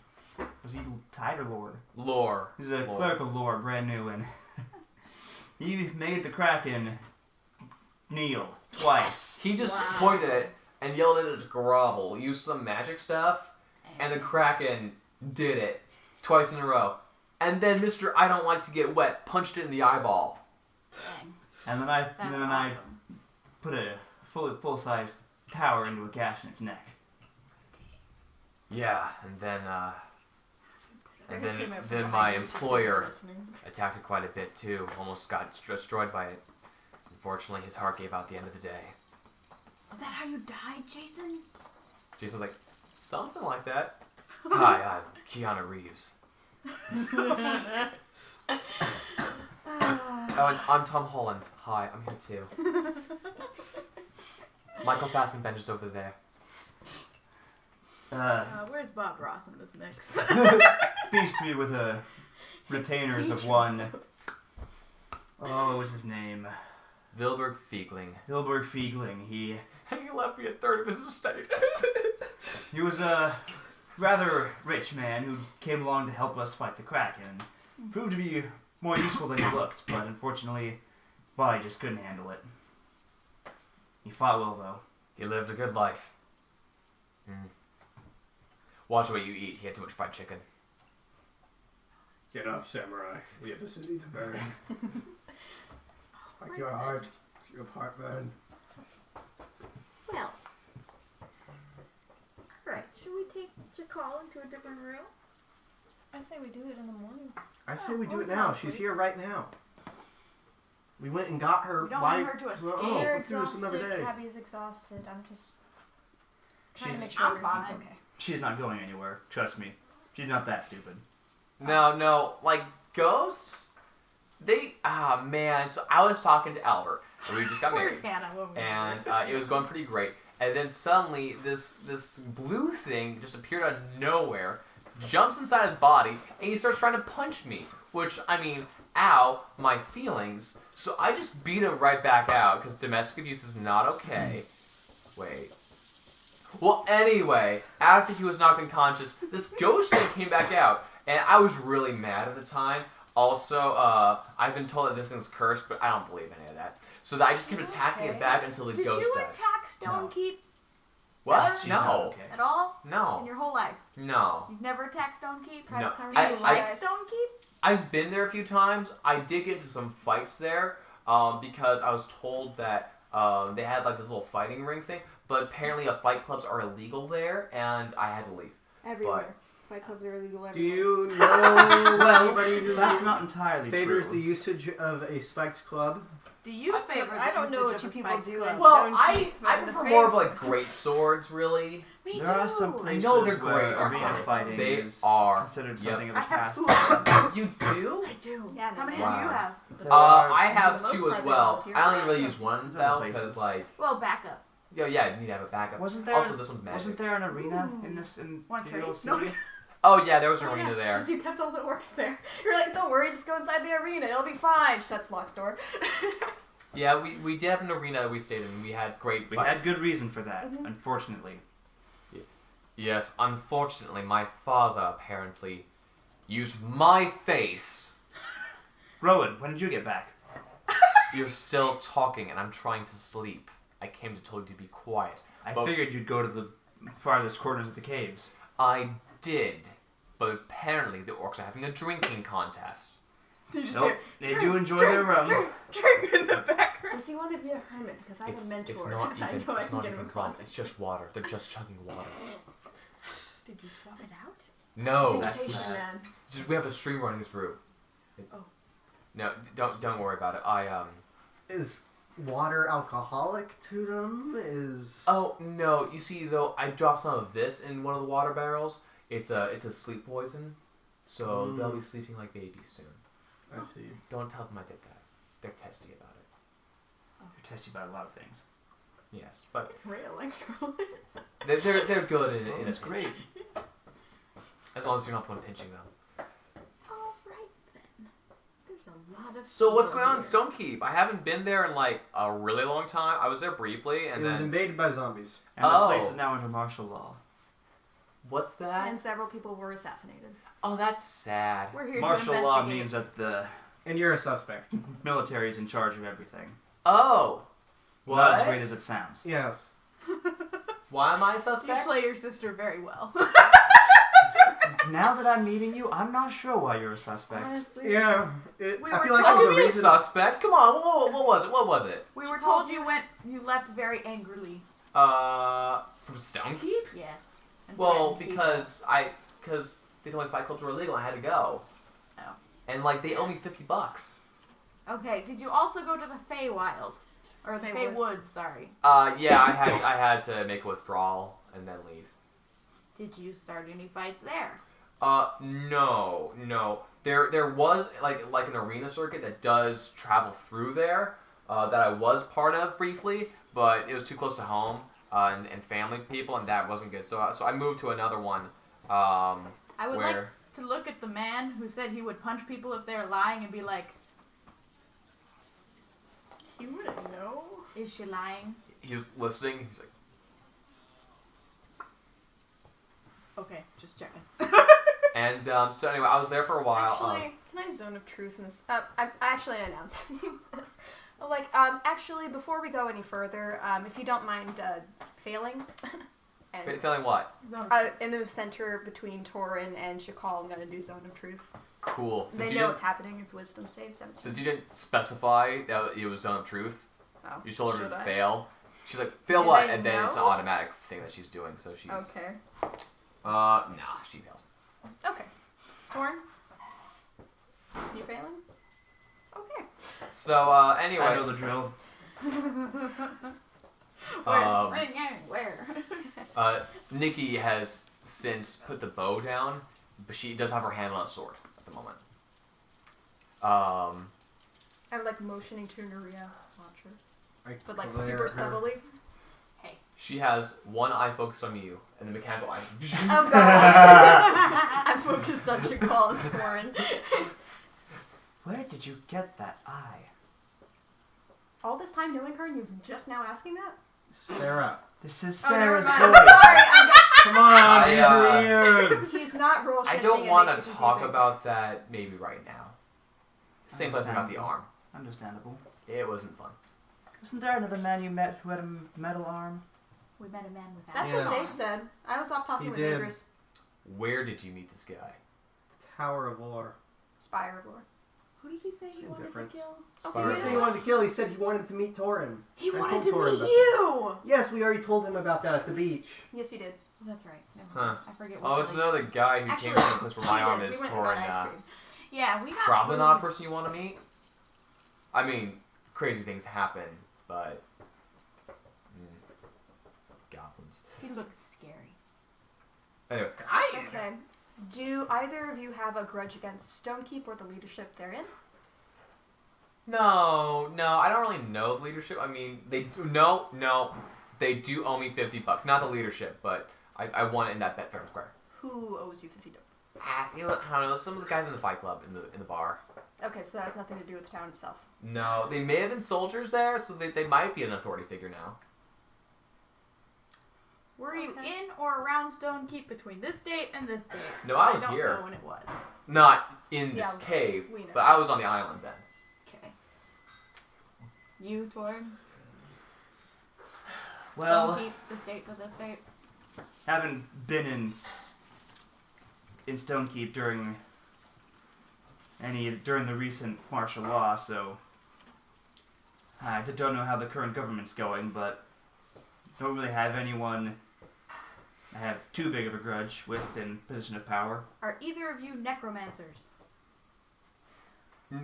Was he Tide or Lord? Lore. He's a Lore. cleric of lore, brand new, and he made the Kraken kneel twice. He just Wow. pointed at it and yelled at it to grovel, used some magic stuff, and the Kraken did it twice in a row. And then Mr. I don't like to get wet punched it in the eyeball. Dang. And then That's I awesome. put a full size tower into a gash in its neck. Yeah, and then And They came out from then my behind you just employer listening. attacked it quite a bit too. Almost got destroyed by it. Unfortunately, his heart gave out at the end of the day. Is that how you died, Jason? Jason's like, something like that. Hi, I'm Keanu Reeves. Oh, and I'm Tom Holland. Hi, I'm here too. Michael Fassbender's over there. Where's Bob Ross in this mix? These three with retainers of one. Oh, what was his name? Wilbur Fiegling. Hilberg Fiegling. He left me a third of his estate. He was a rather rich man who came along to help us fight the Kraken. Proved to be more useful than he looked, but unfortunately, body just couldn't handle it. He fought well, though. He lived a good life. Watch what you eat. He had too much fried chicken. Get up, samurai. We have a city to burn. Like your heart. Your heartburn. Well. Alright, should we take Jakal into a different room? I say we do it in the morning. I say we do or it now. now, She's sweet. here right now. We went and got her. We don't Why? want her to escape. Oh, You're let's do this another exhausted. day. Cabby's exhausted. I'm just trying to She's- make sure I'm everything's fine. okay. She's not going anywhere. Trust me. She's not that stupid. No, like ghosts. Man. So I was talking to Albert, and we just got married, Where's Hannah? What was and it was going pretty great. And then suddenly, this blue thing just appeared out of nowhere, jumps inside his body, and he starts trying to punch me. Which, I mean, ow, my feelings. So I just beat him right back out, because domestic abuse is not okay. Wait. Well, anyway, after he was knocked unconscious, this ghost thing came back out, and I was really mad at the time. Also, I've been told that this thing's cursed, but I don't believe any of that. So I just kept attacking it back until the Did ghost you died. attack Stonekeep What? She's not No. okay. at all? in No. your whole life? No. You've never attacked Stonekeep? No. Do you like I- Stonekeep? I've been there a few times. I did get into some fights there because I was told that they had like this little fighting ring thing, but apparently fight clubs are illegal there, and I had to leave. Everywhere. Fight clubs are illegal Do everywhere. you know Well, anybody who that's not entirely favors true. the usage of a spiked club? Do you favor I the don't know usage what of you a people spiked do club? in Well, Stone I Keep, I but the prefer more of favorite- like great swords, really. Me There are too. some places know they're where great. arena fighting They is are. considered Yep. something of I a have two. pastime. You do? I do. Yeah, How many no, do you wow. have? I have For the two most as part, they well. volunteer I only for really us. use one There's though, other because places. like, Well, backup. yeah, you need to have a backup. Wasn't there? Also, this one's magic. Wasn't there an arena in this in Want the trade? old No. city? Oh yeah, there was an Oh, arena yeah, there. Because you kept all that works there. You're like, don't worry, just go inside the arena. It'll be fine. Shuts lock's door. Yeah, we did have an arena that we stayed in. We had great We fights. had good reason for that, Mhm. unfortunately. Yes, unfortunately, my father apparently used my face. Rowan, when did you get back? You're still talking, and I'm trying to sleep. I came to tell you to be quiet. I But- figured you'd go to the farthest corners of the caves. I did, but apparently the orcs are having a drinking contest. You just Nope, hear, they do enjoy their rum. Drink in the background. does he want to be a hermit? Because I have a mentor. It's not and I even know I it's can not get him even in rum. contact. It's just water. They're just chugging water. Did you swap it out? No, That's Vegetation, sad. man. we have a stream running through. Oh. No, don't worry about it. Is water alcoholic to them? Is Oh no! You see, though, I dropped some of this in one of the water barrels. It's a sleep poison, so they'll be sleeping like babies soon. I see. Don't tell them I did that. They're testy about it. You're testy about a lot of things. Yes, but Rhea likes rolling. they're good in Oh, a that's pinch. great. As long as you're not the one pinching them. All right then. There's a lot of. So what's people going on in here. Stonekeep? I haven't been there in like a really long time. I was there briefly, and It was then invaded by zombies. And the Oh. place is now under martial law. what's that? And several people were assassinated. Oh, that's sad. We're here Martial to law investigate. means that the And you're a suspect. military is in charge of everything. Oh, Not as what? great as it sounds. Yes. Why am I a You suspect? play your sister very well. Now that I'm meeting you, I'm not sure why you're a suspect. Honestly. Yeah. We I were feel like How there's can a be a reason. suspect? Come on, what was it? What was it? We were She told told you left very angrily. From Stonekeep? Yes. And Well, threatened people. because they told me Fight Clubs were illegal. I had to go. Oh. And like they owe me $50. Okay, did you also go to the Feywild? Or the Feywood. Feywoods, sorry. Yeah, I had to make a withdrawal and then leave. Did you start any fights there? No. There was like an arena circuit that does travel through there that I was part of briefly, but it was too close to home and family people, and that wasn't good. So I moved to another one. I would like where to look at the man who said he would punch people if they're lying and be like, He wouldn't know. is she lying? he's listening. He's like, Okay, just checking. and so anyway, I was there for a while. Actually, can I zone of truth in this? I'm actually announcing this. Like, actually, before we go any further, if you don't mind failing, and feeling what? in the center between Torin and Shakal, I'm gonna do zone of truth. Cool. They know what's happening. It's wisdom save. 17. Since you didn't specify that it was zone of truth, Oh, you told her should to I? fail. She's like, fail Do what? they And then it's an know? automatic thing that she's doing. So she's Okay. nah, she fails. Okay. Torin, you failing? Okay. So anyway, I know the drill. Where? Nikki has since put the bow down, but she does have her hand on a sword at the moment. I'm like motioning to Nuria, watch her, I but like glare super at her. subtly. She has one eye focused on you, and the mechanical eye. Oh god. I'm focused on Shakal and Torin. Where did you get that eye? All this time knowing her, and you're just now asking that? Sarah. This is Oh, never Sarah's mind. voice. Sorry, Come on, use I, your ears. he's not roll I shifting. don't and want makes to it talk confusing. about that maybe right now. Same place about the Understandable. arm. Understandable. It wasn't fun. Wasn't there another man you met who had a metal arm? We met a man without That's Yes. what they said. I was off talking He with did. Idris. Where did you meet this guy? Tower of War. Spire of Lore. Who did he say he Same wanted difference. to kill? He Spire didn't of say he Lore. wanted to kill. He said he wanted to meet Torin. He I wanted told to Torin meet about you! Yes, we already told him about that at the beach. Yes, you did. That's right. Never Huh. mind. I forget what Oh, it's really- another guy who Actually, came from the place where my she arm did. is, We went and got ice Torin. cream. Yeah, we got Probably food. not a person you want to meet. I mean, crazy things happen, but goblins. He looked scary. Anyway, Okay. Do either of you have a grudge against Stonekeep or the leadership therein? no, I don't really know the leadership. I mean, they they do owe me $50. Not the leadership, but I won it in that bet fair and square. Who owes you $50? I don't know. Some of the guys in the fight club in the bar. Okay, so that has nothing to do with the town itself. No, they may have been soldiers there, so they might be an authority figure now. Were you Okay. in or around Stonekeep between this date and this date? No, I was don't here. know when it was. Not in this Yeah, cave, we know. but I was on the island then. Okay. You, Torin? Well, Stonekeep, this date to this date? haven't been in Stonekeep during the recent martial law, so I don't know how the current government's going, but don't really have anyone I have too big of a grudge with in position of power. Are either of you necromancers?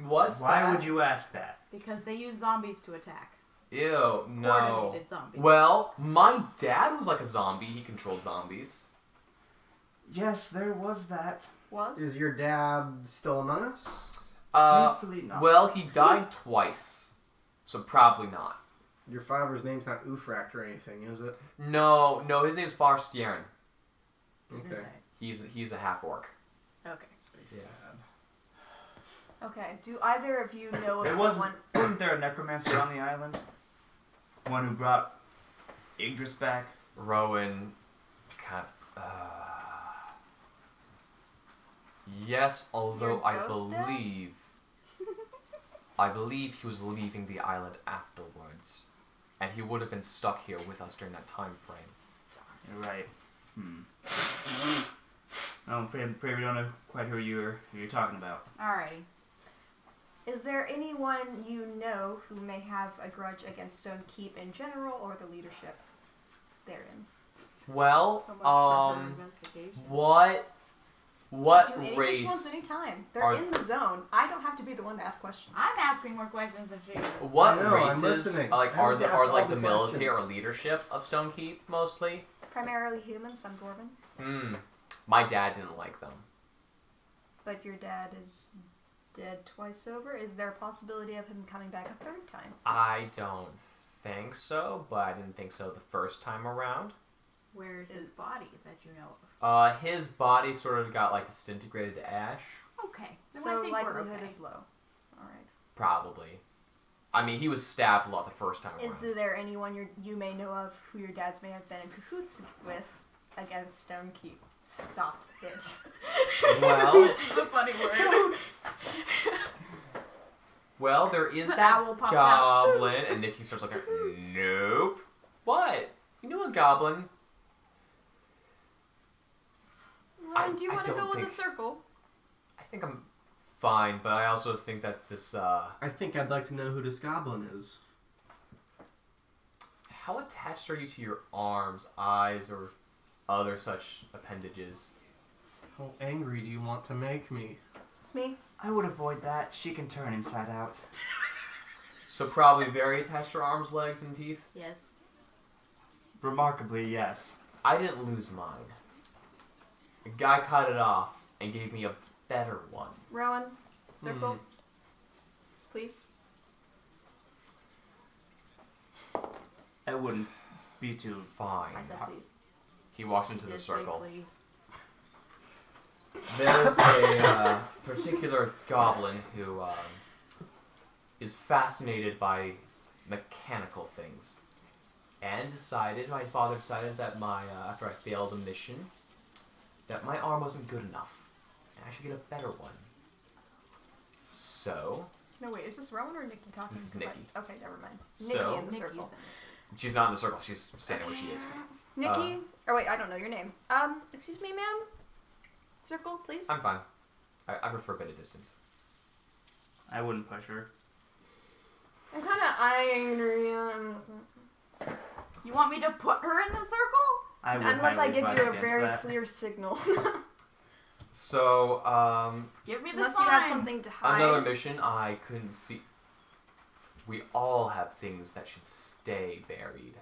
What's Why that? would you ask that? Because they use zombies to attack. Ew, no. Coordinated zombies. Well, my dad was like a zombie. He controlled zombies. Yes, there was that. Was? Is your dad still among us? Thankfully not. Well, he died twice, so probably not. Your father's name's not Ufract or anything, is it? No, his name's Farstjern. Isn't Okay. it? He's a half orc. Okay. Yeah. Okay. Do either of you know of There someone? wasn't there a necromancer on the island? One who brought Idris back? Rowan, kind of. Yes, although Your I ghost dad? believe he was leaving the island afterwards, and he would have been stuck here with us during that time frame. You're right. I'm afraid we don't know quite who you're talking about. Alrighty. Is there anyone you know who may have a grudge against Stonekeep in general or the leadership therein? Well, So much for her investigation. what What Do anything race? she wants anytime. They're are- in the zone. I don't have to be the one to ask questions. I'm asking more questions than she is. What I know, I'm races listening. like I are have the to ask are all like the the military or questions. leadership of Stonekeep mostly? Primarily human, some dwarven. My dad didn't like them. But your dad is dead twice over. Is there a possibility of him coming back a third time? I don't think so, but I didn't think so the first time around. Where is his body that you know of? His body sort of got like disintegrated to ash. Okay. Then So I think we're likelihood okay. is low. Alright. Probably. I mean, he was stabbed a lot the first time Is around. there anyone you may know of who your dads may have been in cahoots with against Stonekeep? Stop it. Well, This is a funny word. well, there is The that owl pops goblin, and Nikki starts looking. Nope. What? You knew a goblin? Ryan, do you I want to don't go in the think- circle? I think I'm fine, but I also think that this. I think I'd like to know who this goblin is. How attached are you to your arms, eyes, or other such appendages? How angry do you want to make me? It's me. I would avoid that. She can turn inside out. So probably very attached to your arms, legs, and teeth? Yes. Remarkably, yes. I didn't lose mine. A guy cut it off and gave me a better one. Rowan, circle. Please. I wouldn't be too. Fine. I said please. He walks into the Just say circle. please. There's a particular goblin who is fascinated by mechanical things, and my father decided that after I failed a mission, that my arm wasn't good enough, and I should get a better one. So No, wait, is this Rowan or Nikki talking? This is 'Cause I- Nikki. Okay, never mind. So- Nikki in the Nikki's circle. in this. she's not in the circle; she's standing where she is. Nikki? Oh wait, I don't know your name. Excuse me, ma'am? Circle, please? I'm fine. I prefer a bit of distance. I wouldn't push her. I'm kind of eyeing You want me to put her in the circle? I would unless I highly give advise you a against very that. clear signal. So, Give me the Unless sign. you have something to hide. another mission I couldn't see. We all have things that should stay buried.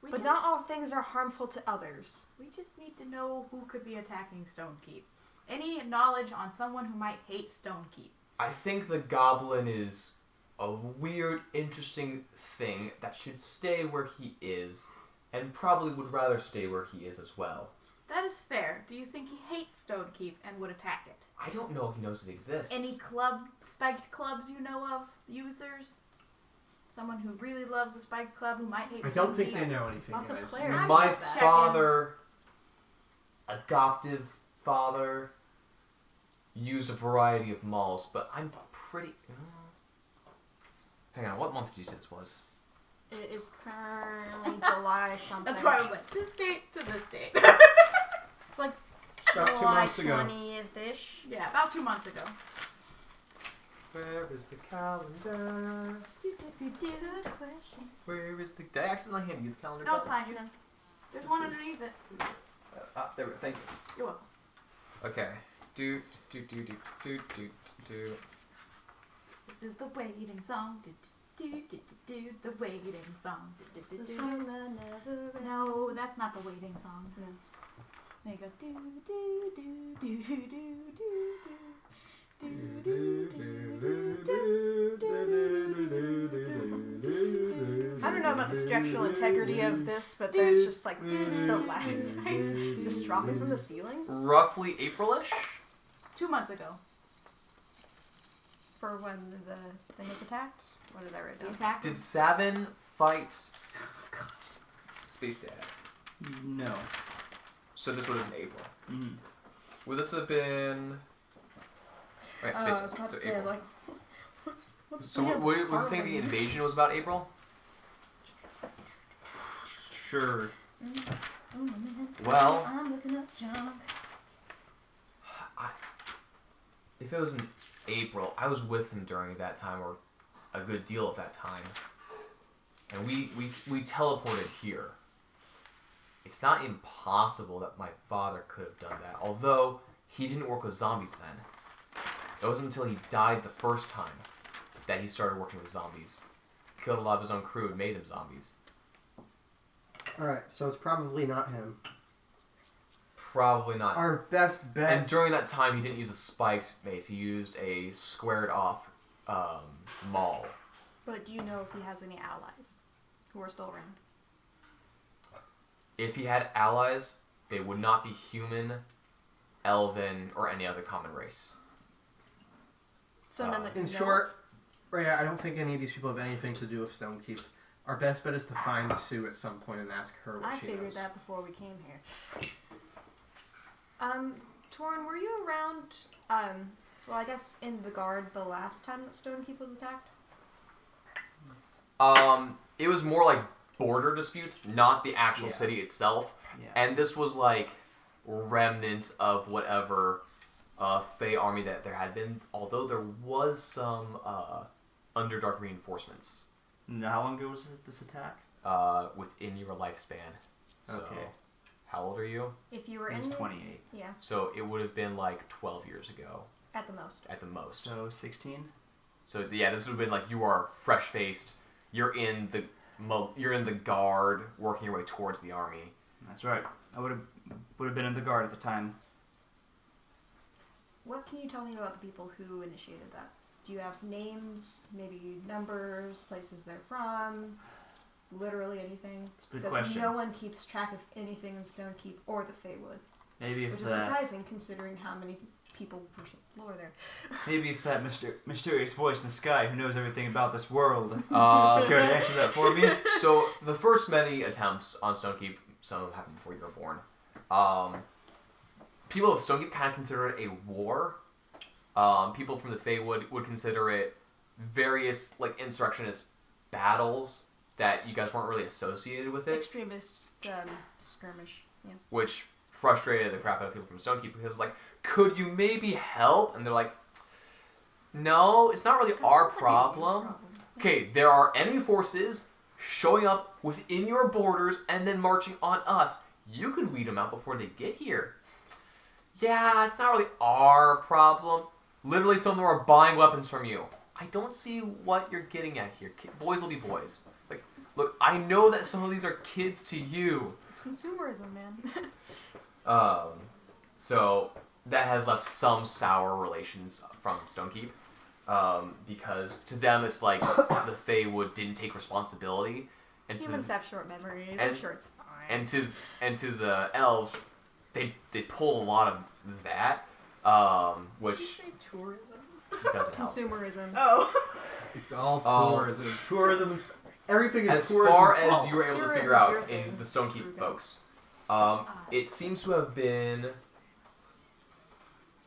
We But just, not all things are harmful to others. We just need to know who could be attacking Stonekeep. Any knowledge on someone who might hate Stonekeep? I think the goblin is a weird, interesting thing that should stay where he is, and probably would rather stay where he is as well. That is fair. Do you think he hates Stonekeep and would attack it? I don't know if he knows it exists. Any spiked clubs you know of, users? Someone who really loves a spiked club who might hate I don't think Stonekeep? they know anything, Lots of guys. players. I'm My just checking. father, adoptive father, used a variety of malls, but I'm pretty... Hang on, what month did you say this was? It is currently July something. That's why I was like, this date to this date. It's like About 2 July months ago. 20th-ish. Yeah, about 2 months ago. Where is the calendar? Good question. Where is the... Did I accidentally hand you the calendar? No, it's fine. There's one This is- underneath it. There we go. Thank you. You're welcome. Okay. Do. This is the waiting song. The waiting song. It's the song that never ends. No, that's not the waiting song. No. There you go. Do do do do do do do do do do do. I don't know about the structural integrity of this, but there's just like stalactites just dropping from the ceiling Roughly April-ish? 2 months ago. for when the thing was attacked. What did I write The down? attack. Did Savin fight Space Dad? No. So this would have been April. Mm. Would this have been... Right, Space I was Dad. about So to say, April. like, what's So was it saying the invasion was about April? Sure. Well, I'm looking up junk. if it was in April, I was with him during that time, or a good deal of that time. And we teleported here. It's not impossible that my father could have done that, although he didn't work with zombies then. It wasn't until he died the first time that he started working with zombies. He killed a lot of his own crew and made them zombies. Alright, so it's probably not him. Probably not. Our best bet... And during that time, he didn't use a spiked mace. He used a squared off maul. But do you know if he has any allies who are still around? If he had allies, they would not be human, elven, or any other common race. So none that In you know short, Rhea, I don't think any of these people have anything to do with Stonekeep. Our best bet is to find Sue at some point and ask her what I she figured knows. that before we came here. Torrin, were you around, well, I guess in the guard the last time that Stonekeep was attacked? It was more like border disputes, not the actual city itself. Yeah. And this was like remnants of whatever Fey army that there had been, although there was some Underdark reinforcements And how long ago was this attack? within your lifespan. So, Okay. how old are you? If you were It in was 28. Yeah, So it would have been like 12 years ago at the most. at the most. So 16? So yeah, this would have been like you are fresh-faced. You're in the guard, working your way towards the army. That's right. I would have been in the guard at the time. What can you tell me about the people who initiated that? Do you have names, maybe numbers, places they're from, literally anything? It's a good Because question. no one keeps track of anything in Stonekeep or the Feywood, Maybe if which is that surprising considering how many people lore there. maybe if that mysterious voice in the sky who knows everything about this world Okay. could answer that for me. So the first many attempts on Stonekeep, some of them happened before you were born. People of Stonekeep kind of consider it a war. People from the Feywood would consider it various like insurrectionist battles that you guys weren't really associated with it, Extremist skirmish. Yeah. which frustrated the crap out of people from Stonekeep because like, could you maybe help? And they're like, no, it's not really our That's a problem. Okay, there are enemy forces showing up within your borders and then marching on us. You can weed them out before they get here. Yeah, it's not really our problem. Literally, some of them are buying weapons from you. I don't see what you're getting at here. Boys will be boys. Like, look, I know that some of these are kids to you. It's consumerism, man. So that has left some sour relations from Stonekeep. Because to them it's like the Feywood didn't take responsibility, and Humans to have short memories. I'm sure it's fine. and to the elves, they pull a lot of that, Did you which say tourism? doesn't help. Consumerism. Oh. It's all tourism. Tourism is... Everything is As tourism's far as fault. you were able to Tourism's figure out your in thing. the Stonekeep Okay. folks, it seems to have been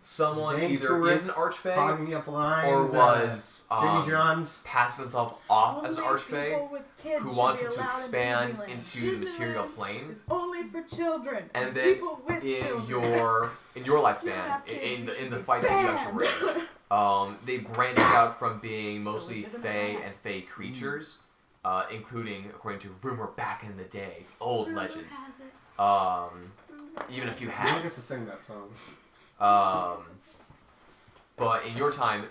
someone Named either tourists, is an archfey hogging up lines, or was Jimmy John's. passing himself off as an Only archfey people with kids who should wanted be to allowed expand in Disneyland. into the material Disneyland plane. is only for children. And then people with in children. your You lifespan, have kids, in you the should be fight that you actually banned. ran, they branched out from being mostly legitimate fey life. and fey creatures, including, according to rumor back in the day, old Rumor legends. has it. Even a few You don't get to hacks. sing that song. But in your time,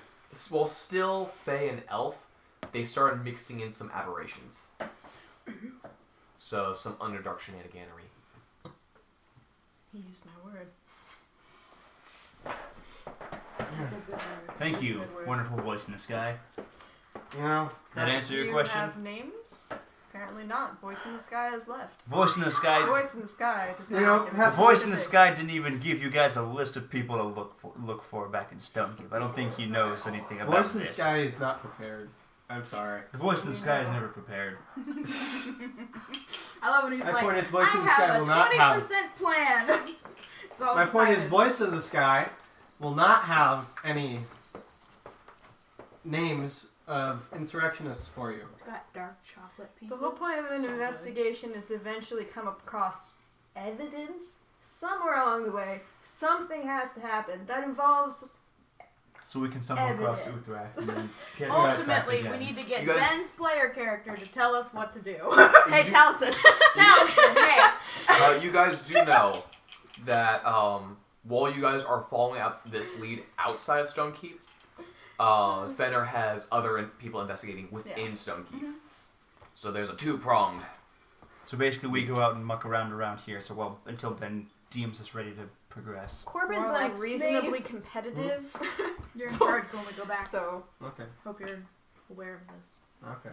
while still fey and elf, they started mixing in some aberrations. So some Underdark shenaniganery. He used my word. That's a good word. Thank That's a you, good word. wonderful voice in the sky. You know, That answer Do your you question? have names? Apparently not. Voice in the sky is left. Voice in the sky. Voice in the sky does You not know, give The perhaps any voice in the specifics. sky didn't even give you guys a list of people to look for back in Stonekeep. I don't think he knows anything about Voice in the this. Sky is not prepared. I'm sorry. The voice in the sky is never prepared. I love when he's My like, point is, Voice in the I Sky have will a not 20% have... plan. It's all My point is, decided. Voice in the Sky will not have any names of insurrectionists for you. It's got dark chocolate pieces. The whole point of an So good. investigation is to eventually come across evidence somewhere along the way. Something has to happen that involves. So we can stumble across Evidence. Uthrak and then get right back Ultimately, we again. need to get You guys- Ben's player character to tell us what to do. Hey, Taliesin. Taliesin, hey. You guys do know that while you guys are following up this lead outside of Stonekeep, Fenner has other people investigating within Stonekeep. So there's a two-pronged. So basically, we go out and muck around here. So until Ben deems us ready to progress. Corbin's More like unreasonably competitive. You're in charge when we go back. So, Okay. Hope you're aware of this. Okay.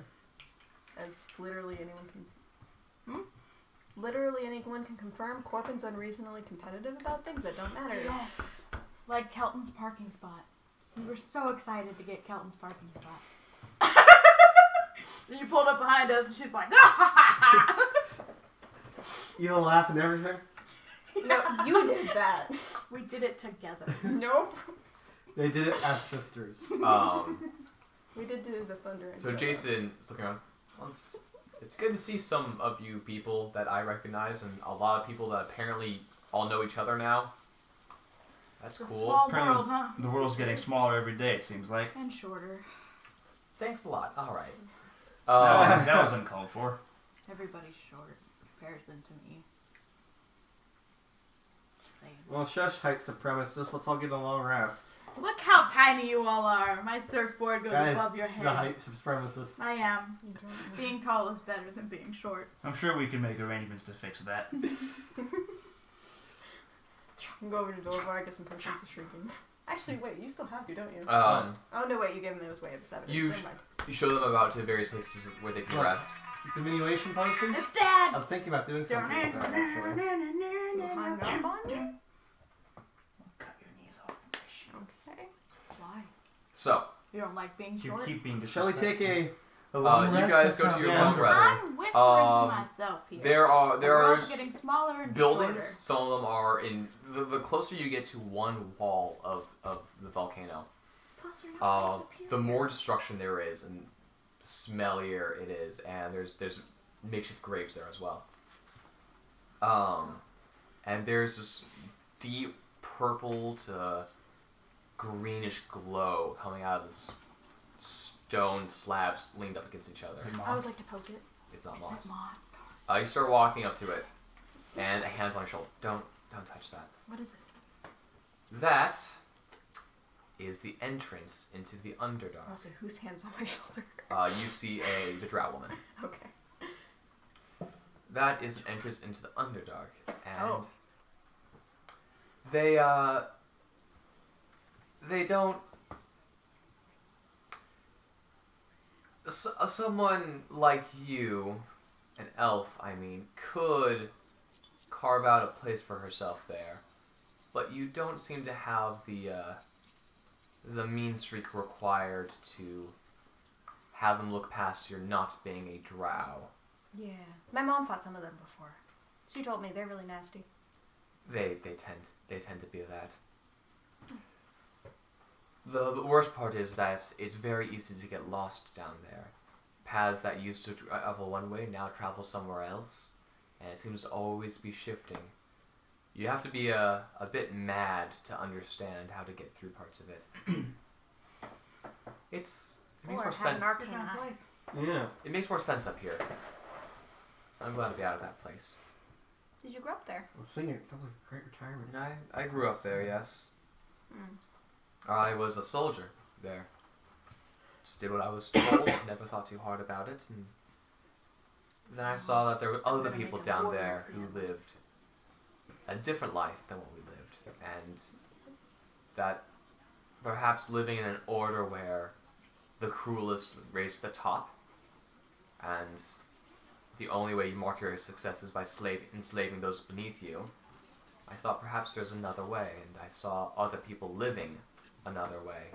as literally anyone can... Literally anyone can confirm, Corbin's unreasonably competitive about things that don't matter. Yes. Like Kelton's parking spot. We were so excited to get Kelton's parking spot. Then you pulled up behind us and she's like, You laugh and everything? No, you did that. we did it together. Nope. They did it as sisters. We did do the thunder. So Jason is looking around. Well, it's good to see some of you people that I recognize, and a lot of people that apparently all know each other now. That's It's a cool. small Apparently world, huh? The world's getting smaller every day, it seems like. And shorter. Thanks a lot. All right. That was uncalled for. Everybody's short in comparison to me. Just saying. Well, shush, height supremacists. Let's all get a long rest. Look how tiny you all are. My surfboard goes Guys, above your she's a height heads. supremacist. I am. Being tall is better than being short. I'm sure we can make arrangements to fix that. Go over to Dorvar, get some potions of shrinking. Actually, wait, you still have you, don't you? Oh no, wait, you gave them those way of 7. You Never mind. you show them about to various places where they can What? rest. Diminution potions? It's I Dad! was thinking about doing something with that, actually. You hung up on me? Cut your knees off the shield. Okay. Why? So, You don't like being You short? keep being Shall we disrespectful. take a you long rest? guys That go to sounds your wonderful. long rest. I'm whispering to myself here. There are The world's is getting smaller and buildings. shorter. Some of them are in the closer you get to one wall of the volcano, Plus you're not superior. the more destruction there is and smellier it is, and there's makeshift graves there as well. And there's this deep purple to greenish glow coming out of this stone slabs leaned up against each other. Is it I would moss? like to poke it. It's not Is moss. it moss? You start walking up to it, and a hand's on your shoulder. Don't touch that. What is it? That is the entrance into the Underdark. Also, whose hand's on my shoulder? You see the Drow woman. Okay. That is an entrance into the Underdark, and Oh. they don't. Someone like you, an elf, I mean, could carve out a place for herself there, but you don't seem to have the mean streak required to have them look past your not being a drow. Yeah. My mom fought some of them before. She told me they're really nasty. They tend to be that. The worst part is that it's very easy to get lost down there. Paths that used to travel one way now travel somewhere else, and it seems to always be shifting. You have to be a bit mad to understand how to get through parts of it. It makes more sense. Different place. Yeah. It makes more sense up here. I'm glad to be out of that place. Did you grow up there? I was thinking it sounds like a great retirement. I grew up there, yes. Mm. I was a soldier there. Just did what I was told, never thought too hard about it, and then I saw that there were other Gonna people make a down warrior there for who you. lived a different life than what we lived, and that perhaps living in an order where the cruelest raised the top, and the only way you mark your success is by enslaving those beneath you. I thought perhaps there's another way, and I saw other people living another way.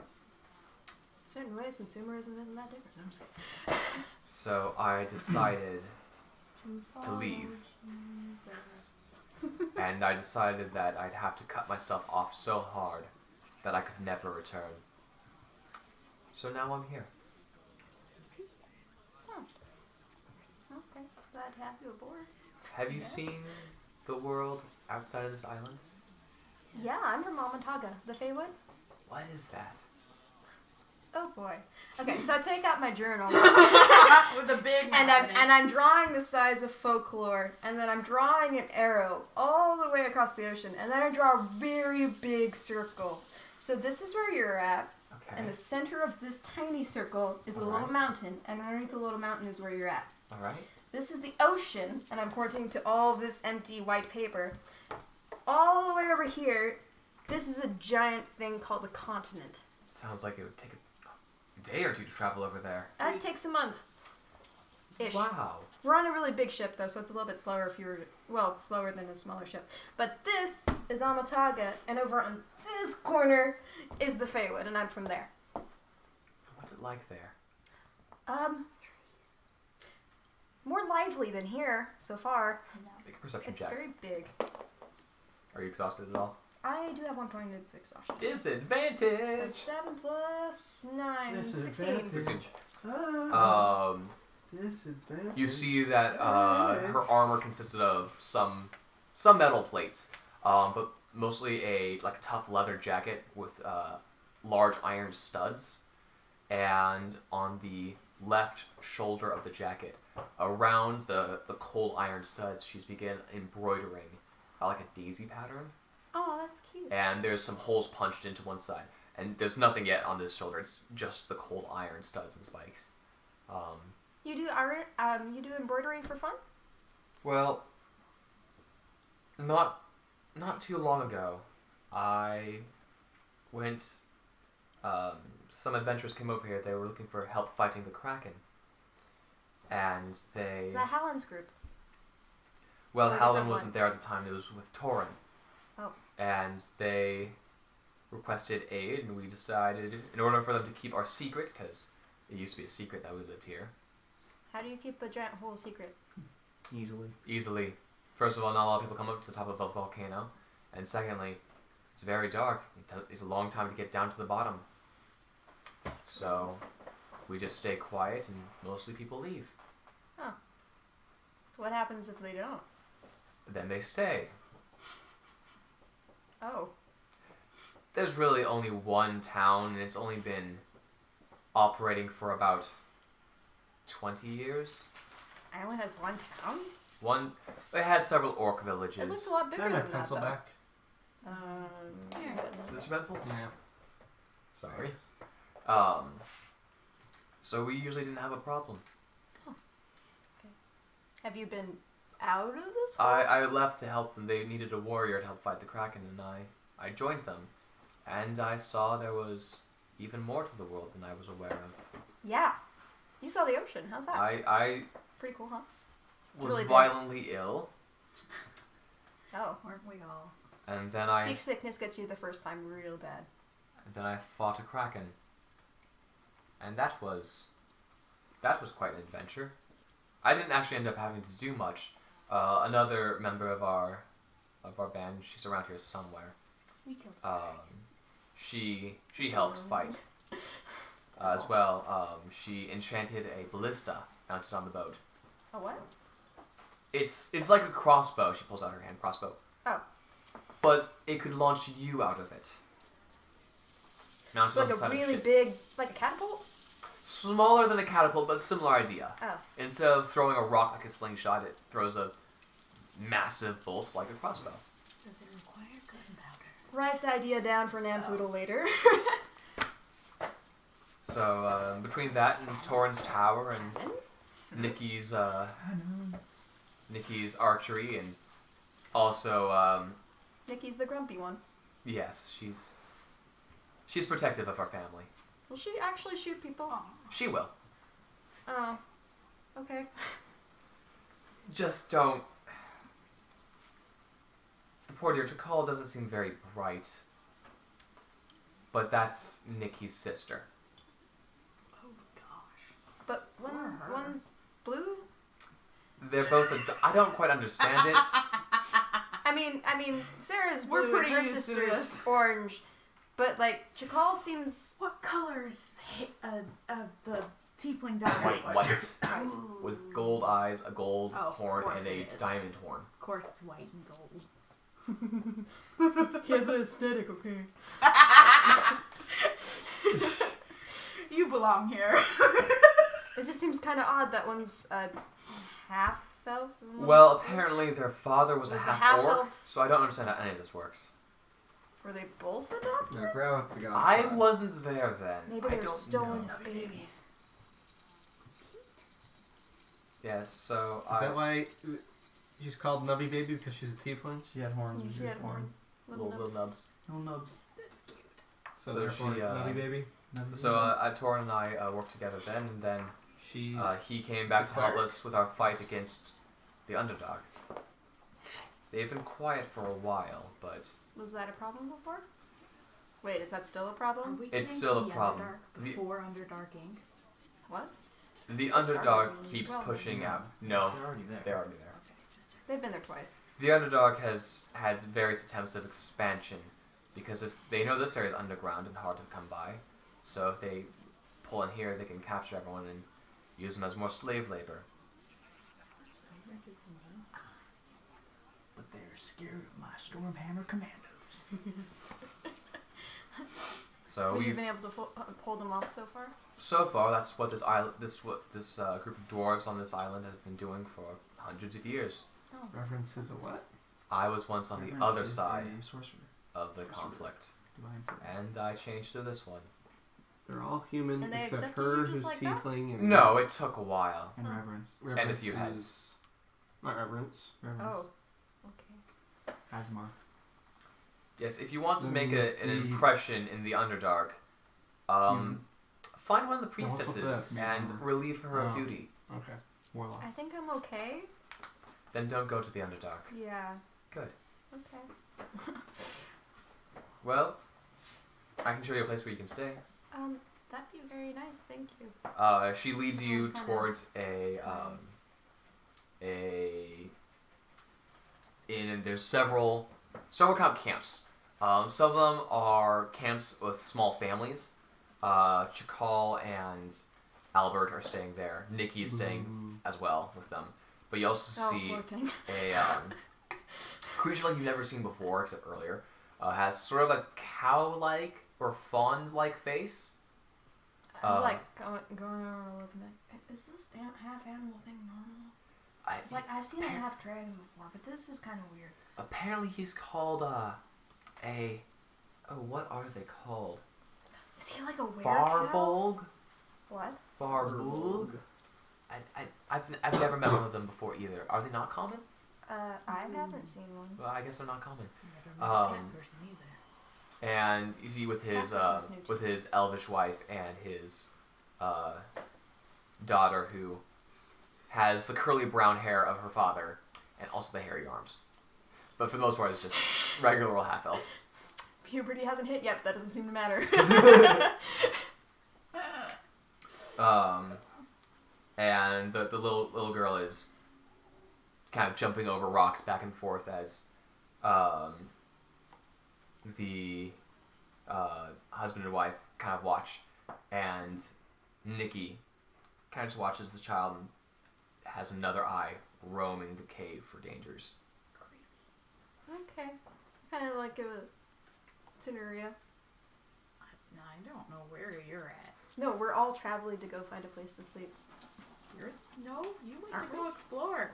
Certain ways, consumerism isn't that different. No, I'm just kidding. So I decided to leave, and I decided that I'd have to cut myself off so hard that I could never return. So now I'm here. Okay. Glad to have you aboard. Have you Yes. seen the world outside of this island? Yeah, I'm from Malmataga, the Feywood. What is that? Oh boy. Okay, so I take out my journal With a big and mouth in it. I'm drawing the size of Fol Klore, and then I'm drawing an arrow all the way across the ocean, and then I draw a very big circle. So this is where you're at, Okay. and the center of this tiny circle is a All little right. mountain, and underneath the little mountain is where you're at. All right. This is the ocean, and I'm pointing to all this empty white paper. All the way over here, this is a giant thing called a continent. Sounds like it would take a day or two to travel over there. That takes a month. Ish. Wow. We're on a really big ship, though, so it's a little bit slower if you were, well, slower than a smaller ship. But this is Amataga, and over on this corner is the Feywood, and I'm from there. What's it like there? More lively than here so far. Make a perception It's check. very big. Are you exhausted at all? I do have 1 point of exhaustion. So Disadvantage. 7 plus 9, 16. Disadvantage. 16. Ah, disadvantage. You see that her armor consisted of some metal plates, but mostly a tough leather jacket with large iron studs, and on the left shoulder of the jacket, around the cold iron studs, she's began embroidering like a daisy pattern, Oh, that's cute. and there's some holes punched into one side, and there's nothing yet on this shoulder. It's just the cold iron studs and spikes. You do iron, you do embroidery for fun? Well, not too long ago, I went. Some adventurers came over here. They were looking for help fighting the Kraken, and they. Is that Hallen's group? Well, or a Hallen different wasn't one? there at the time. It was with Torin. Oh. And they requested aid, and we decided, in order for them to keep our secret, because it used to be a secret that we lived here. How do you keep a giant hole secret? Easily. First of all, not a lot of people come up to the top of a volcano, and secondly, it's very dark. It takes a long time to get down to the bottom. So, we just stay quiet, and mostly people leave. What happens if they don't? Then they stay. Oh. There's really only one town, and it's only been operating for about 20 years. This island has one town? They had several orc villages. It looks a lot bigger Can I have than my pencil that, back? Is this your pencil? Yeah. Sorry. So we usually didn't have a problem. Have you been out of this hole? I left to help them. They needed a warrior to help fight the Kraken, and I joined them. And I saw there was even more to the world than I was aware of. Yeah. You saw the ocean. How's that? I Pretty cool, huh? It's was really big. violently ill, Oh. Weren't we all? and then I Seasickness gets you the first time real bad. fought a Kraken. And that was quite an adventure. I didn't actually end up having to do much. Another member of our band, she's around here somewhere. We killed. She helped fight as well. She enchanted a ballista mounted on the boat. A what? It's like a crossbow. She pulls out her hand crossbow. Oh. But it could launch you out of it. Mounted It's on like the a side of the really ship. big, like a catapult? Smaller than a catapult, but similar idea. Oh. Instead of throwing a rock like a slingshot, it throws a massive bolt like a crossbow. Does it require gunpowder? Writes idea down for Nanfoodle later. So between that and Torin's tower and Ends? Nikki's archery, and also Nikki's the grumpy one. yes, she's protective of our family. Will she actually shoot people? She will. Oh. Okay. Just don't. The poor dear Chakal doesn't seem very bright, but that's Nikki's sister. Oh gosh. But Her. one's blue? They're both. I don't quite understand it. I mean, Sarah's We're blue and pretty her used to sister's this. orange. But, like, Chakal seems... What colors the tiefling dog? White. With gold eyes, a gold Oh, of horn, course and a it is. diamond horn. Of course, it's white and gold. He has an aesthetic, okay? You belong here. It just seems kind of odd that one's half elf? Well, apparently their father was a Was the half orc, half-elf- so I don't understand how any of this works. Were they both adopted? Now grab up the god's I pod. wasn't there then. Maybe I they were don't stolen know. as babies. Yes, so Is that why she's called Nubby Baby because she's a tiefling? She had horns. Yeah, she had horns. little nubs. Little nubs. That's cute. So, So therefore, she, Nubby Baby. So Torin and I worked together then, and then She's he came back the to help cleric. us with our fight against the underdog. They've been quiet for a while, but Was that a problem before? Wait, is that still a problem? It's still a problem. Before Underdark Inc. What? the Started underdog when we keeps were pushing No. out. No, They're already there. they're already there. They've been there twice. The underdog has had various attempts of expansion because if they know this area is underground and hard to come by, so if they pull in here, they can capture everyone and use them as more slave labor. But they're scared of my Stormhammer commandos. So Have you we've been able to hold them off so far? so far that's what this island, this group of dwarves on this island have been doing for hundreds of years. references a what? I was once on the Reverence other is side a sorcerer. of the conflict, Divine sorcerer. and I changed to this one. They're all human And they except accepted her, you just who's like that? tiefling. And No, it took a while. And reverence. reverence and a few is- heads. Not reverence. Reverence. Oh. Okay. Asmar. Yes, if you want to make an The- impression in the Underdark, find one of the what's with priestesses this? and relieve her of Oh. duty. Okay. Warlock. I think I'm okay. Then don't go to the Underdark. Yeah. Good. Okay. Well, I can show you a place where you can stay. That'd be very nice. Thank you. She leads you Sounds kinda towards and there's several kind of camps. Some of them are camps with small families. Chakal and Albert are staying there. Nikki is staying as well with them. But you also see poor thing. a creature like you've never seen before, except earlier. Has sort of a cow-like or fawn-like face. I'm like going over with Nick. Is this half animal thing normal? It's like I've seen a half dragon before, but this is kind of weird. Apparently he's called what are they called? Is he like a werecow? Farbolg? What? Farbolg? I've never met one of them before either. Are they not common? I haven't seen one. Well, I guess they're not common. Never met a cat person either. And you see with his That person's new with his elvish wife and his daughter, who has the curly brown hair of her father and also the hairy arms. But for the most part, it's just regular old half elf. Puberty hasn't hit yet, but that doesn't seem to matter. And the little girl is kind of jumping over rocks back and forth as the husband and wife kind of watch, and Nikki kind of just watches the child and has another eye roaming the cave for dangers. Okay. Kind of like a Tenuria. No, I don't know where you're at. No, we're all traveling to go find a place to sleep. No, you went Aren't to go explore.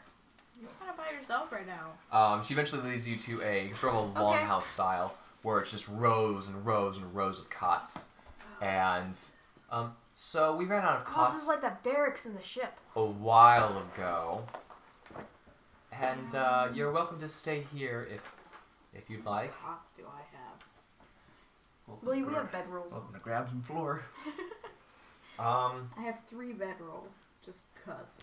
You're kind of by yourself right now. She eventually leads you to a sort of a Okay. longhouse style where it's just rows and rows and rows of cots. And so we ran out of Oh, cots this is like the barracks in the ship. a while ago. And you're welcome to stay here if you'd like. Cots do I have? Well, we have bedrolls. Welcome to grab some floor. I have 3 bedrolls, just cause.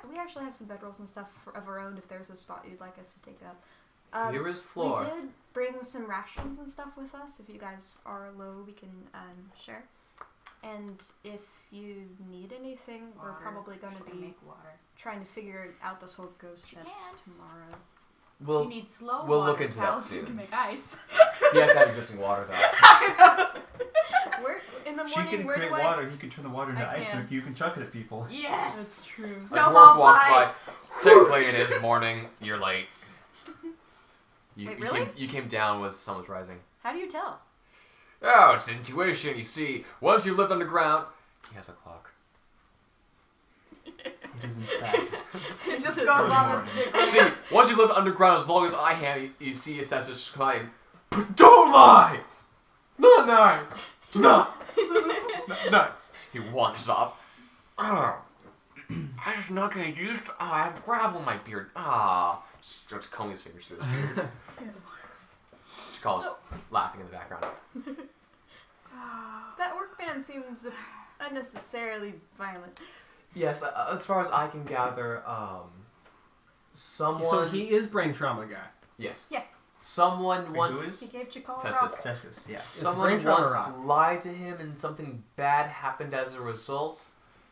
We actually have some bedrolls and stuff of our own if there's a spot you'd like us to take up. Here is floor. We did bring some rations and stuff with us. If you guys are low, we can share. And if you need anything, we're Water. probably going to Should I be make water. trying to figure out this whole ghost She test can. tomorrow. We'll you need slow we'll water look into that pals, You soon. can make ice. He has to have existing water though. Where in the She morning? can Where create do I? water. You can turn the water into I ice, can. and you can chuck it at people. Yes. That's true. A Snowball dwarf walks fight. by. Technically, it is morning. You're late. Wait, really? You came down when the sun was rising. How do you tell? Oh, it's intuition. You see, once you lived underground, he has a clock. It is in fact. It just goes on this big See, once you live underground as long as I have, you see assessors crying, don't lie! Not nice! Not nice. He wanders off. Oh, I just not gonna use. Oh, I have gravel in my beard. Ah, just starts combing his fingers through his beard. She calls, laughing in the background. That workman seems unnecessarily violent. Yes, as far as I can gather, someone. So he is brain trauma guy. Yes. Yeah. Someone Who once. is? He gave Chikala Cessus. rock. Cessus, yeah. Someone brain trauma once rock. lied to him, and something bad happened as a result.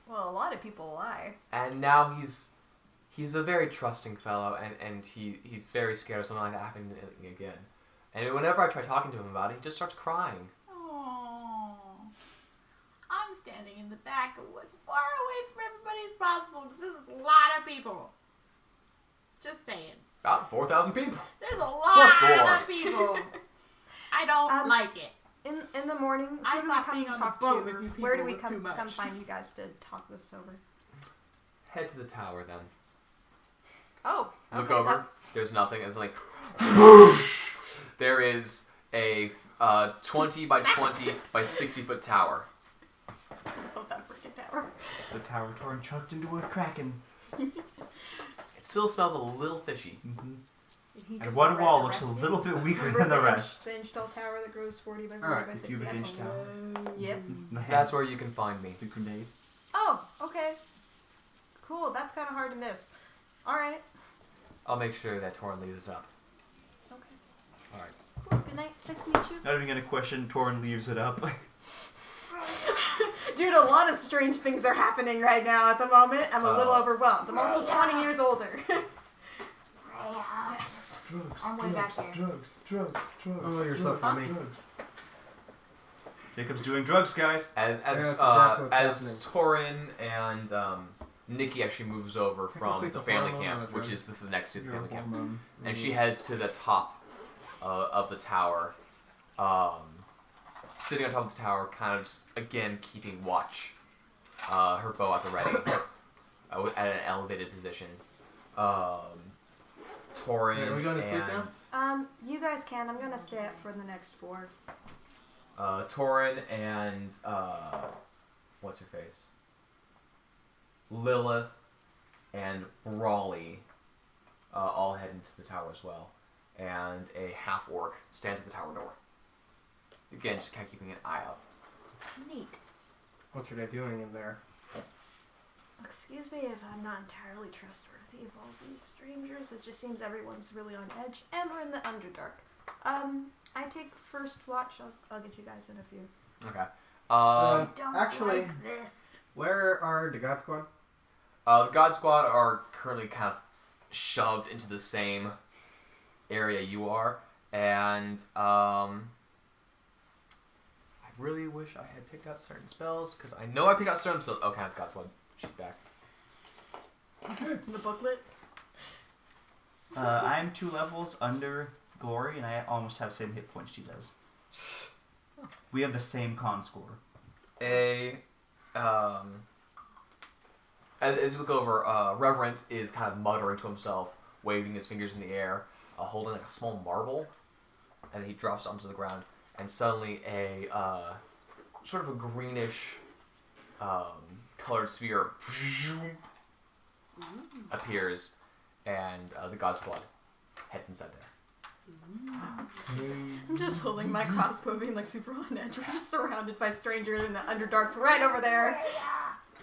Well, a lot of people lie. And now he's a very trusting fellow, and he's very scared of something like that happening again. And whenever I try talking to him about it, he just starts crying. Oh, I'm standing in the back as far away from everybody as possible because this is a lot of people. Just saying. About 4,000 people. There's a Plus lot dwarves. of people. I don't like it. In the morning, I who do we thought come being on talk the boat to? with you Where do people we was come too much. come find you guys to talk this over? Head to the tower then. Oh, Look okay, over. that's- There's nothing. It's like there is a 20 by 20 by 60 foot tower. I love that freaking tower. It's the tower torn chucked into a kraken. It still smells a little fishy. Mm-hmm. Did he And just one wall looks resurrect a it? little bit weaker Remember than the the rest. The inch tall tower that grows 40 by 40 Alright, by the 60. cubic I inch told tower. you. Yep. That's where you can find me. The grenade. Oh, okay. Cool. That's kind of hard to miss. All right. I'll make sure that Torn leaves it up. Okay. All right. Cool. Good night. Nice to meet you. Not even gonna question. Torn leaves it up. Dude, a lot of strange things are happening right now at the moment. I'm a little overwhelmed. I'm also 20 years older. Yes. Drugs. I'm way back here. Drugs. Oh, you're so funny. Jacob's doing drugs, guys. As Yeah, that's exactly what's Torin and Nikki actually moves over from Complete the the family hormone camp, manager. which is this is next to the family camp, Mm. and she heads to the top of the tower, sitting on top of the tower, kind of just again keeping watch, her bow at the ready, at an elevated position. Torin Are we going to sleep now? You guys can. I'm gonna stay up for the next 4. Torin and what's her face? Lilith and Raleigh all head into the tower as well, and a half orc stands at the tower door. Again, just kind of keeping an eye out. Neat. What's her day doing in there? Excuse me if I'm not entirely trustworthy of all these strangers. It just seems everyone's really on edge, and we're in the Underdark. I take first watch. I'll get you guys in a few. Okay. Don't Actually, like this. where are the God Squad? The God Squad are currently kind of shoved into the same area you are, and I really wish I had picked out certain spells, because I know I picked out certain spells. Okay, the God Squad. Sheet back. The booklet. I'm 2 levels under Glory, and I almost have the same hit points she does. We have the same con score. As you look over, Reverence is kind of muttering to himself, waving his fingers in the air, holding like a small marble, and he drops it onto the ground, and suddenly a sort of a greenish colored sphere appears, and the God Squad heads inside there. I'm just holding my crossbow, being like super on edge. We're just surrounded by strangers, and the Underdark's right over there.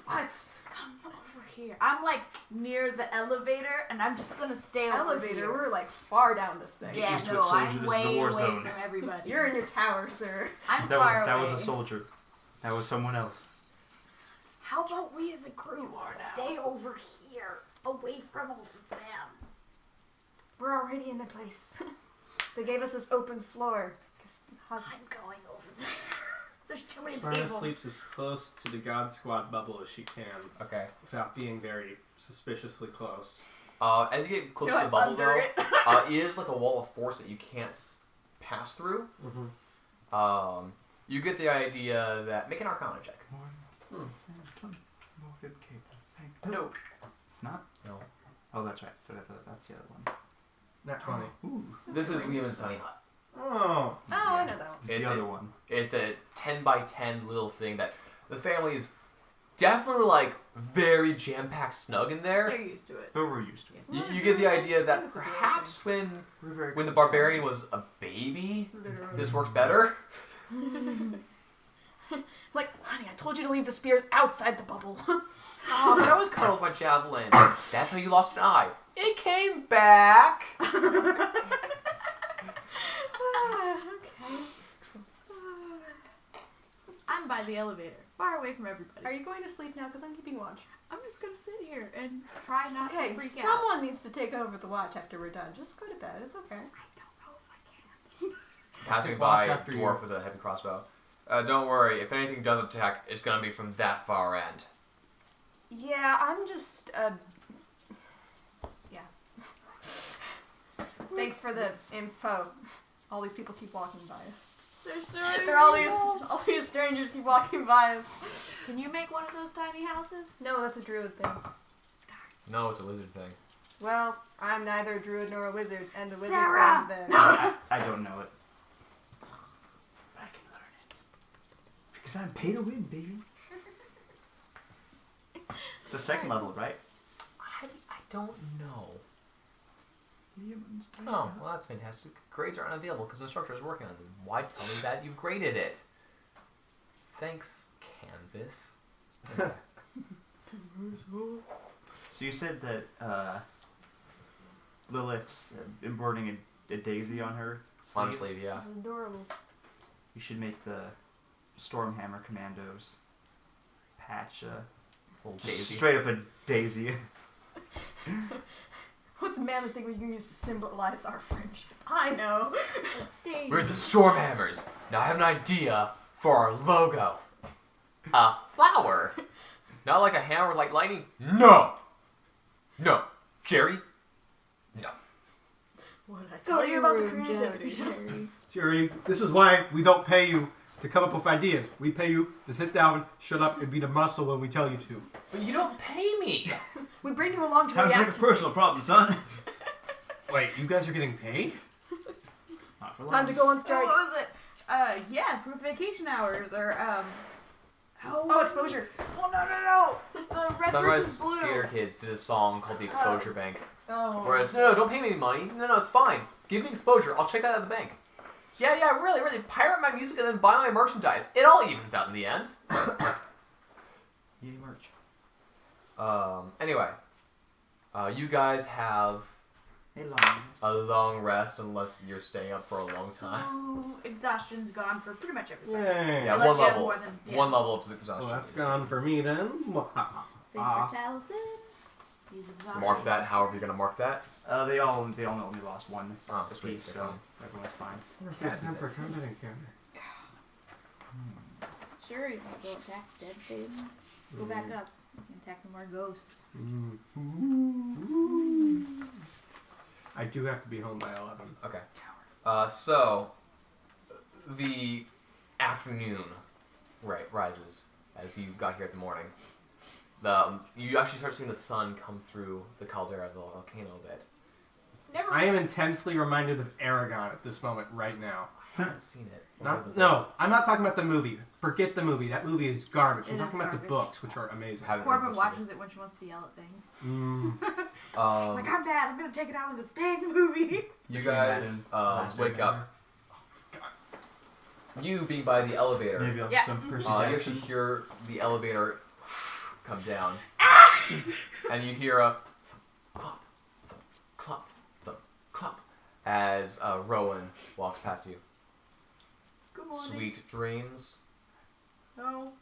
What? Come over here. I'm like near the elevator, and I'm just gonna stay over Elevator? here. We're like far down this thing. Yeah, used to no, it, soldier. I'm This is a way war away zone. from everybody. You're in your tower, sir. I'm That far was away. a soldier. That was someone else. How about we as a group stay over here, away from all of them? We're already in a place. They gave us this open floor. I'm going over there. There's too many Smyrna people. sleeps as close to the God Squad bubble as she can, Okay. without being very suspiciously close. As you get close You're to the like bubble, under though, it. it is like a wall of force that you can't pass through. Mm-hmm. You get the idea that make an Arcana check. Hmm. No. It's not? No. Oh, that's right. So that's the other one. Not 20. Ooh. This is Leland's tiny hut. Oh. Oh, I know that one. It's the other one. It's a 10 by 10 little thing that the family's definitely like very jam-packed snug in They're there. used to it. But we're used to it. You get the idea that It's a big perhaps when We're very the close barbarian was a baby, this works better. Like, honey, I told you to leave the spears outside the bubble. Oh, but I was cut off my javelin. That's how you lost an eye. It came back. Okay. I'm by the elevator, far away from everybody. Are you going to sleep now? Because I'm keeping watch. I'm just gonna sit here and try not to Okay, freak out. someone needs to take over the watch after we're done. Just go to bed. It's okay. I don't know if I can. Passing Take by watch a after dwarf with a heavy crossbow. Don't worry, if anything does attack, it's gonna be from that far end. Yeah, I'm just, yeah. Thanks for the info. All these people keep walking by us. There's so They're all these strangers keep walking by us. Can you make one of those tiny houses? No, that's a druid thing. No, it's a wizard thing. Well, I'm neither a druid nor a wizard, and the wizard's Sarah! going to bed. I don't know it. But I can learn it. Because I'm pay to win, baby. It's the second level, right? I don't know. Oh, well, that's fantastic. Grades are unavailable because the instructor is working on them. Why tell me that you've graded it? Thanks, Canvas. Okay. So you said that Lilith's embroidering a daisy on her sleeve. On sleeve, yeah. It's adorable. You should make the Stormhammer Commandos patch Little just daisy. straight up a daisy. What's a manly thing we can use to symbolize our friendship? I know. We're the Stormhammers. Now I have an idea for our logo. A flower. Not like a hammer like lightning. No. No. Jerry? No. What did I tell you about the rude, creativity? Jerry. Jerry, this is why we don't pay you to come up with ideas. We pay you to sit down, shut up, and be the muscle when we tell you to. But you don't pay me. We bring you along to Sounds like react a to personal things. problem, son. Wait, you guys are getting paid? Not for It's long. time to go on Oh, strike. what was it? Yes, with vacation hours or Oh, exposure. Oh no! The red Sunrise versus blue. Skater Kids did a song called The Exposure Bank. Oh. Where it's, no, don't pay me any money. No, it's fine. Give me exposure. I'll check that out of the bank. Yeah, really. Pirate my music and then buy my merchandise. It all evens out in the end. Yay, merch. Anyway. You guys have Hey, long. a long rest unless you're staying up for a long time. So, exhaustion's gone for pretty much everybody. Yay. Yeah, Unless one you have level. more than- yeah. One level of exhaustion. Well, that's gone for me then. Save for Taliesin. He's exhausted. Mark that however you're going to mark that. They all only lost one Oh, sweet. piece, so everyone's fine. We're time for a combat encounter. Sure, you can go attack dead things. Go back up. You can attack some more ghosts. I do have to be home by 11. Okay. So, the afternoon rises as you got here at the morning. You actually start seeing the sun come through the caldera of the volcano a bit. I am intensely reminded of Aragon at this moment right now. I haven't seen it. No, I'm not talking about the movie. Forget the movie. That movie is garbage. I'm It talking is about the garbage. books, which are amazing. Haven't Corbin read watches it when she wants to yell at things. She's Um, like, I'm bad. I'm gonna take it out with this dang movie. you Can you guys imagine wake up. You being by the elevator, Maybe I'll Yeah. do some Percy you Jackson. actually hear the elevator come down. And you hear a clop, thump, clop, thump, clop as Rowan walks past you. Good morning. Sweet dreams. No.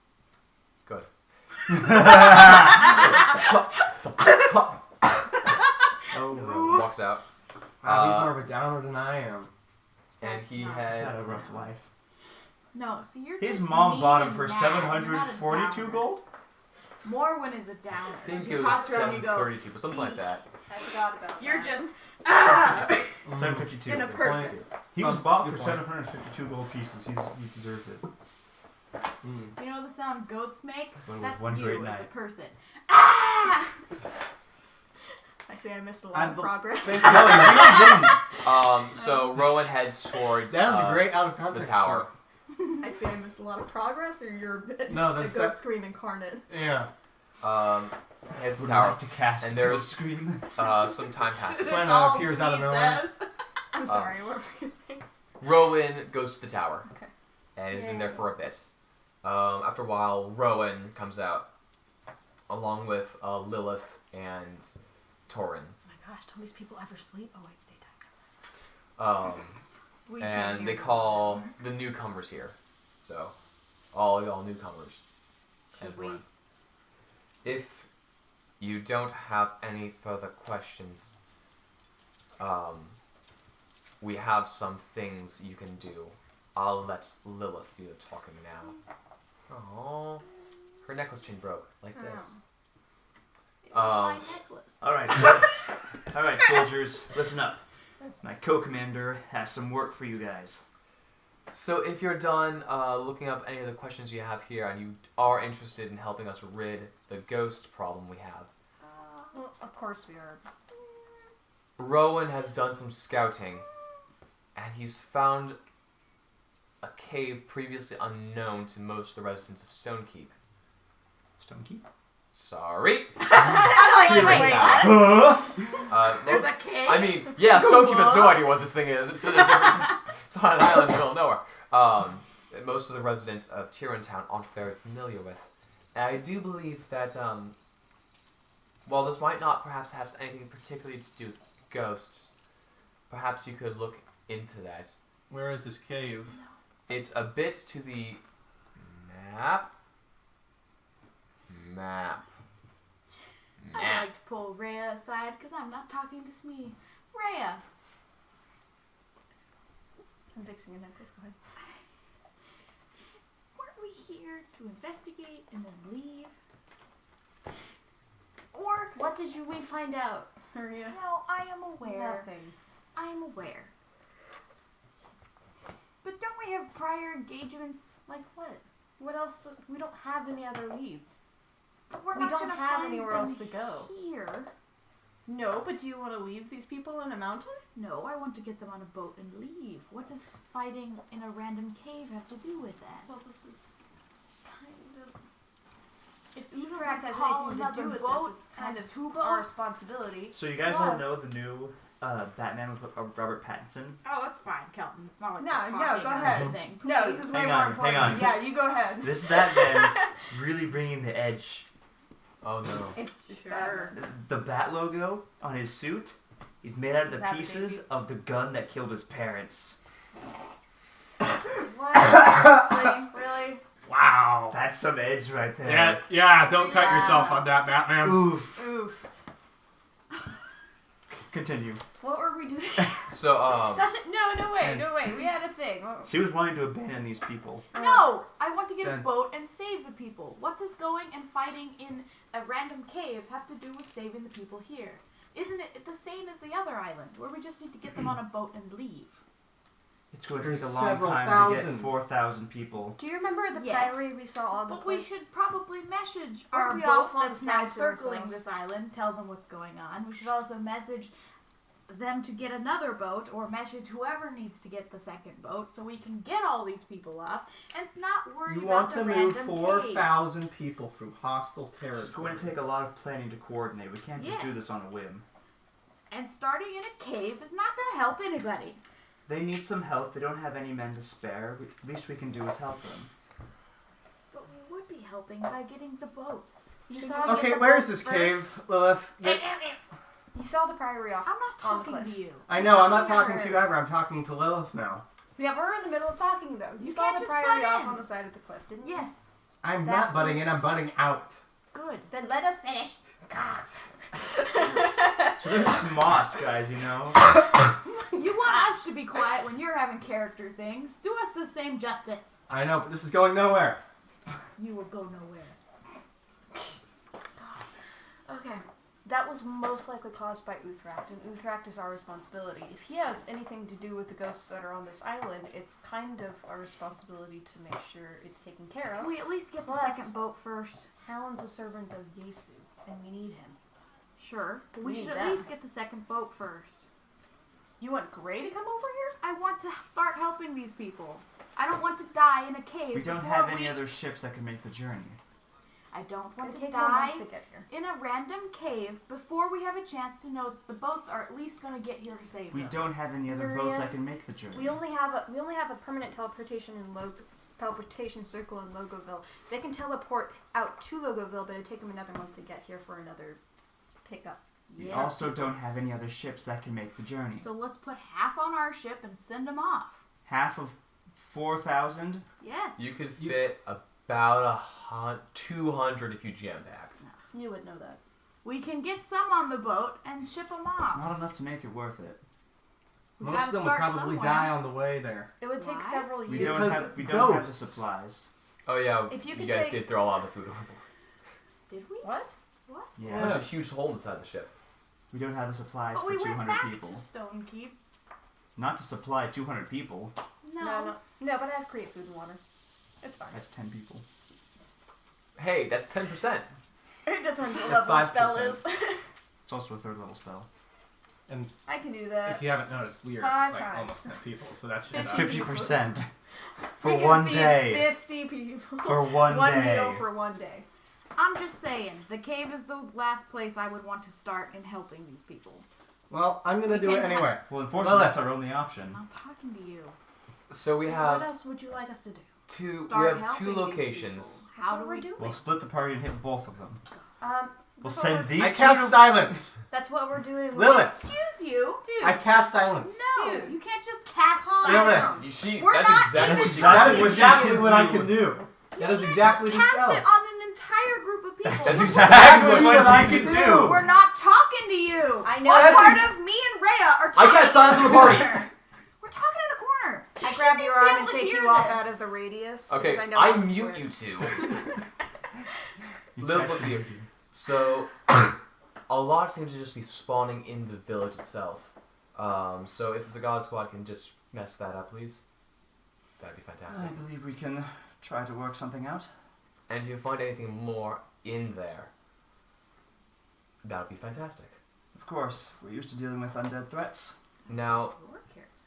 Good. Clop, thump, clop. Oh, Rowan. Walks out. Wow, he's more of a downer than I am. And That's he not- He's had had a rough life. No, see, you're His just mom mean bought him and for mad. You're not a 742 downer. gold? Morwen is a downer. I think You it talk was to her and you go, 732, but something like that. I forgot about You're that. just 752. in a Good person. point. He was Oh, bought good for point. 752 gold pieces. He deserves it. You know the sound goats make? But with That's one you great as a night. person. Ah! I say I missed a lot I'm of the- progress. Thank No, you really didn't. So Rowan heads towards That was a great out of the context. tower. I say I missed a lot of progress, or you're No, a that's goat scream incarnate. Yeah. Heads to Would the tower. like to cast And Ghost there's- Scream. Some time passes. Plan That's all appears out of he nowhere. says. I'm sorry, what were you saying? Rowan goes to the tower. Okay. And is in there Yay. for a bit. After a while, Rowan comes out. Along with Lilith and Torin. Oh my gosh, don't these people ever sleep? Oh wait, it's daytime. We can And hear they them. call the newcomers here. So, all y'all newcomers. Should we? Everyone. If you don't have any further questions, we have some things you can do. I'll let Lilith do the talking now. Oh, her necklace chain broke like this. It was my Um, necklace. All right, soldiers, listen up. My co-commander has some work for you guys. So if you're done looking up any of the questions you have here and you are interested in helping us rid the ghost problem we have, Well, of course we are. Rowan has done some scouting and he's found a cave previously unknown to most of the residents of Stonekeep. Stonekeep? Sorry. I'm like, wait, what? There's a cave. I mean, yeah, Stonekeep has no idea what this thing is. It's in a different. It's on an island in the middle of nowhere. Most of the residents of Town aren't very familiar with. And I do believe that, while this might not perhaps have anything particularly to do with ghosts, perhaps you could look into that. Where is this cave? It's a bit to the map. I'd like to pull Rhea aside because I'm not talking to Smee. Rhea, I'm fixing a necklace, go ahead. weren't we here to investigate and then leave? Or what did we find out? Maria. No, I am aware. Nothing. I am aware. But don't we have prior engagements? Like what? What else? We don't have any other leads. But we're We not don't gonna have find anywhere them else to go. Here. No, but do you want to leave these people in a mountain? No, I want to get them on a boat and leave. What does fighting in a random cave have to do with that? Well, this is kind of... If Shouldn't Uthrak we has call anything to another do with boat? this, it's kind Have of two our boats? responsibility. So you guys all Plus- know the new Batman with Robert Pattinson? Oh, that's fine, Kelton. It's not like No, we're no, talking go or ahead. anything. No, this is Please. way Hang more on, important. hang on. Yeah, you go ahead. This Batman's really bringing the edge. Oh no. It's Sure. The Bat logo on his suit, he's made out of Does the it have a pieces daisy? of the gun that killed his parents. What? Seriously? Really? Wow. That's some edge right there. Yeah, don't cut Yeah. yourself on that, Batman. Oof. Oof. Continue. What were we doing? So, Gosh, no way. We had a thing. She was wanting to abandon these people. No! I want to get a Then- boat and save the people. What does going and fighting in a random cave have to do with saving the people here? Isn't it the same as the other island, where we just need to get them on a boat and leave? It's going to There's take a long several time to thousand. get 4,000 people. Do you remember the Yes. priory we saw on the But we cliff? should probably message Our our boat boat on that's the now side to circling ourselves. this island, tell them what's going on. We should also message them to get another boat, or message whoever needs to get the second boat, so we can get all these people off and not worry You about want the to move random 4,000 people through hostile territory. It's going to take a lot of planning to coordinate. We can't just do Yes. this on a whim. And starting in a cave is not going to help anybody. They need some help. They don't have any men to spare. The least we can do is help them. But we would be helping by getting the boats. You Shouldn't saw we it get Okay, the where is boats this first? cave, Lilith? You saw the priory off I'm not on the talking cliff. to you. I know, I'm not talking to you ever. I'm talking to Lilith now. Yeah, we're in the middle of talking though. You You saw can't the just priory butt off in. on the side of the cliff, didn't you? Yes. I'm That not butting was- in, I'm butting out. Good. Then let us finish. So there's moss, guys, you know? You want us to be quiet when you're having character things. Do us the same justice. I know, but this is going nowhere. You will go nowhere. Okay. That was most likely caused by Uthrak, and Uthrak is our responsibility. If he has anything to do with the ghosts that are on this island, it's kind of our responsibility to make sure it's taken care Can of. we at least get Plus- the second boat first? Hallin's a servant of Yesu, and we need him. Sure. But we We should need at them. least get the second boat first. You want Gray to come over here? I want to start helping these people. I don't want to die in a cave. We don't before have any other ships that can make the journey. I don't want It'd to take die months to get here. in a random cave before we have a chance to know that the boats are at least going to get here to save We us. don't have any other boats that can make the journey. We only have a permanent teleportation circle in Logoville. They can teleport out to Logoville, but it'd take them another month to get here for another pickup. We Yes. also don't have any other ships that can make the journey. So let's put half on our ship and send them off. Half of 4,000? Yes. You could fit about 200 if you jam-packed. You would know that. We can get some on the boat and ship them off. Not enough to make it worth it. We Most gotta of them will start probably somewhere. die on the way there. It would take Why? several We years. don't Because have the ghosts. supplies. Oh yeah, If you you could guys take- did throw a lot of the food overboard. Did we? What? What? Yeah. There's a Yes. huge hole inside the ship. We don't have the supplies But for we went 200 back people. to Stone Keep. Not to supply 200 people. No, but I have create food and water. It's fine. That's 10 people. Hey, that's 10%. It depends what That's level the spell 5%. is. It's also a 3rd level spell. And I can do that. if you haven't noticed, we are 5 like times. almost 10 people, so that's It's just 50% for We can one feed day. 50 people. For one day. meal for one day. I'm just saying, the cave is the last place I would want to start in helping these people. Well, I'm gonna do it can anyway. Well, unfortunately, Well, that's our only option. I'm talking to you. So we What have else would you like us to do? Start two helping these locations. people. How That's do what we we're doing. We'll split the party and hit both of them. We'll that's send what we're- these I two cast to... silence. That's what we're doing. Lilith, Excuse you? Dude. I cast silence. No, Dude. you can't just cast Lilith. silence. We're That's not exactly That's what you That exactly is what exactly you what I do. can do. That is You exactly the can't just spell. cast it on an entire group of people. That's We're- exactly what I you can can do. do. We're not talking to you. I know. What That's part ex- of me and Rhea are I talking cast silence in on the party. corner? We're talking in a corner. She I grab shouldn't your be arm able and to take hear you off this. out of the radius. Okay, because I know I how this mute works. you two. You Live just- with you. So, a lot seems to just be spawning in the village itself. So if the God Squad can just mess that up, please, that'd be fantastic. I believe we can try to work something out. And if you find anything more in there, that'd be fantastic. Of course, we're used to dealing with undead threats. Now, Your character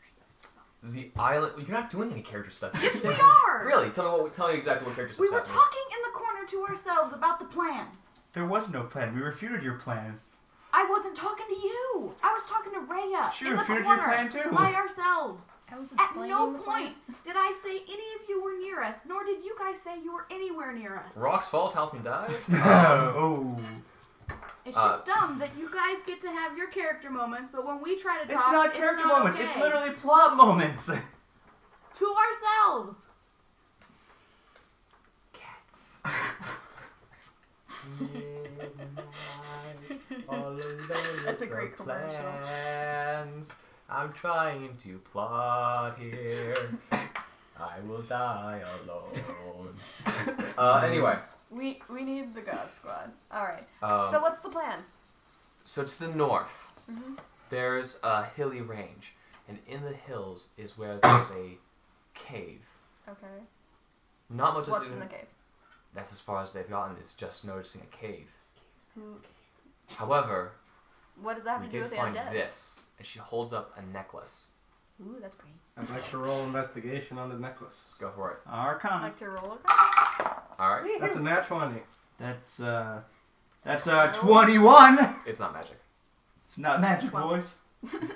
stuff. the island. You're not doing any character stuff. Yes, we are. Really? Tell me exactly what character We stuff's were happening. talking in the corner to ourselves about the plan. There was no plan. We refuted your plan. I wasn't talking to you. I was talking to Rhea She in the refuted your corner plan too. by ourselves. I was At explaining no the plan. point did I say any of you were near us, nor did you guys say you were anywhere near us. Rocks fall, Taliesin dies. Oh. It's just dumb that you guys get to have your character moments, but when we try to talk, It's not character not moments. okay. It's literally plot moments. to ourselves. Cats. That's a great commercial. Plans. I'm trying to plot here. I will die alone. Anyway. We need the God Squad. All right. So So what's the plan? to the north, Mhm. there's a hilly range, and in the hills is where there's a cave. Okay. Not much What's is in the cave? That's as far as they've gotten. It's just noticing a cave. Who? However, What does that have we to do did with the find undead? this, and she holds up a necklace. Ooh, that's pretty. I'd like to roll investigation on the necklace. Go for it. I'd Arcana. like to roll a card. All right. That's a nat 20. That's 21. It's not magic. It's not magic, 12. boys.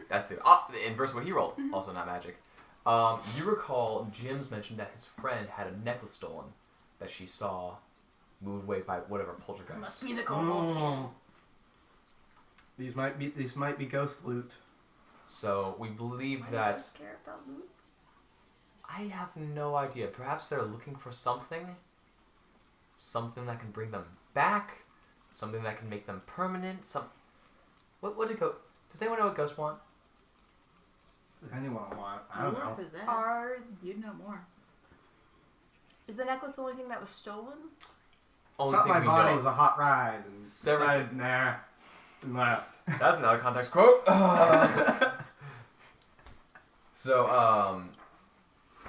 That's the inverse of what he rolled. Also not magic. You recall Jim's mentioned that his friend had a necklace stolen that she saw moved away by whatever poltergeist. Must be the kobolds. Mm. These might be ghost loot. So we believe Why that do you care about loot? I have no idea. Perhaps they're looking for something that can bring them back, something that can make them permanent. What did Does anyone know what ghosts want? Does anyone want? I don't know. Possessed. Are You'd know more. is the necklace the only thing that was stolen? Only Thought thing my we body know. was a hot ride and Several- decided, nah, and left. That's not a context quote.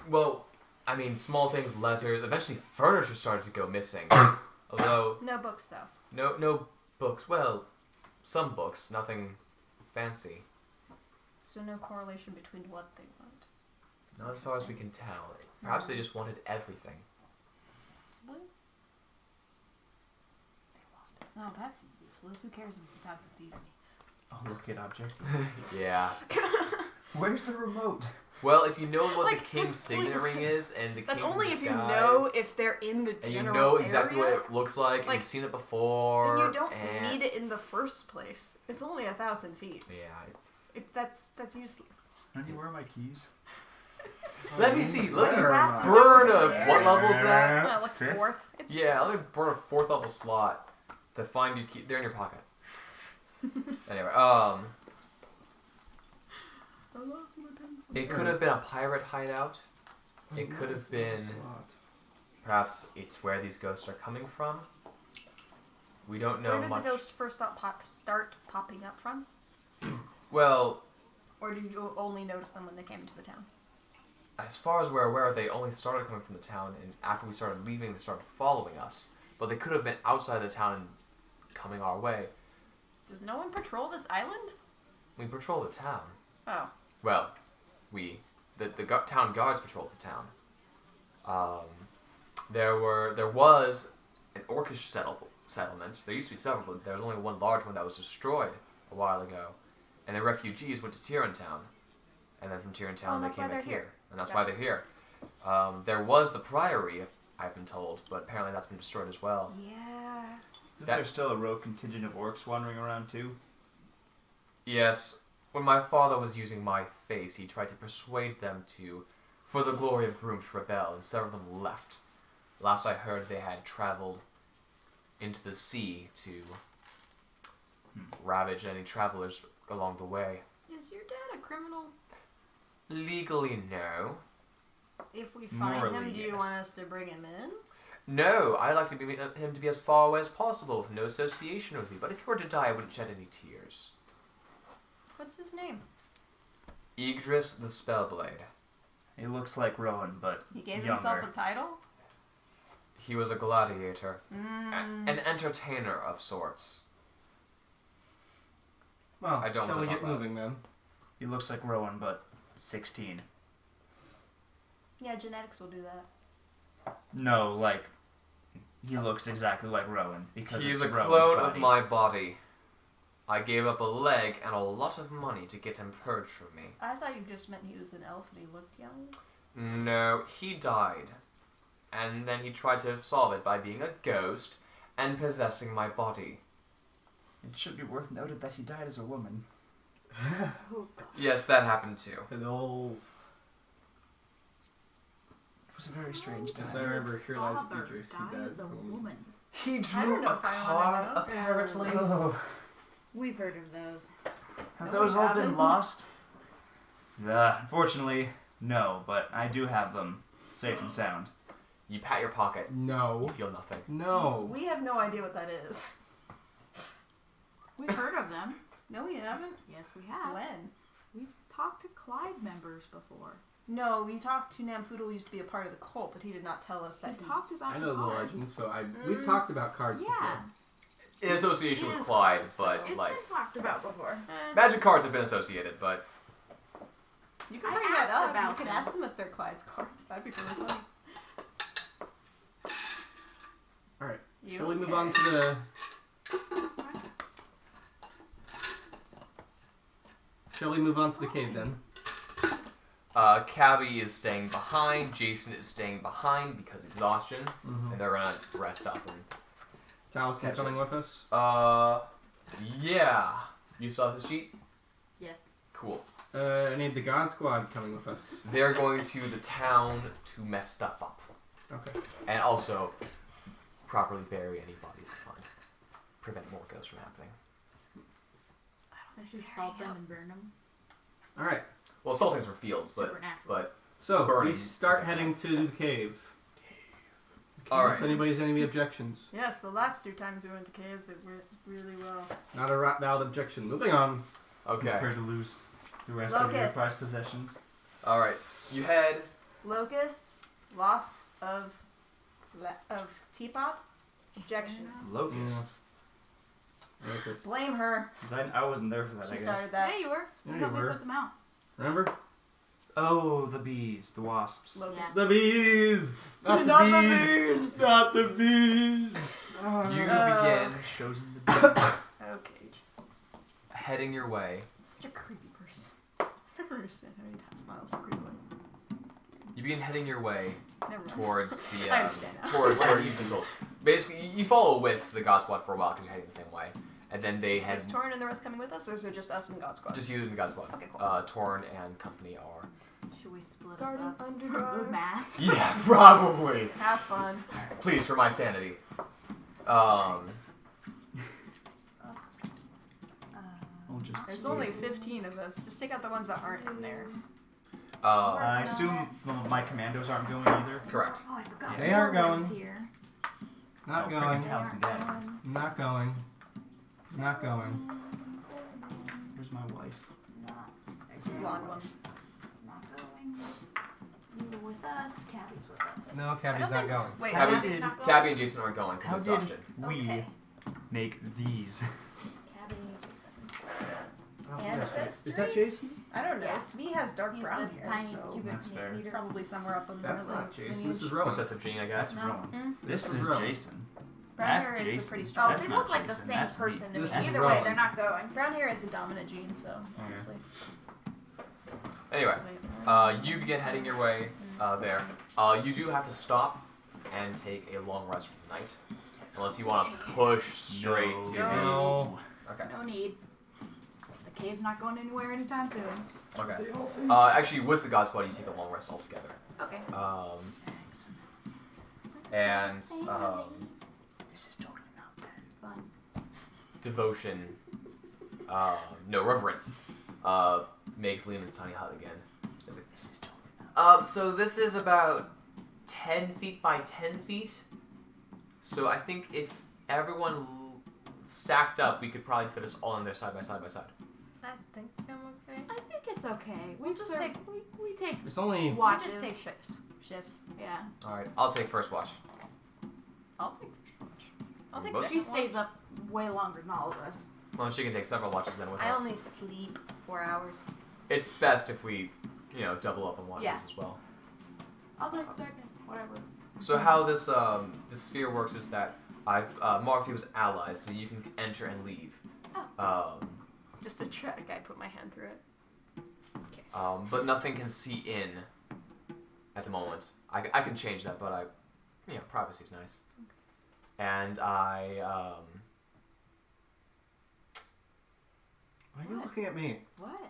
Well, I mean, small things, letters. Eventually, furniture started to go missing. Although No books though. no books. Well, some books, nothing fancy. So no correlation between what they want. Not as far as we can tell. Perhaps they just wanted everything. Possibly. Oh, that's useless. Who cares if it's 1,000 feet of me? Oh, look at object. Yeah. Where's the remote? Well, if you know what Like, the king's it's signet ring pointless. is, and the That's king's only in if you disguise, know if they're in the and general you know exactly area. what it looks like, and Like, you've seen it before. And you don't and need it in the first place. It's only 1,000 feet. Yeah, it's. That's useless. Honey, where are my keys? Let me see. Let me Where am have I? to burn go a. there. What level is that? Like Fifth? 4th. It's Yeah, let me burn a 4th level slot to find your key. They're in your pocket. Anyway, I lost my pencil. it could have been a pirate hideout. It could have been. Perhaps it's where these ghosts are coming from. We don't know Where did much. the ghost first start popping up from? Well, Or did you only notice them when they came into the town? as far as we're aware, they only started coming from the town, and after we started leaving, they started following us. But they could have been outside the town and coming our way. Does no one patrol this island? We patrol the town. Oh. Well, the town guards patrol the town. There was an orcish settlement. There used to be several, but there was only one large one that was destroyed a while ago. And the refugees went to Town. And then from Town Oh, they that's came why back they're here. And that's Gotcha. why they're here. There was the priory, I've been told, but apparently that's been destroyed as well. Yeah. There's still a rogue contingent of orcs wandering around too. Yes, when my father was using my face, he tried to persuade them to, for the glory of Groom, to rebel, and several of them left. Last I heard, they had traveled into the sea to ravage any travelers along the way. Is your dad a criminal? Legally, no. If we find Morally, him, do you yes. want us to bring him in? No, I'd like him to be as far away as possible, with no association with me. But if he were to die, I wouldn't shed any tears. What's his name? Idris the Spellblade. He looks like Rowan, but He gave younger. himself a title? He was a gladiator, Mm. an entertainer of sorts. Well, I don't shall want we to get talk about moving then? He looks like Rowan, but 16. Yeah, genetics will do that. No, like he looks exactly like Rowan because He's it's a Rowan's clone of body. my body. I gave up a leg and a lot of money to get him purged from me. I thought you just meant he was an elf and he looked young. No, he died. And then he tried to solve it by being a ghost and possessing my body. It should be worth noted that he died as a woman. Oh, God. Yes, that happened too. Fiddles. It was a very strange Yes, time. I remember realized Father Idris, he died died as a from- woman. He I drew don't know a if I card, wanna know. apparently. Oh, We've heard of those. have No, those we all been haven't. lost? Unfortunately, no, but I do have them safe and sound. You pat your pocket. No. You feel nothing. No. We have no idea what that is. We've heard of them. No, we haven't. Yes, we have. When? We've talked to Clyde members before. No, we talked to Namfoodle, who used to be a part of the cult, but he did not tell us that We talked about I know the cards. legend, so we've talked about cards Yeah. before. In association It with is Clyde, cards, but though. It's like been talked about before. magic cards have been associated, but You can I bring that asked up. about You can them. ask them if they're Clyde's cards. That'd be really funny. Alright. You Shall we move okay? on to the... Shall we move on to the cave then? Cabby is staying behind. Jason is staying behind because exhaustion, Mm-hmm. and they're gonna rest up. And Taliesin coming with us? yeah. You saw the sheet? Yes. Cool. I need the God Squad coming with us. They're going to the town to mess stuff up, Okay. and also properly bury any bodies they find. Prevent more ghosts from happening. I should salt them and burn them. Alright. Well, salting's for fields, Supernatural. but So, Burning. we start heading to the cave. All Unless right. anybody has any objections. Yes, the last 2 times we went to caves, it went really well. Not a valid objection. Moving on. okay. Prepare to lose the rest of your Locusts. prized possessions. All right. You head. Locusts, loss of teapot, objection. Locusts. Lucas. Blame her. 'Cause I wasn't there for that, I She guess. started that. Yeah, you were. Yeah, You you helped me were. put them out. Remember? Oh, the bees, the wasps. Locust. The bees! Not the Not the bees! bees! Not the bees! You begin Chosen the bees. Okay. heading your way. Such a creepy person. I don't understand how he smiles so creepily. You begin heading your way Never mind. towards the I understand now. towards where you can go. Basically, you follow with the God Squad for a while because you're heading the same way, and then they head. Is Torn and the rest coming with us, or is it just us and God Squad? Just you and the God Squad. Okay, cool. Torn and company are. Should we split Garden us up? Underdog. Mass. Yeah, probably. Have fun. Please, for my sanity. Us. We'll just There's see. only 15 of us. Just take out the ones that aren't in there. I assume my commandos aren't going either. Correct. Oh, I forgot. They aren't Morgan's going. Here. Not Oh, going. freaking house again. Not going. Not going. Where's my wife? Not. There's the blonde one. Not going. You were with us. Cabby's with us. No, I Cabby's don't not think- going. Wait, How how did- not going? Cabby and Jason aren't going because How of did exhaustion. we Okay. make these? Cabby and Jason. Ancestry? Is that Jason? I don't know. Yeah. Smee has dark He's brown the hair, tiny so cubic That's fair. he's probably somewhere up in That's the not Jason. lineage. This is Rowan. Possessive gene, I guess. That's wrong. Mm. This This is is Rowan. Jason. Brown That's hair is a Jason. pretty Oh, strong. That's they not look like the Jason, same that's me. person to me. This is Either way, Rowan. they're not going. Brown hair is the dominant gene, so honestly. Anyway, Wait, you begin heading your way there. You do have to stop and take a long rest for the night, unless you want to push straight to. No. Okay. No need. The cave's not going anywhere anytime soon. Okay. Actually, with the God Squad, you take a long rest altogether. Okay. And This is totally not bad. Fun. devotion, no reverence, makes Lehman's tiny hut again. It's like, This is totally not so this is about 10 feet by 10 feet. So I think if everyone stacked up, we could probably fit us all in there side by side by side. I think I'm okay. I think it's okay. We'll just take- we take There's only. We watches. just take shifts. Yeah. All right, I'll take first watch. I'll take first watch. I'll take Both? second She stays watch. up way longer than all of us. Well, she can take several watches then with I us. only sleep 4 hours. It's best if we, double up on watches Yeah. as well. I'll take second. Whatever. So how this this sphere works is that I've marked you as allies, so you can enter and leave. Just a trick. I put my hand through it. But nothing can see in at the moment. I can change that, but privacy's nice. And Why are you What? looking at me? What?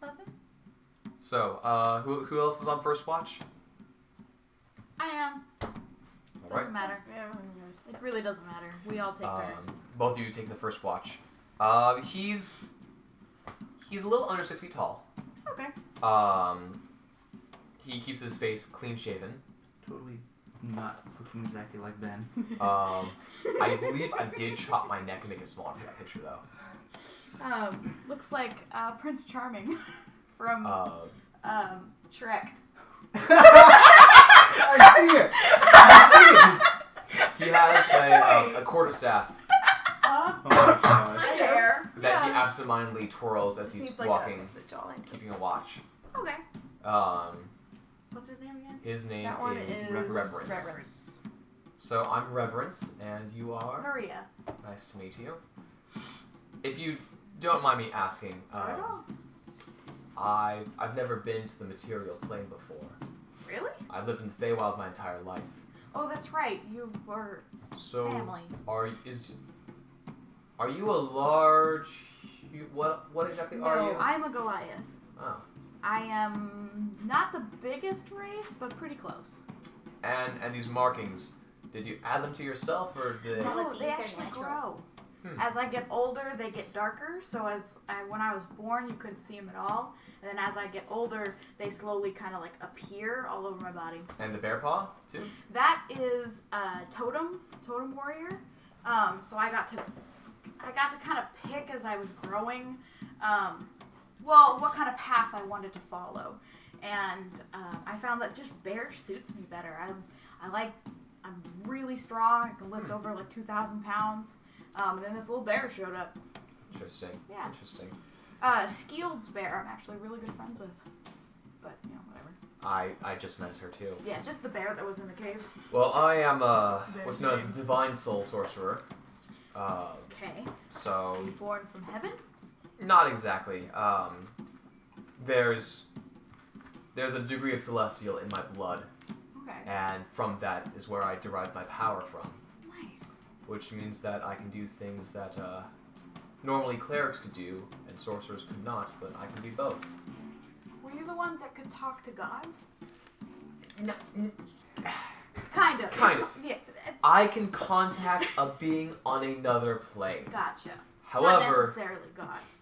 Nothing. so who else is on first watch? I am. All Doesn't right. matter. Yeah, who knows? It really doesn't matter. We all take turns. Both of you take the first watch. He's a little under 6 feet tall. Okay. He keeps his face clean shaven. Totally not looking exactly like Ben. I believe I did chop my neck and make it smaller for that picture though. Looks like Prince Charming from Shrek. I see it! I He has a quarterstaff Oh my god. Hair. that he absentmindedly twirls as he's Needs like walking, the jawline. keeping a watch. Okay. Um, What's his name again? his name That one is is Reverence. Reverence. So I'm Reverence, and you are. Maria. Nice to meet you. If you don't mind me asking, Not at all. I've never been to the material plane before. Really? I've lived in the Feywild my entire life. Oh, that's right. You were So family. are you a large? What exactly are No, you? I'm a Goliath. Oh. I am not the biggest race, but pretty close. And these markings, did you add them to yourself or did? No. No, with they these, they're actually natural. grow. Hmm. As I get older, they get darker. So when I was born, you couldn't see them at all. And then as I get older, they slowly kind of like appear all over my body. And the bear paw too? That is totem warrior. So I got to kind of pick as I was growing. What kind of path I wanted to follow, and I found that just bear suits me better. I like I'm really strong. I can lift over like 2,000 pounds. And then this little bear showed up. Interesting. Yeah. Interesting. Skield's bear, I'm actually really good friends with. But, whatever. I just met her too. Yeah, just the bear that was in the cave. Well, I am what's known as a divine soul sorcerer. Okay. So Born from heaven? not exactly. There's a degree of celestial in my blood, Okay. and from that is where I derive my power from. Nice. Which means that I can do things that normally clerics could do and sorcerers could not, but I can do both. Were you the one that could talk to gods? No, Kind of. Kind of. Yeah. I can contact a being on another plane. Gotcha. Not However, necessarily gods.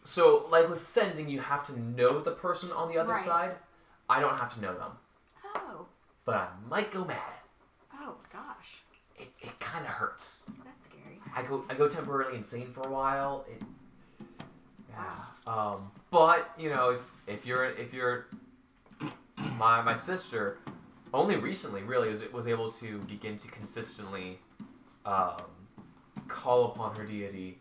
so like with sending, you have to know the person on the other Right. side. I don't have to know them, Oh. but I might go mad. Oh, gosh. It kind of hurts. That's scary. I go temporarily insane for a while. But if you're my sister, only recently really was able to begin to consistently call upon her deity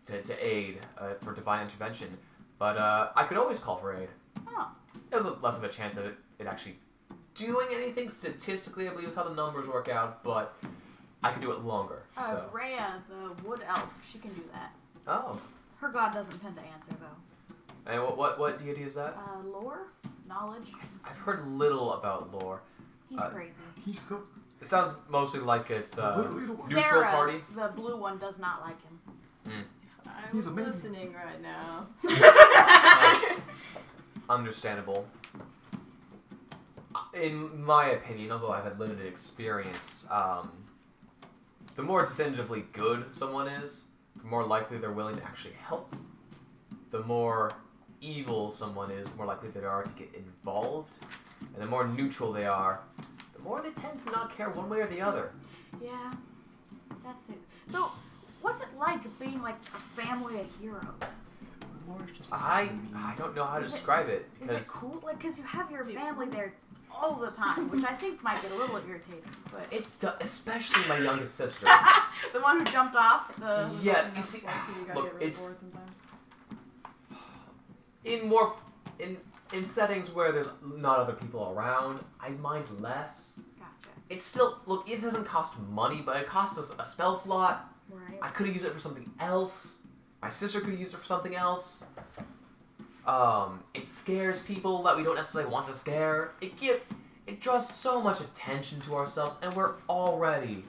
to aid for divine intervention. But I could always call for aid. Oh. There's less of a chance of it actually doing anything statistically. I believe is how the numbers work out, but I could do it longer. So. Rhea, the wood elf, she can do that. Oh. Her god doesn't tend to answer, though. And what deity is that? Lore? Knowledge? I've heard little about lore. He's crazy. He's so. It sounds mostly like it's neutral Sarah, party. the blue one, does not like him. I He's was amazing. listening right now. That's understandable. In my opinion, although I've had limited experience, the more definitively good someone is, the more likely they're willing to actually help. The more evil someone is, the more likely they are to get involved. And the more neutral they are, the more they tend to not care one way or the other. Yeah, that's it. So, what's it like being like a family of heroes? I don't know how to describe it Is because it cool? Like, because you have your family there all the time, which I think might get a little irritating. But especially my youngest sister. the one who jumped off the. Yeah, you see, look, it's in settings where there's not other people around, I mind less. Gotcha. It's still, look, it doesn't cost money, but it costs us a spell slot. Right. I could have used it for something else. My sister could have used it for something else. It scares people that we don't necessarily want to scare. It draws so much attention to ourselves, and we're already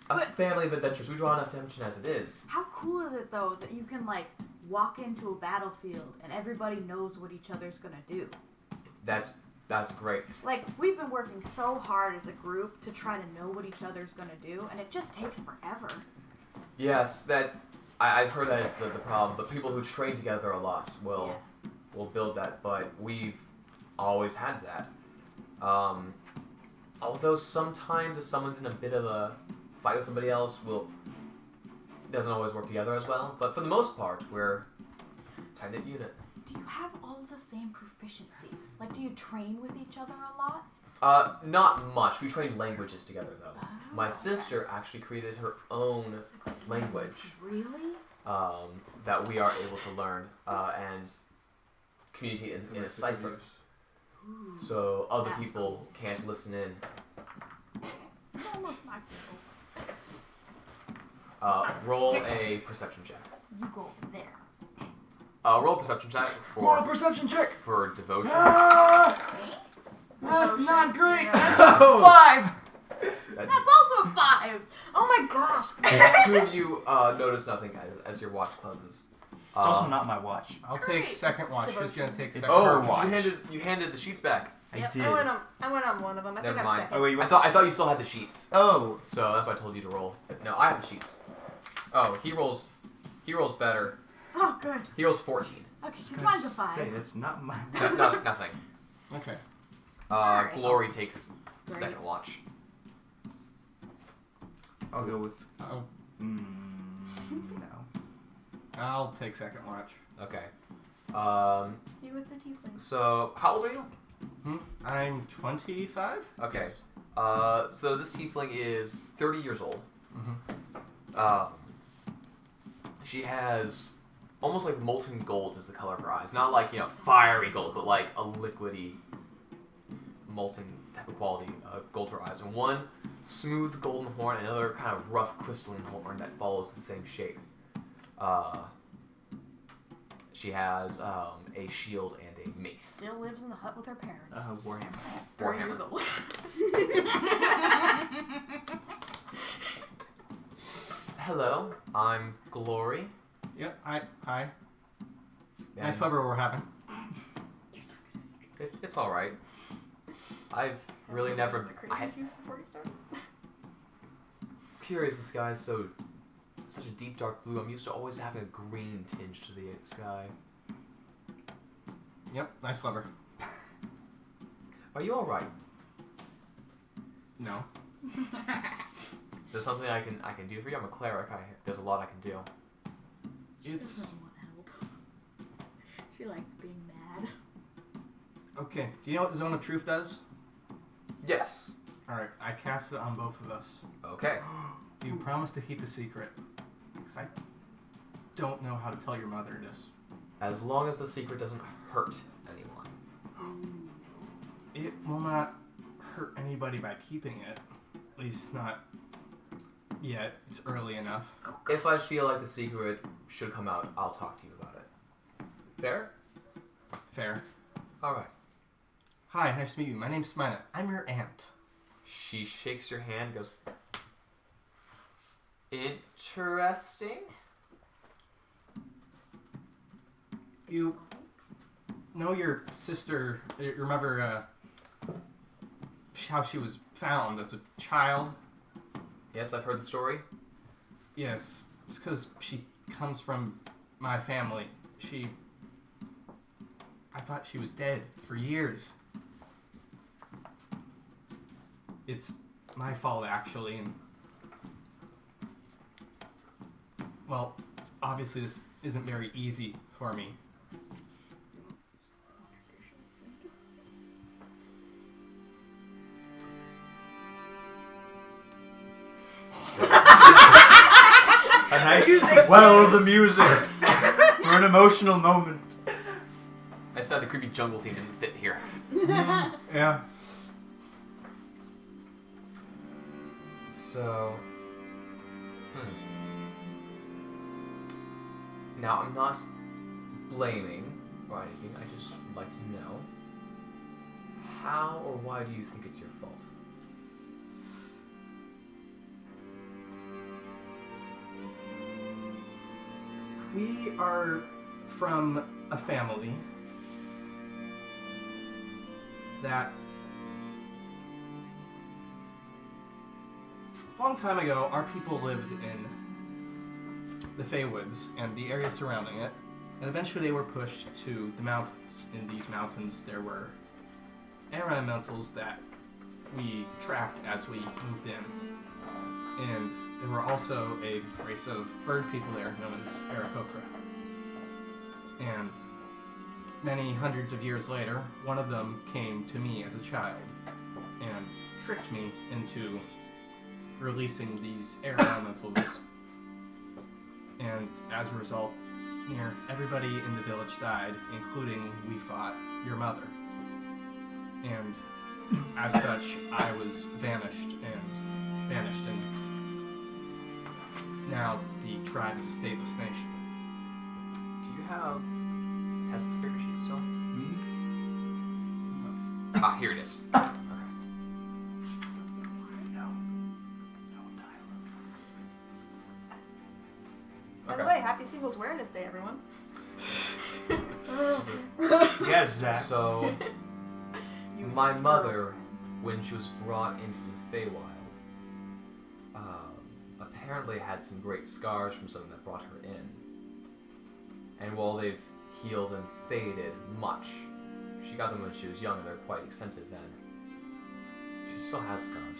a family of adventurers. We draw enough attention as it is. How cool is it though that you can like walk into a battlefield and everybody knows what each other's gonna do? That's great. Like, we've been working so hard as a group to try to know what each other's gonna do, and it just takes forever. Yes, I've heard that is the problem. But people who train together a lot will build that. But we've always had that. Although sometimes if someone's in a bit of a fight with somebody else, it doesn't always work together as well. But for the most part, we're a tight-knit unit. Do you have all the same proficiencies? Like, do you train with each other a lot? Not much. We trained languages together, though. Oh, My okay. sister actually created her own language Really? that we are able to learn and communicate in a cipher. Ooh. So other That's people can't listen in. Almost my people. Roll a perception check. You go there. Roll a perception check Roll a perception check. for devotion. Me? That's not great. Yeah. That's a 5. That's also a 5. Oh my gosh. The two of you notice nothing as your watch closes. It's also not my watch. I'll Great. take second watch. Who's devotion. gonna take It's second Oh, watch? you handed the sheets back. I Yep, did. I went on one of them. I Never think I'm mind. second. Oh, wait, you I thought you still had the sheets, Oh. so that's why I told you to roll. No, I have the sheets. Oh, he rolls better. Oh, good. He rolls 14. Okay, because mine's a 5. Say, that's not my Nothing. Okay. Alright. Glory takes Great. second watch. I'll go with... Oh, no. I'll take second watch. Okay. You with the tiefling. So how old are you? I'm 25. Okay. So this tiefling is 30 years old. Mm-hmm. She has almost like molten gold is the color of her eyes. Not like, fiery gold, but like a liquidy, molten type of quality gold for her eyes. And one smooth golden horn, and another kind of rough crystalline horn that follows the same shape. She has a shield and a mace. Still lives in the hut with her parents. Warhammer. 4 years old. Hello, I'm Glory. Yep. Hi. Nice And fever we're having. It's all right. I've really never. Crazy juice before you start. It's curious. The sky is such a deep dark blue. I'm used to always having a green tinge to the sky. Yep. Nice fever. Are you all right? No. Is there something I can do for you? I'm a cleric. There's a lot I can do. She doesn't want help. She likes being mad. Okay. Do you know what Zone of Truth does? Yes. All right. I cast it on both of us. Okay. You promise to keep a secret. Because I don't know how to tell your mother this. As long as the secret doesn't hurt anyone. It will not hurt anybody by keeping it. At least not yet. It's early enough. If I feel like the secret should come out, I'll talk to you about it. Fair? Fair. All right. Hi, nice to meet you. My name's Smina. I'm your aunt. She shakes your hand, goes, interesting. You know your sister, you remember how she was found as a child? Yes, I've heard the story. Yes, it's because she comes from my family. I thought she was dead for years. It's my fault, actually, and well, obviously this isn't very easy for me. A nice well of the music for an emotional moment. I said the creepy jungle theme didn't fit here. Yeah. So, Now, I'm not blaming or anything. I just would like to know how or why do you think it's your fault? We are from a family that a long time ago, our people lived in the Feywoods and the area surrounding it, and eventually they were pushed to the mountains. In these mountains, there were air elementals that we tracked as we moved in, and there were also a race of bird people there known as Aarakocra. And many hundreds of years later, one of them came to me as a child and tricked me into releasing these air elementals. And as a result, everybody in the village died, including we fought your mother. And as such, I was vanished, and now the tribe is a stateless nation. Do you have test character sheet still? Mm-hmm. Ah, here it is. Okay. By the way, happy Singles Awareness Day, everyone. Yes, Zach. So, my mother, when she was brought into the Feywild, apparently had some great scars from something that brought her in. And while they've healed and faded much, she got them when she was young and they're quite extensive then. She still has scars.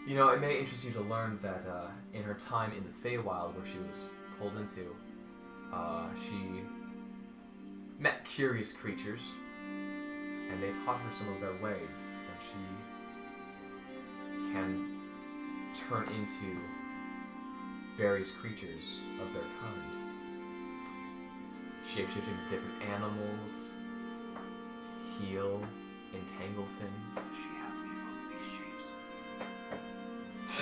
You know, it may interest you to learn that in her time in the Feywild, where she was pulled into, she met curious creatures, and they taught her some of their ways, and she can turn into various creatures of their kind. Shapeshifting to different animals, heal, entangle things. She have lethal these shapes.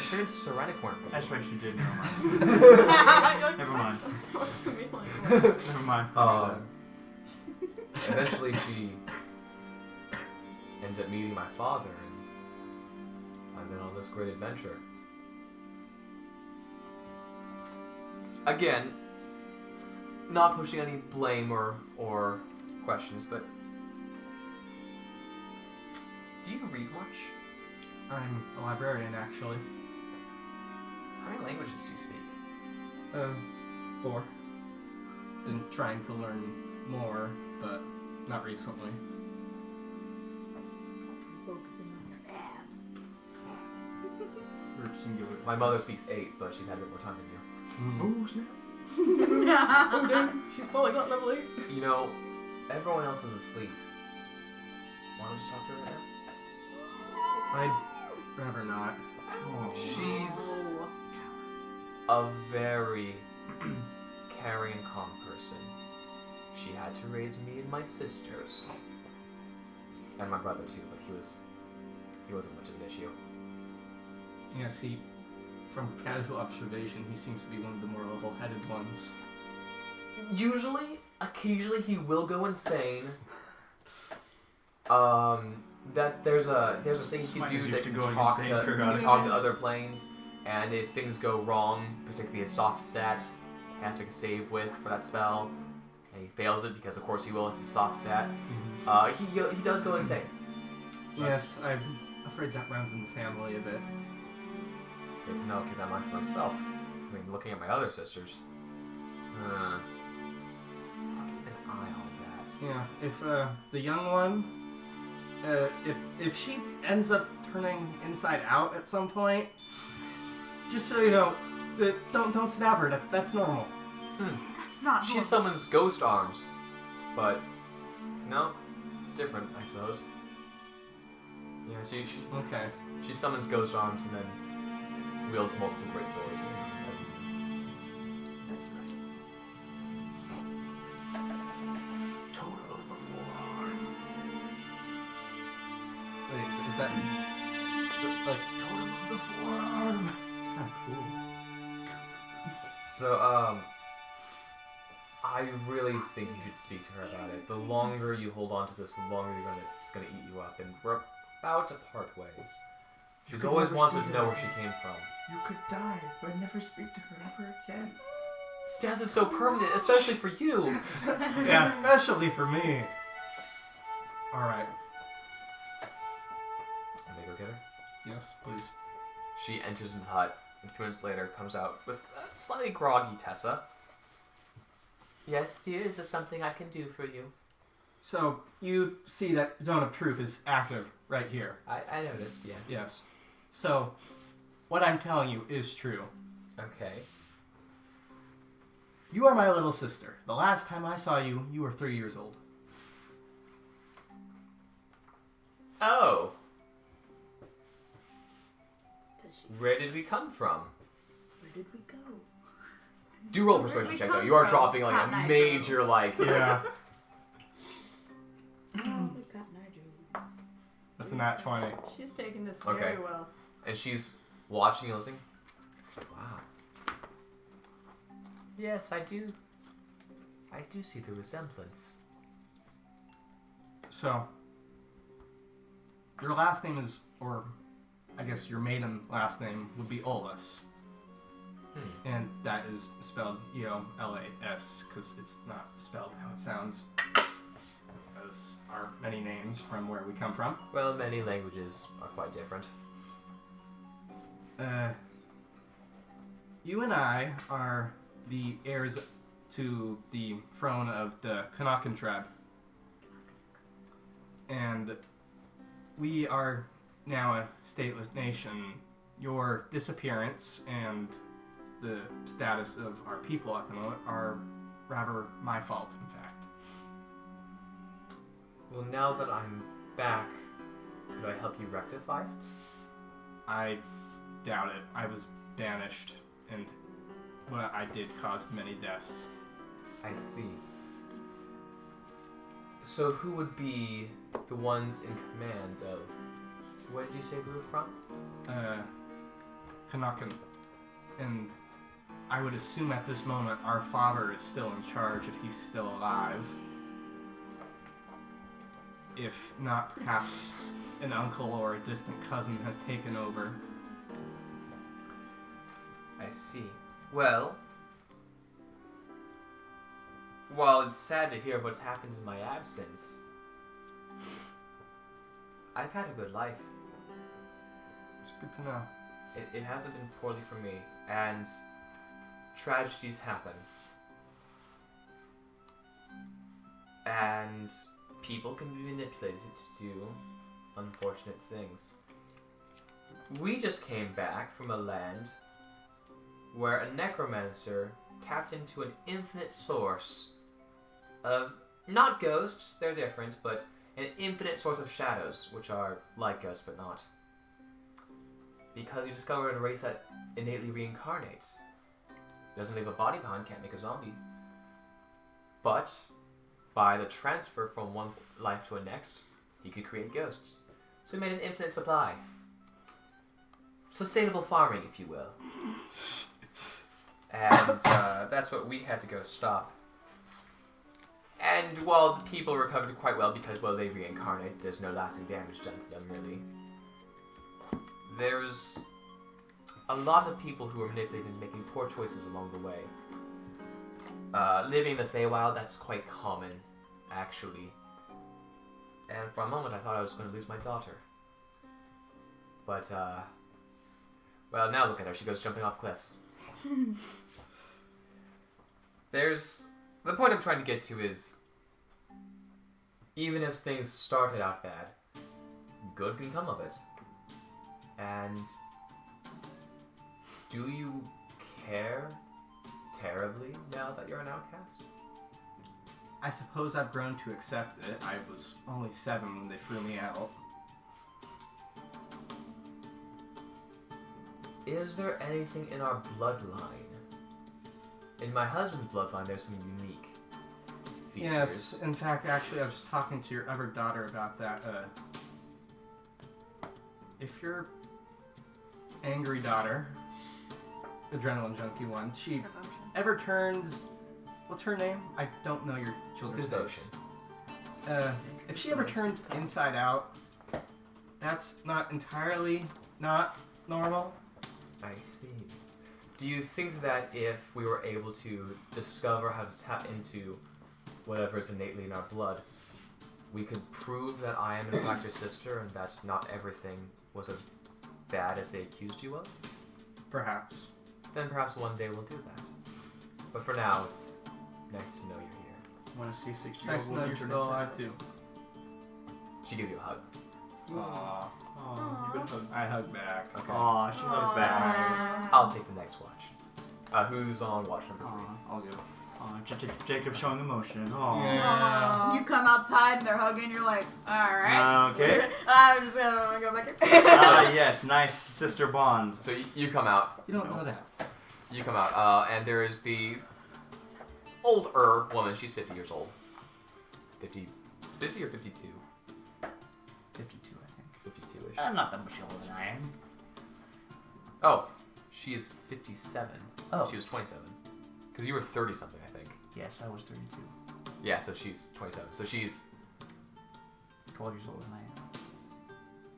She turned into Serenicorn. That's right, she did. Never mind. Never mind. Supposed to be like, Never mind. Eventually she ended up meeting my father, and I've been on this great adventure. Again, not pushing any blame or questions, but do you read much? I'm a librarian, actually. How many languages do you speak? 4. Been trying to learn more, but not recently. Focusing on your abs. Or singular. My mother speaks 8, but she's had a bit more time than you. Oh, snap. oh dang, she's polyglot level 8. You know, everyone else is asleep. Why don't you talk to her right now? I'd rather not. Oh. She's Oh. a very caring and calm person. She had to raise me and my sisters. And my brother too, but he wasn't much of an issue. Yes, from casual observation, he seems to be one of the more level-headed ones. Occasionally he will go insane. That there's a thing you can Mine do is that used to can going talk insane to periodically. other planes, and if things go wrong, particularly a soft stat, he has to make a save with for that spell, and he fails it because of course he will. It's a soft stat. He does go insane. So Yes, I'm afraid that runs in the family a bit. good to know. Keep that in mind for myself. I mean, looking at my other sisters. I'll keep an eye on that. Yeah, if the young one, if she ends up turning inside out at some point, just so you know, don't stab her. That's normal. That's not She normal. summons ghost arms, but no, it's different, I suppose. Yeah, Okay. she summons ghost arms and then wields multiple great swords. That's right. Totem of the forearm. Wait, is that like? Totem of the forearm. It's kind of cool. So, I really think you should speak to her about it. The longer you hold on to this, the longer it's gonna eat you up, and we're about to part ways. She's could always never wanted see to know her. where she came from. You could die, but never speak to her ever again. Death is so permanent, especially for you. Yeah, especially for me. All right. And they go get her. Yes, please. She enters in the hut, and a few minutes later comes out with a slightly groggy Tessa. Yes, dear, is there something I can do for you? So you see that zone of truth is active right here. I noticed, yes. Yes. So what I'm telling you is true. Okay. You are my little sister. The last time I saw you, you were 3 years old. Oh, Does she? where did we come from? Where did we go? Do roll a Where'd persuasion we check, come though. You are from? dropping, like, Cotton a Eye major, Joe. like... Yeah. Oh, we've got Nigel. That's a nat 20. She's taking this Okay. very well. And she's watching you listening. Wow. Yes, I do. I do see the resemblance. So your last name is, or I guess your maiden last name would be Olas. And that is spelled E-O-L-A-S because it's not spelled how it sounds, as are many names from where we come from. Well, many languages are quite different. You and I are the heirs to the throne of the Kanakan tribe. And we are now a stateless nation. Your disappearance and the status of our people at the moment are rather my fault, in fact. Well, now that I'm back, could I help you rectify it? I doubt it. I was banished, and what I did caused many deaths. I see. So who would be the ones in command of... Where did you say we were from? Kanakan. And I would assume at this moment our father is still in charge if he's still alive. If not, perhaps an uncle or a distant cousin has taken over. I see. Well, while it's sad to hear what's happened in my absence, I've had a good life. It's good to know. It hasn't been poorly for me, and tragedies happen. And people can be manipulated to do unfortunate things. We just came back from a land where a necromancer tapped into an infinite source of, not ghosts, they're different, but an infinite source of shadows, which are like us but not. Because you discovered a race that innately reincarnates. Doesn't leave a body behind, can't make a zombie. But by the transfer from one life to a next, he could create ghosts. So he made an infinite supply. Sustainable farming, if you will. And that's what we had to go stop. And while the people recovered quite well because, well, they reincarnate, there's no lasting damage done to them, really. There's a lot of people who are manipulated and making poor choices along the way. Living in the Feywild, that's quite common, actually. And for a moment I thought I was going to lose my daughter. But, well, now look at her. She goes jumping off cliffs. The point I'm trying to get to is, even if things started out bad, good can come of it. And do you care terribly now that you're an outcast? I suppose I've grown to accept it. I was only 7 when they threw me out. Is there anything in our bloodline? In my husband's bloodline, there's some unique features. Yes, in fact, actually, I was talking to your other daughter about that. If your angry daughter, adrenaline junkie one, she Devotion. ever turns... What's her name? I don't know your children's Devotion. names. If she ever turns inside out, that's not entirely not normal. I see. Do you think that if we were able to discover how to tap into whatever is innately in our blood, we could prove that I am in fact your sister and that not everything was as bad as they accused you of? Perhaps. Then perhaps one day we'll do that. But for now, it's nice to know you're here. Want to see 6 It's nice to know you're still alive, too. She gives you a hug. Aww. Aw, you've been hugged. I hug back. Okay. Aw, she hugs back. I'll take the next watch. Who's on watch number 3? Aw, I'll go. Aw, Jacob showing emotion. Aw. Yeah. You come outside and they're hugging. You're like, all right. Okay. I'm just gonna go back. Yes, nice sister bond. So you come out. You don't know that. You come out, and there is the older woman. She's 50 years old. 50 or 52? 52, I think. 52-ish. Not that much older than I am. Oh, she is 57. Oh. She was 27. Because you were 30-something, I think. Yes, I was 32. Yeah, so she's 27. So she's... 12 years older than I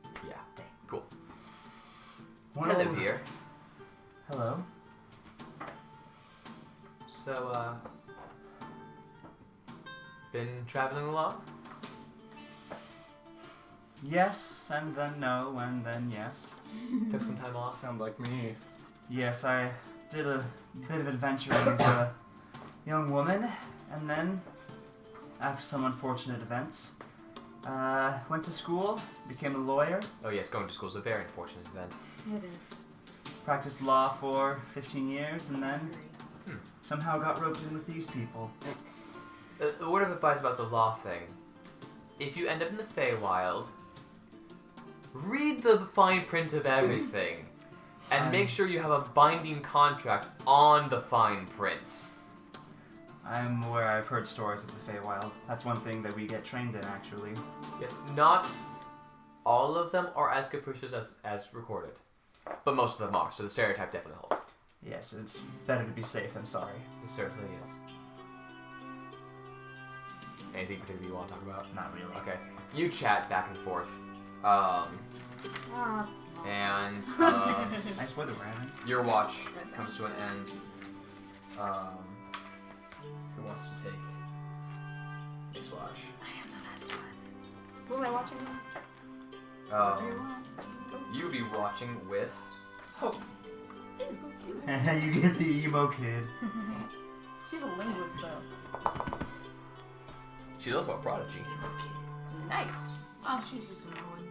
am. Yeah. Cool. Well, Hello, dear. Hello. So, been traveling along? Yes, and then no, and then yes. Took some time off? Sound like me. Yes, I did a bit of adventuring as a young woman, and then, after some unfortunate events, went to school, became a lawyer, Oh yes, going to school is a very unfortunate event. It is. practiced law for 15 years, and then Hmm. somehow got roped in with these people. A word of advice about the law thing. if you end up in the Feywild, read the fine print of everything, and make sure you have a binding contract on the fine print. I'm aware. I've heard stories of the Feywild. That's one thing that we get trained in, actually. Yes, not all of them are as capricious as recorded, but most of them are, so the stereotype definitely holds. Yes, it's better to be safe than sorry. It certainly is. Anything particular you want to talk about? Not really. Okay. You chat back and forth. And Nice weather, Brandon. your watch comes to an end. Who wants to take next watch? I am the last one. Who am I watching with? You'd be watching with Hope. You get the emo kid. She's a linguist, though. She's also a prodigy. Nice. Oh, she's just annoying.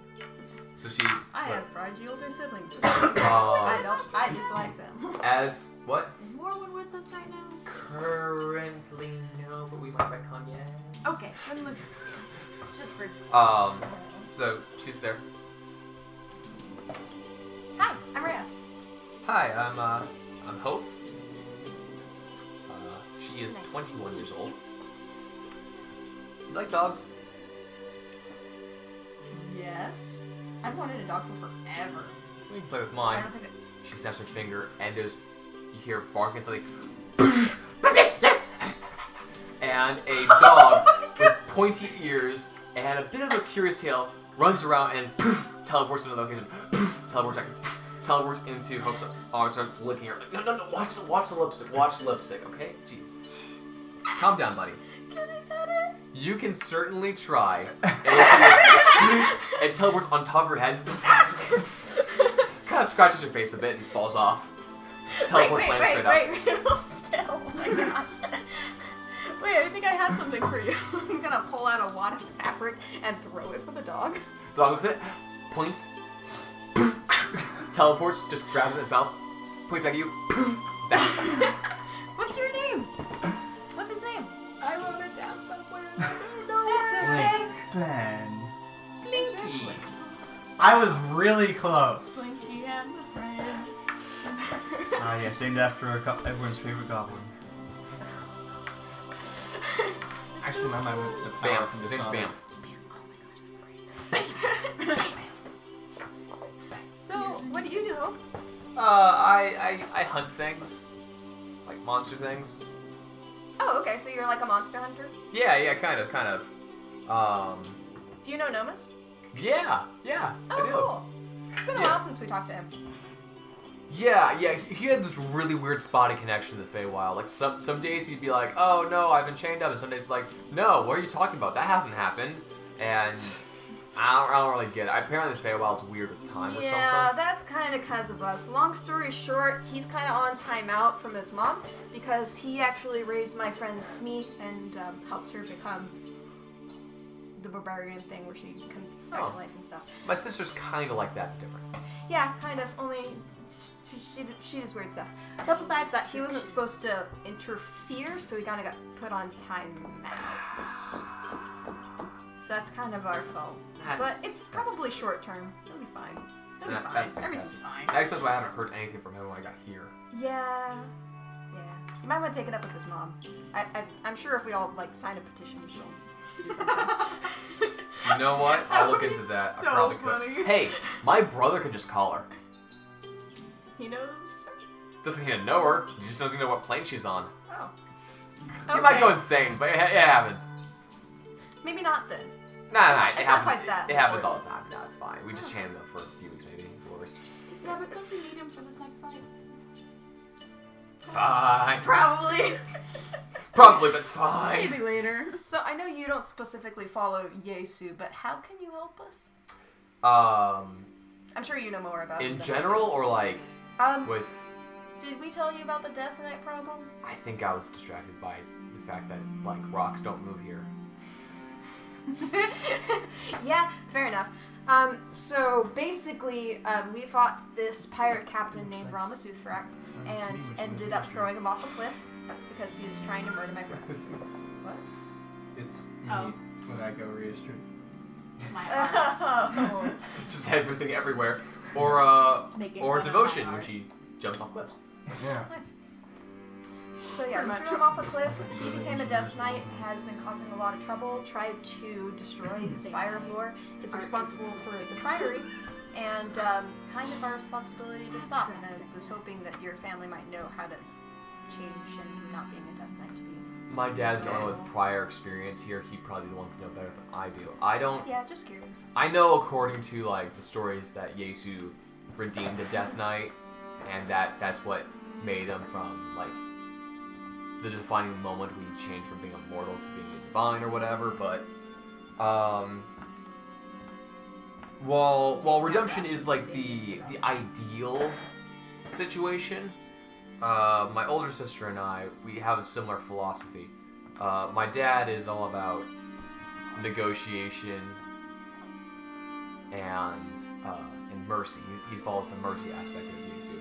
So she. I have prodigy older siblings. I dislike them. As what? Is Morwood with us right now? Currently no, but we might retcon yes. Okay, then let's just for. So she's there. Hi, I'm Rhea. Hi, I'm Hope. She is Nice. 21 years old. Do you like dogs? Yes. I've wanted a dog for forever. We can play with I mine. don't think She snaps her finger and you hear barking something. And a dog with pointy ears and a bit of a curious tail runs around and teleports into the location. Teleports back. Teleports into Hope's arms, starts licking her. No, watch the lipstick, okay? Jeez. Calm down, buddy. Can I pet it? You can certainly try. It teleports on top of your head. Kind of scratches your face a bit and falls off. Teleports lands straight up. Wait, hold still. Oh my gosh. Wait, I think I have something for you. I'm gonna pull out a wad of fabric and throw it for the dog. The dog looks at it, points, teleports, just grabs it in its mouth, points back at you, it's back. What's your name? What's his name? I wrote it down somewhere. That's okay. Ben. Blinky. I was really close. Blinky and the friend. Ah, yes, named after everyone's favorite goblin. Actually, my mind went to the power Bamf. from His the name's Sonic. Bamf. So, what do you do, Hope? I hunt things. Like monster things. Oh, okay, so you're like a monster hunter? Yeah, kind of. Do you know Nomus? Yeah, Oh, I do. cool. It's been a Yeah. while since we talked to him. Yeah, he had this really weird spotty connection to the Feywild. Like, some days he'd be like, oh no, I've been chained up, and some days it's like, no, what are you talking about? That hasn't happened. And I don't really get it. Apparently the Feywild's weird with time or Yeah, something. that's kind of because of us. Long story short, he's kind of on timeout from his mom because he actually raised my friend Smee and helped her become the barbarian thing where she comes back to Oh. life and stuff. My sister's kind of like that, but different. Yeah, kind of. Only she does weird stuff. But besides that, he wasn't supposed to interfere, so he kind of got put on timeout. So that's kind of our fault. But it's probably short term. It'll be fine. It'll be fine. That's Everything's fantastic. fine. I explained why I haven't heard anything from him when I got here. Yeah. You might want to take it up with his mom. I'm sure if we all like sign a petition, she'll do something. You know what? I'll look That into would that. be I so probably funny. could. Hey, my brother could just call her. He knows. Doesn't need to know her. He just doesn't know what plane she's on. Oh. He might go insane, but it happens. Maybe not then. Nah, It's it not happens. quite that It happens all important. the time. Nah, it's fine. We just chain him up for a few weeks, maybe. Worst. Yeah, but don't you need him for this next fight? It's fine. Probably. Probably, but it's fine. Maybe later. So I know you don't specifically follow Yesu, but how can you help us? I'm sure you know more about it. In than I general, or like do. with. Did we tell you about the Death Knight problem? I think I was distracted by the fact that like rocks don't move here. Yeah, fair enough. So basically, we fought this pirate captain named Ramasuthrak and ended up throwing him off a cliff because he was trying to murder my friends. What? It's me Oh. when I go read a stream. My armor. Just everything everywhere. Or Making or fun of devotion my when art. she jumps off cliffs. Yeah. Nice. So yeah, threw him off a cliff. He became a Death Knight, has been causing a lot of trouble, tried to destroy the Spire of Lore, is responsible for the Priory, and kind of our responsibility to stop. And I was hoping that your family might know how to change him from not being a Death Knight to being... My dad's the one with prior experience here. He'd probably be the one to know better than I do. I don't. Yeah, just curious. I know according to like the stories that Yesu redeemed a Death Knight, and that's what made him from like the defining moment when he changed from being a mortal to being a divine or whatever. But while redemption is like the ideal situation, my older sister and I, we have a similar philosophy. My dad is all about negotiation and mercy. He follows the mercy aspect of Yesu.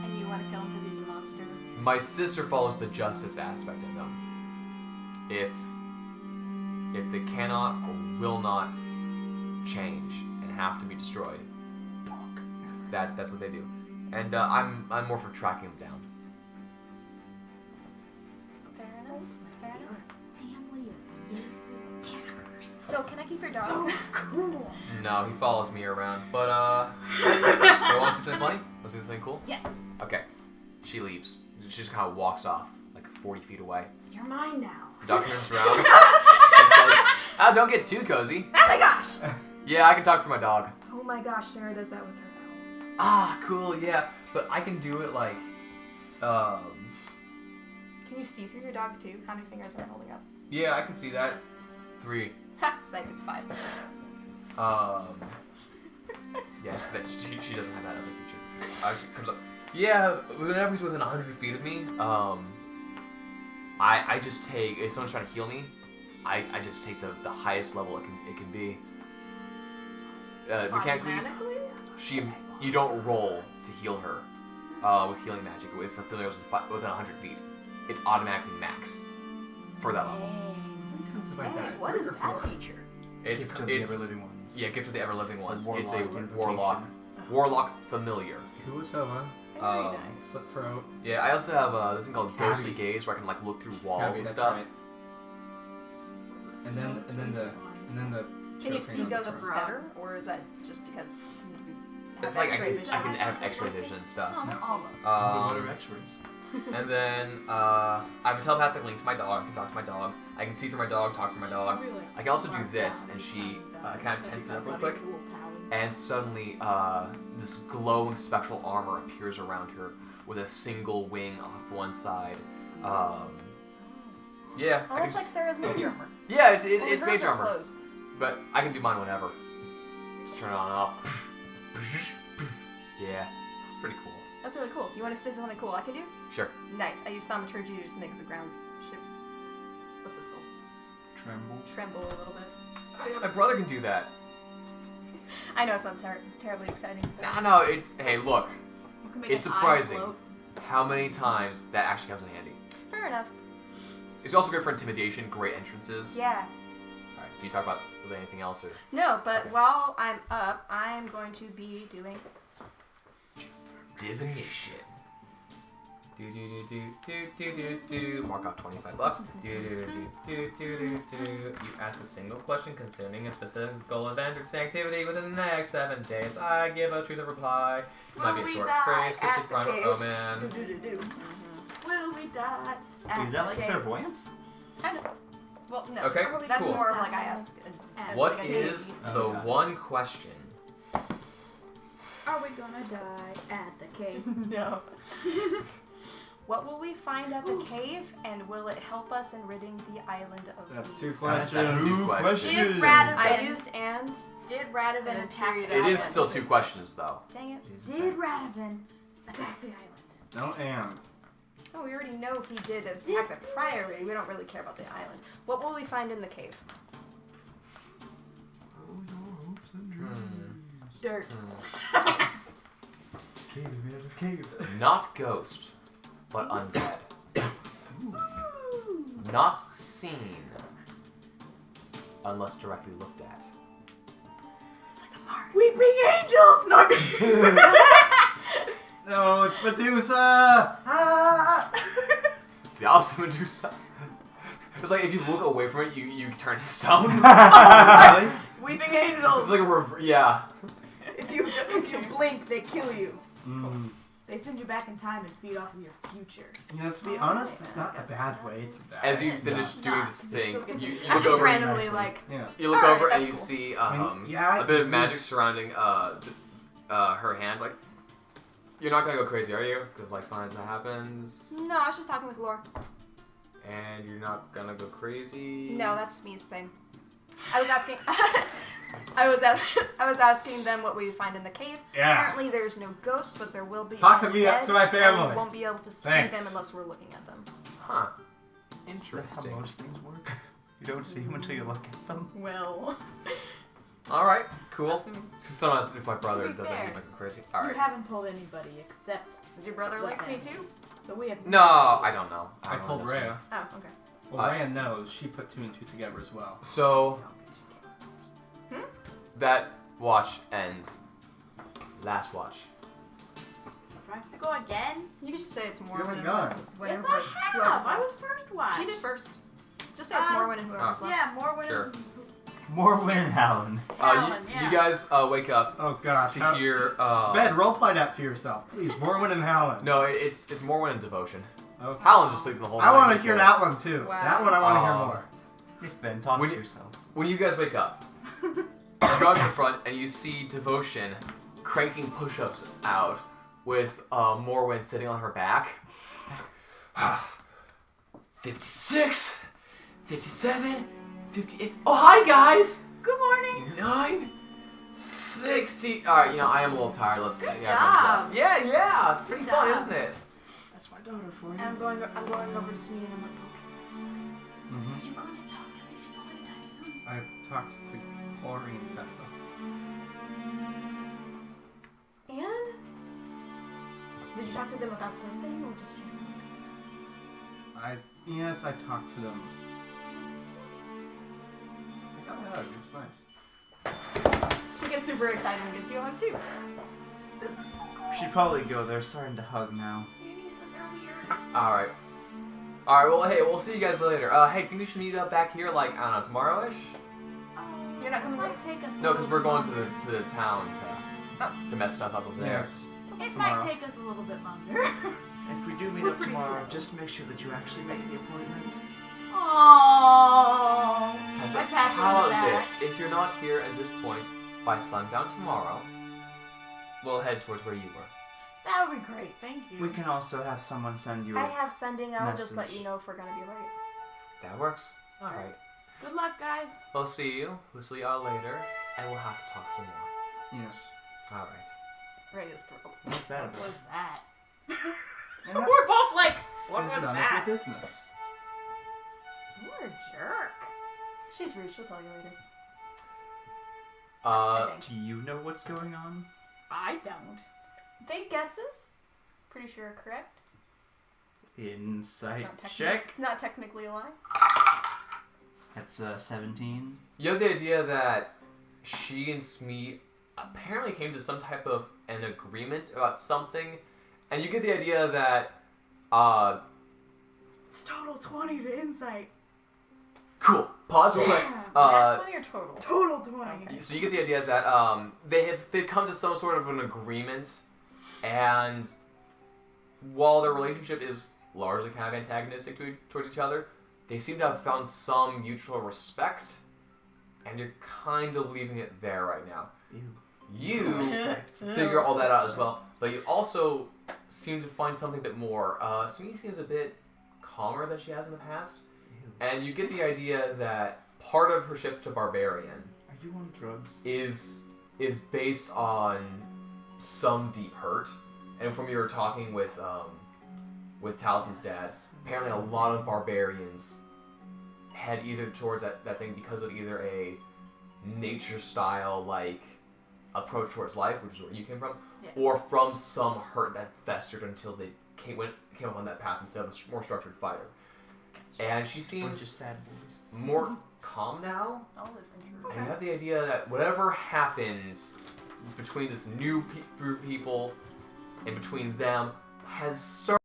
And you want to kill him because he's a monster? My sister follows the justice aspect of him. If they cannot or will not change and have to be destroyed, that's what they do. And I'm more for tracking them down. Fair enough. Fair enough. Family of Yesu attackers. So can I keep your dog? So cool. No, he follows me around. But you want to see something funny? Want to see something cool? Yes. Okay. She leaves. She just kind of walks off, like 40 feet away. You're mine now. The dog turns around and says, "Oh, don't get too cozy." Oh my gosh! Yeah, I can talk through my dog. Oh my gosh, Sarah does that with her now. Ah, cool, yeah. But I can do it like, Can you see through your dog too? How many fingers am I holding up? yeah, I can see that. 3. Ha! Psych, it's 5. Yeah, she doesn't have that other feature. She comes up. Yeah, whenever he's within 100 feet of me, I just take, if someone's trying to heal me, I just take the highest level it can be. Mechanically, you don't roll to heal her with healing magic. If her familiar is within 100 feet, it's automatically max for that level. Dang, what is that feature? It's Gift of the Ever-Living Ones. Yeah, Gift of the Ever-Living Ones. like It's a warlock warlock familiar. Kuwatoa, Very nice. slip throat. Yeah, I also have this thing called Tabby. Ghostly Gaze, where I can like look through walls Tabby, and that's stuff. right. And then the. Can you see choking on the ghosts front. better, or is that just because you It's have like X-ray vision? I can have X-ray vision and stuff. No, that's almost. What are X-rays? And then I have a telepathic link to my dog. I can talk to my dog. I can see through my dog, talk through my dog. I can also do this, and she kind of tenses up real quick. And suddenly, this glowing spectral armor appears around her with a single wing off one side. Yeah, Oh, I can that's like just, Sarah's mage armor. yeah, it's Only hers mage are armor, closed. but I can do mine whenever. Just turn it on and off. Yeah, it's pretty cool. That's really cool. You want to say something cool I can do? Sure. Nice. I use thaumaturgy to just make the ground ship. What's this called? Tremble a little bit. Oh, yeah, my brother can do that. I know it's not terribly exciting. But No, it's hey, look. You can make It's an eye surprising float. how many times that actually comes in handy. fair enough. It's also great for intimidation, great entrances. Yeah. Alright, do you talk about anything else or? No, but while I'm up, I am going to be doing this. Divination. Do. Mark off $25. You ask a single question concerning a specific goal, event, or activity within the next 7 days. I give a truthful reply. It might be a Will we short die phrase, at cryptic the rhyme, or cave? omen. Will we die? at Is that like the clairvoyance? Kind of. Well, no. Okay, That's cool. more of like I asked. What like is Oh, the yeah. one question? Are we gonna die at the cave? No. What will we find at the cave, and will it help us in ridding the island of That's these? 2 questions. That's 2 Did questions. Radovan, I used and. did Radovan And attack the period. It island? is still 2 questions though. Dang it. Did Radovan attack the island? No, and. Oh, we already know he did attack the priory. We don't really care about the island. What will we find in the cave? Dirt. Not ghost, but undead. Not seen, unless directly looked at. It's like the Mars. Weeping angels! No. No, it's Medusa! Ah! It's the opposite of Medusa. It's like if you look away from it, you turn to stone. Really? Weeping angels! It's like a yeah. If you blink, they kill you. Mm. They send you back in time and feed off of your future. You know, to be honest, it's not a bad way to die. As you It's finish not. doing this You thing, still get you I'm look just over. randomly nicely. like, Yeah. You look Alright, over and that's you cool. see Yeah, a bit of it magic was- surrounding her hand. Like, you're not gonna go crazy, are you? Because like sometimes that happens, no, I was just talking with Lore. and you're not gonna go crazy. No, that's Smee's thing. I was asking. I was asking them what we'd find in the cave. Yeah. Apparently, there's no ghosts, but there will be. Talk me undead, up to my and family. we won't be able to see Thanks. them unless we're looking at them. Huh. That's how Interesting. most things work. You don't see them until you look at them. Well, All right. Cool. assuming- Sometimes if my brother To be doesn't fair, get like crazy. All You right. haven't told anybody except. Does your brother likes me too? So we have. No, I don't know. I don't told know this Rhea. one. Oh, okay. Well, Rhea knows. She put 2 and 2 together as well. So that watch ends. Last watch. Do I have to go again? You could just say it's You Morwen haven't and gone. whatever. Yes, I have. whoever's I left. was first watch. She did first. Just say it's Morwen and whoever's left. Yeah, more women. Sure. More wind howling. Alan, yeah. You guys wake up Oh god. to hear. Ben, roleplay that to yourself, please. Morwen and Howland. No, it's Morwen and Devotion. Okay. Howland's just sleeping the whole night. I want He's to hear good. that one too. Wow. That one I want to hear Oh. more. Yes, Ben, talk Would to you- yourself. When you guys wake up, you go up to the front and you see Devotion cranking push-ups out with Morwen sitting on her back. 56, 57, 58. Oh, hi guys! Good morning. 59, 60. Alright, I am a little tired. Let's Good yeah, job. Yeah, it's pretty Good fun, job. isn't it? That's my daughter for you. And I'm going over to Smee and I'm like, okay, Mm-hmm. are you going to talk to these people anytime soon? I've talked to Chlorine and Tessa. And did you talk to them about the thing or just generally? Yes, I talked to them. I got a hug. It was nice. She gets super excited and gives you a hug too. This is so cool. She'd probably go. They're starting to hug now. Your nieces are weird. Alright. Alright, well, hey, we'll see you guys later. Hey, think we should meet up back here, like, I don't know, tomorrow-ish? You're not coming It with? might take us. No, because we're going to the town Oh. to mess stuff up over there. Yes. It tomorrow. might take us a little bit longer. If we do meet We're up pretty tomorrow, slow. just make sure that you actually make the appointment. Aww. I I said, pat you how on the about back. this? If you're not here at this point by sundown tomorrow, we'll head towards where you were. That would be great. Thank you. We can also have someone send you I a... have sending. I'll just let Message. you know if we're gonna be late. That works. Alright. Good luck, guys. We'll see you. We'll see y'all later, and we'll have to talk some more. Yes. Alright. Ray is thrilled. What's that What about? was that? And We're both like, what It's was none of that? your business. You're a jerk. She's rude. She'll tell you later. Uh, I think. Do you know what's going on? I don't. Vague guesses. Pretty sure are correct. It's Insight not check. Not technically a lie. That's 17. you have the idea that she and Smee apparently came to some type of an agreement about something, and you get the idea that, It's total 20 to insight. cool. Pause real quick. Nat 20 or total? Total 20. Okay. So you get the idea that they've come to some sort of an agreement, and while their relationship is largely kind of antagonistic towards each other, they seem to have found some mutual respect, and you're kind of leaving it there right now. Ew. You Respect. figure all that out as well, but you also seem to find something a bit more. Smee seems a bit calmer than she has in the past, Ew. and you get the idea that part of her shift to barbarian Are you on drugs? is based on some deep hurt. And from your talking with Taliesin's dad, apparently a lot of barbarians head either towards that thing because of either a nature style like approach towards life, which is where you came from, Yeah. or from some hurt that festered until they came on that path instead of a more structured fighter. And she Bunch of seems sad boys. more calm now. All adventurers. And you have the idea that whatever happens between this new group of people and between them has started